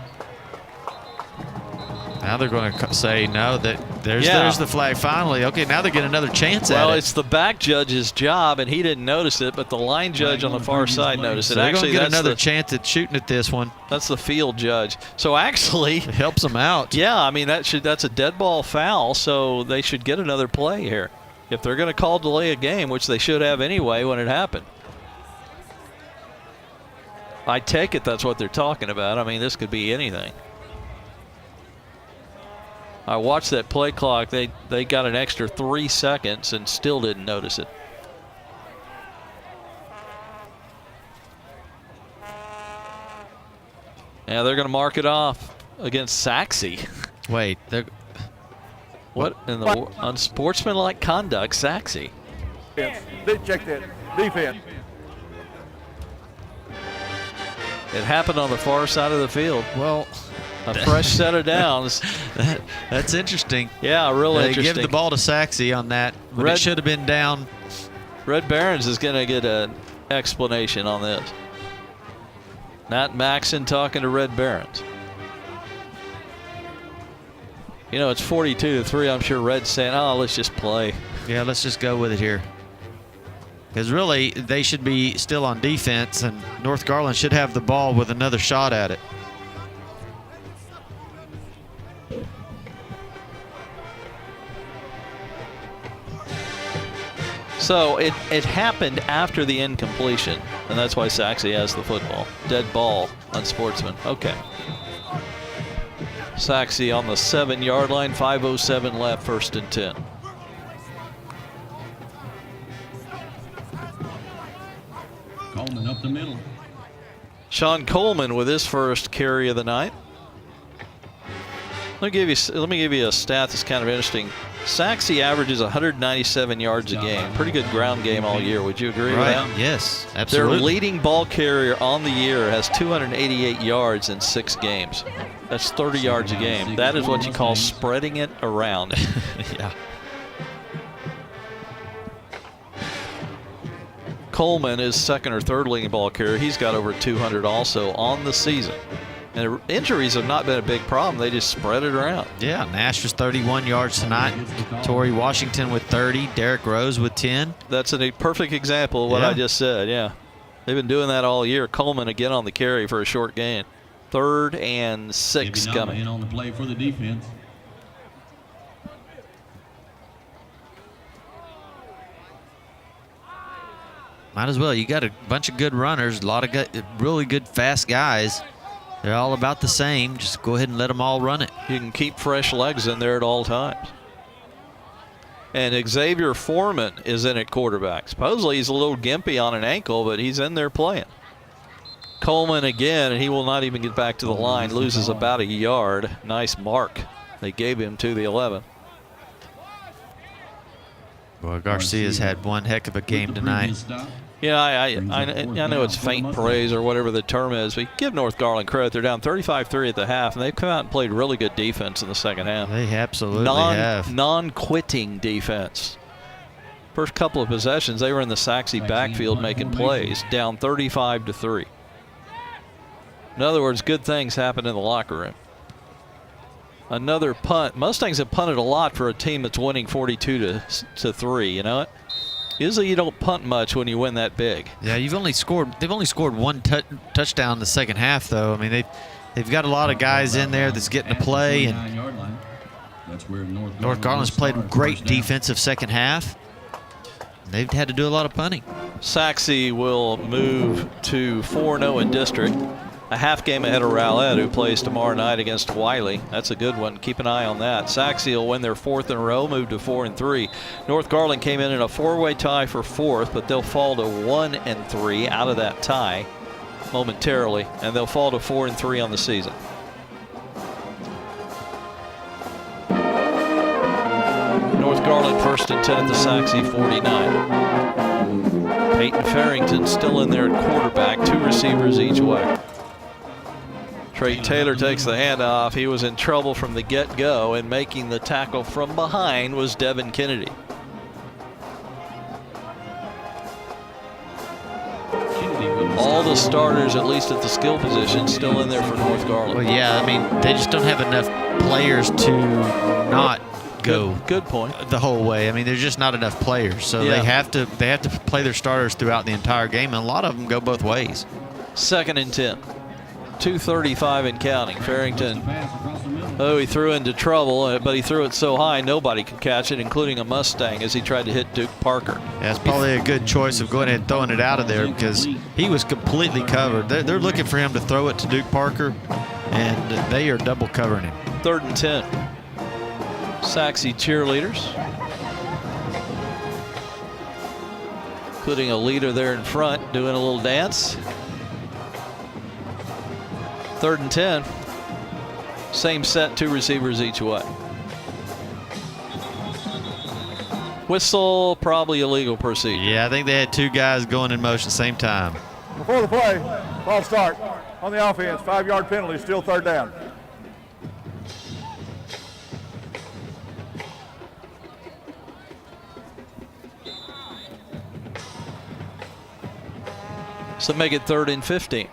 Now they're going to say no. There's the flag finally. Okay, now they're getting another chance at it. Well, it's the back judge's job, and he didn't notice it, but the line judge on the far side noticed it. So they're actually, going to get another chance at shooting at this one. That's the field judge. So actually, it helps them out. Yeah, I mean that's a dead ball foul, so they should get another play here if they're going to call delay a game, which they should have anyway when it happened. I take it that's what they're talking about. I mean, this could be anything. I watched that play clock. They got an extra 3 seconds and still didn't notice it. Yeah, they're going to mark it off against Sachse. Wait, what in the unsportsmanlike conduct, Sachse? Check that defense. It happened on the far side of the field. Well, a fresh set of downs. That's interesting. Yeah, really interesting. Give the ball to Sachse on that, but it should have been down. Red Barons is going to get an explanation on this. Nat Maxon talking to Red Barons. You know, it's 42-3. I'm sure Red's saying, oh, let's just play. Yeah, let's just go with it here. Because really, they should be still on defense, and North Garland should have the ball with another shot at it. So it happened after the incompletion, and that's why Sachse has the football. Dead ball, unsportsman. Okay. Sachse on the 7-yard line, 5:07 left, 1st and 10. Coleman up the middle. Sean Coleman with his first carry of the night. Let me give you a stat that's kind of interesting. Sachse averages 197 yards a game. Pretty good ground game all year. Would you agree with that? Yes, absolutely. Their leading ball carrier on the year has 288 yards in 6 games. That's 30 yards a game. That is what you call spreading it around. Yeah. Coleman is 2nd or 3rd leading ball carrier. He's got over 200 also on the season. And injuries have not been a big problem. They just spread it around. Yeah, Nash was 31 yards tonight. Torrey Washington with 30. Derrick Rose with 10. That's a perfect example of what I just said, yeah. They've been doing that all year. Coleman again on the carry for a short gain. 3rd and 6 coming. In on the play for the defense. Might as well. You got a bunch of good runners, a lot of really good fast guys. They're all about the same. Just go ahead and let them all run it. You can keep fresh legs in there at all times. And Xavier Foreman is in at quarterback. Supposedly he's a little gimpy on an ankle, but he's in there playing. Coleman again, and he will not even get back to the line. Loses about a yard. Nice mark they gave him to the 11. Boy, Garcia's had one heck of a game tonight. Yeah, I know it's faint praise or whatever the term is, but give North Garland credit. They're down 35-3 at the half, and they've come out and played really good defense in the second half. They absolutely have. Non-quitting defense. First couple of possessions, they were in the Sachse backfield making plays, down 35-3. In other words, good things happen in the locker room. Another punt. Mustangs have punted a lot for a team that's winning 42-3. You know it. Usually you don't punt much when you win that big. Yeah, they've only scored one touchdown in the second half, though. I mean, they've got a lot of guys in there that's getting to play, and North Garland's played great defensive second half. They've had to do a lot of punting. Sachse will move to 4-0 in district. A half game ahead of Rowlett, who plays tomorrow night against Wiley. That's a good one. Keep an eye on that. Sachse will win their 4th in a row, move to 4-3. North Garland came in a 4-way tie for 4th, but they'll fall to 1-3 out of that tie momentarily, and they'll fall to 4-3 on the season. North Garland 1st and 10 at the Sachse 49. Peyton Farrington still in there at quarterback, 2 receivers each way. Trey Taylor takes the handoff. He was in trouble from the get-go, and making the tackle from behind was Devin Kennedy. All the starters, at least at the skill position, still in there for North Garland. Well, yeah, I mean, they just don't have enough players to not go good point the whole way. I mean, there's just not enough players, so they have to play their starters throughout the entire game, and a lot of them go both ways. 2nd and 10. 2:35 and counting. Farrington, he threw into trouble, but he threw it so high nobody could catch it, including a Mustang, as he tried to hit Duke Parker. Yeah, it's probably a good choice of going ahead and throwing it out of there, because he was completely covered. They're looking for him to throw it to Duke Parker, and they are double covering him. 3rd and 10. Sachse cheerleaders, including a leader there in front doing a little dance. 3rd and 10. Same set, 2 receivers each way. Whistle, probably illegal procedure. Yeah, I think they had 2 guys going in motion same time. Before the play, false start on the offense, 5-yard penalty, still 3rd down. So make it 3rd and 15.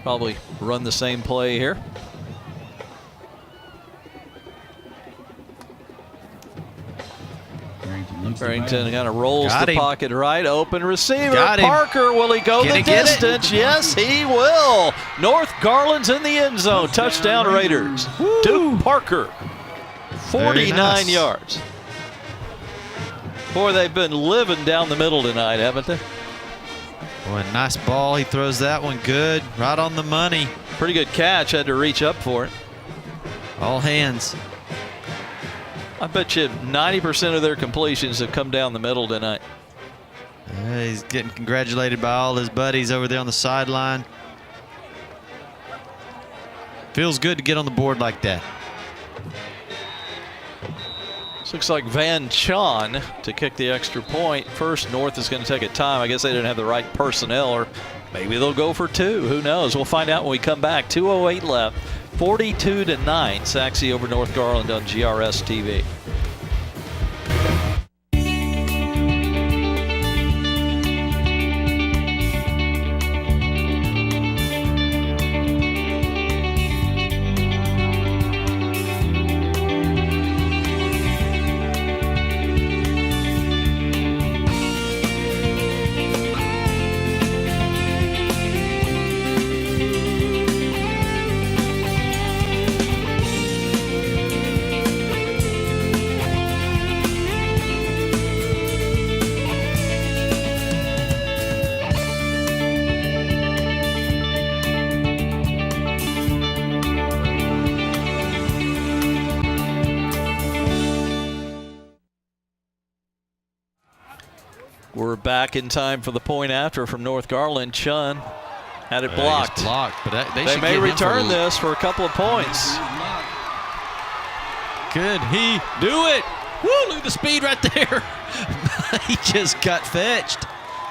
Probably run the same play here. Farrington kind of rolls the pocket right. Open receiver. Parker, will he go the distance? Yes, he will. North Garland's in the end zone. Touchdown Raiders. Woo. Duke Parker, 49 yards. Boy, they've been living down the middle tonight, haven't they? Boy, nice ball. He throws that one good. Right on the money. Pretty good catch. Had to reach up for it. All hands. I bet you 90% of their completions have come down the middle tonight. Yeah, he's getting congratulated by all his buddies over there on the sideline. Feels good to get on the board like that. This looks like Van Chon to kick the extra point. First, North is going to take a time. I guess they didn't have the right personnel, or maybe they'll go for 2. Who knows? We'll find out when we come back. 2:08 left. 42-9. Sachse over North Garland on GRS TV. We're back in time for the point after from North Garland. Chun had it blocked. It's blocked, but they should may give him return this for a couple of points. Could he do it? Woo, look at the speed right there. He just got fetched.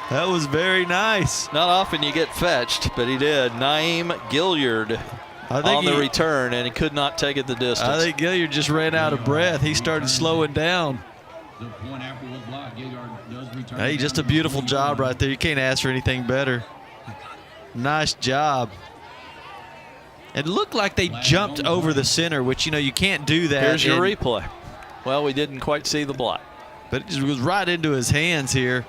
That was very nice. Not often you get fetched, but he did. Naeem Gilliard on the return, and he could not take it the distance. I think Gilliard just ran out of breath. He started slowing down. The point after was blocked. Gilliard does return. Hey, just a beautiful job right there. You can't ask for anything better. Nice job. It looked like they jumped over the center, which, you know, you can't do that. Here's your replay. Well, we didn't quite see the block. But it just was right into his hands here.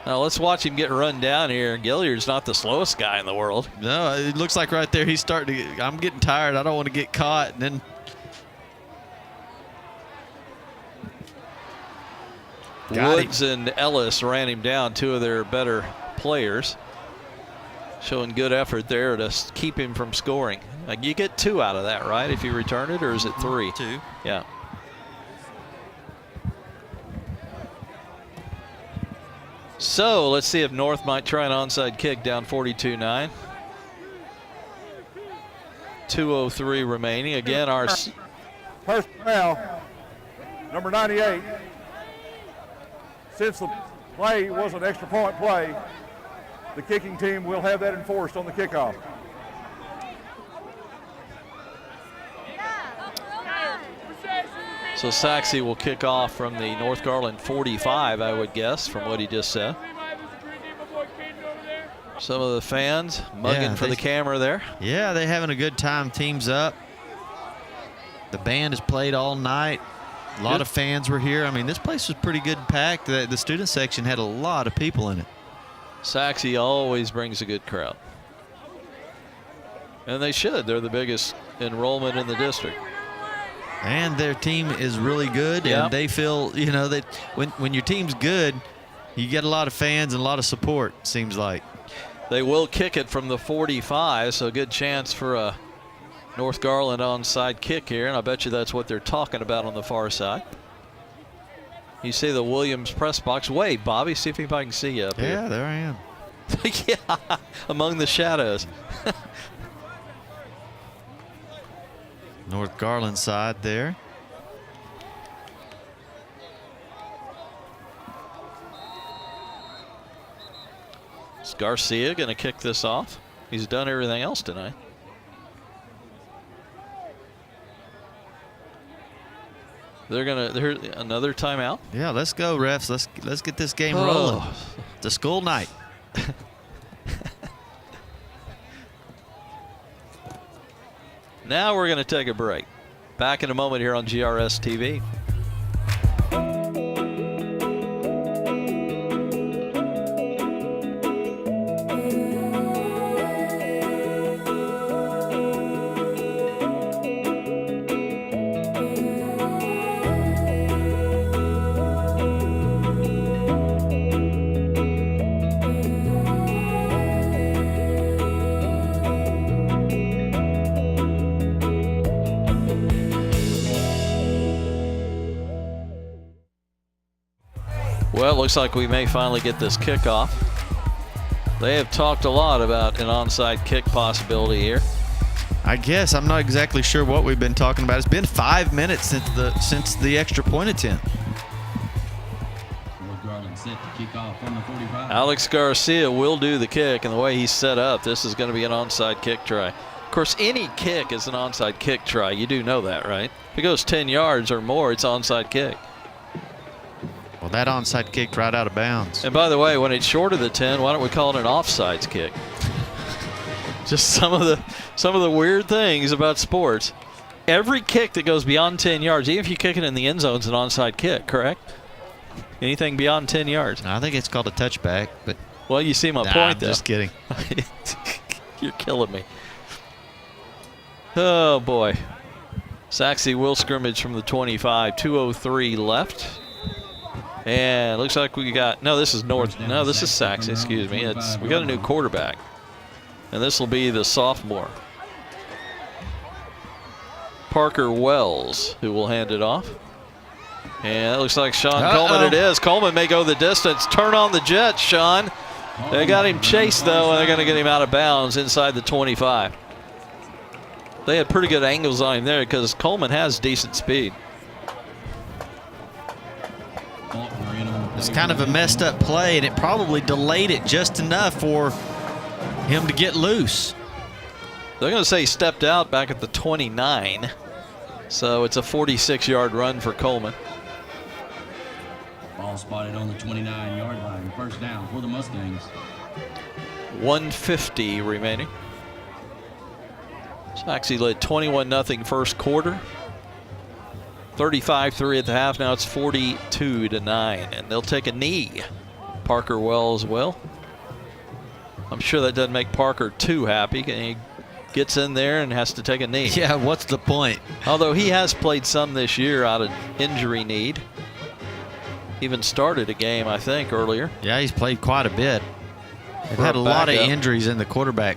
Now let's watch him get run down here. Gilliard's not the slowest guy in the world. No, it looks like right there he's starting to get, I'm getting tired. I don't want to get caught. And then Woods and Ellis ran him down, two of their better players. Showing good effort there to keep him from scoring. Like, you get 2 out of that, right, if you return it, or is it 3? 2. Yeah. So let's see if North might try an onside kick down 42-9. 2:03 remaining. Again, our personnel, number 98. Since the play was an extra point play, the kicking team will have that enforced on the kickoff. So Sachse will kick off from the North Garland 45, I would guess, from what he just said. Some of the fans mugging for the camera there. Yeah, they're having a good time. Teams up. The band has played all night. A lot of fans were here. I mean, this place was pretty good packed. The student section had a lot of people in it. Sachse always brings a good crowd. And they should. They're the biggest enrollment in the district. And their team is really good, and they feel, you know, that when your team's good, you get a lot of fans and a lot of support, seems like. They will kick it from the 45, so good chance for a North Garland onside kick here, and I bet you that's what they're talking about on the far side. You see the Williams press box. Wait, Bobby, see if anybody can see you up here. Yeah, there I am. Yeah, among the shadows. North Garland side there. Is Garcia going to kick this off? He's done everything else tonight. They're another timeout. Yeah, let's go, refs. Let's get this game rolling. It's a school night. Now we're going to take a break. Back in a moment here on GRS TV. Well, it looks like we may finally get this kickoff. They have talked a lot about an onside kick possibility here. I guess I'm not exactly sure what we've been talking about. It's been 5 minutes since the extra point attempt. North Garland set to kick off on the 45. Alex Garcia will do the kick, and the way he's set up, this is going to be an onside kick try. Of course, any kick is an onside kick try. You do know that, right? If it goes 10 yards or more, it's onside kick. Well, that onside kicked right out of bounds. And by the way, when it's short of the 10, why don't we call it an offsides kick? Just some of the weird things about sports. Every kick that goes beyond 10 yards, even if you kick it in the end zone, is an onside kick, correct? Anything beyond 10 yards. I think it's called a touchback, but well, you see my point, though. Just kidding. You're killing me. Oh boy. Sachse will scrimmage from the 25. 2:03 left. And it looks like we got, no, this is North, no, this is Sachse, excuse me. We got a new quarterback. And this will be the sophomore, Parker Wells, who will hand it off. And it looks like Sean Coleman it is. Coleman may go the distance. Turn on the Jets, Sean. They got him chased, though, and they're going to get him out of bounds inside the 25. They had pretty good angles on him there because Coleman has decent speed. It's kind of a messed up play, and it probably delayed it just enough for him to get loose. They're going to say he stepped out back at the 29. So it's a 46-yard run for Coleman. Ball spotted on the 29-yard line. First down for the Mustangs. 150 remaining. Sachse led 21-0 first quarter. 35-3 at the half. Now it's 42-9, and they'll take a knee. Parker Wells will. I'm sure that doesn't make Parker too happy. He gets in there and has to take a knee. Yeah, what's the point? Although he has played some this year out of injury need. Even started a game, I think, earlier. Yeah, he's played quite a bit. They've had a lot of injuries in the quarterback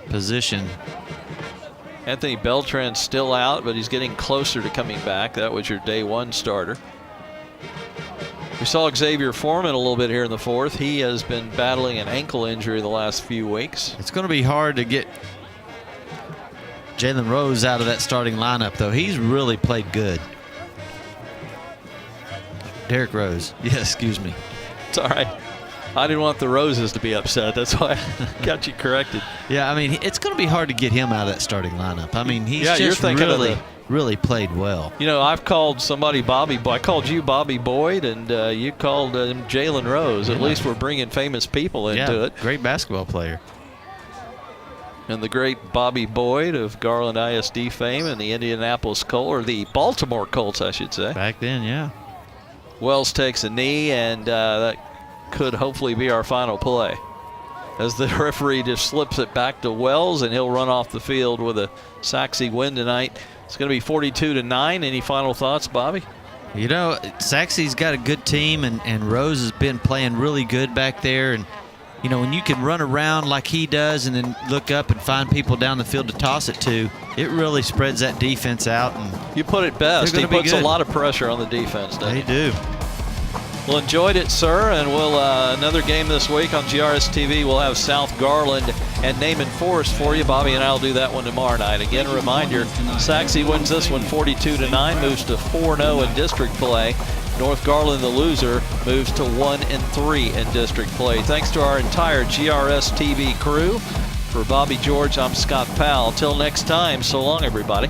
position. Anthony Beltran's still out, but he's getting closer to coming back. That was your day one starter. We saw Xavier Foreman a little bit here in the fourth. He has been battling an ankle injury the last few weeks. It's going to be hard to get Jalen Rose out of that starting lineup, though. He's really played good. Derrick Rose. Yeah, excuse me. It's all right. I didn't want the Roses to be upset. That's why I got you corrected. Yeah, I mean, it's going to be hard to get him out of that starting lineup. I mean, he's just really played well. You know, I've called somebody Bobby. I called you Bobby Boyd, and you called him Jalen Rose. At least we're bringing famous people into it. Great basketball player. And the great Bobby Boyd of Garland ISD fame and the Indianapolis Colts, or the Baltimore Colts, I should say. Back then, yeah. Wells takes a knee, and that could hopefully be our final play. As the referee just slips it back to Wells, and he'll run off the field with a Sachse win tonight. It's going to be 42-9. Any final thoughts, Bobby? You know, Sachse's got a good team, and Rose has been playing really good back there. And, you know, when you can run around like he does and then look up and find people down the field to toss it to, it really spreads that defense out. And you put it best. He puts a lot of pressure on the defense, doesn't he? They do. Well, enjoyed it, sir, and we'll another game this week on GRS TV. We'll have South Garland and Naaman Forest for you. Bobby and I will do that one tomorrow night. Again, a reminder, Sachse wins this one 42-9, moves to 4-0 in district play. North Garland, the loser, moves to 1-3 in district play. Thanks to our entire GRS TV crew. For Bobby George, I'm Scott Powell. Till next time, so long, everybody.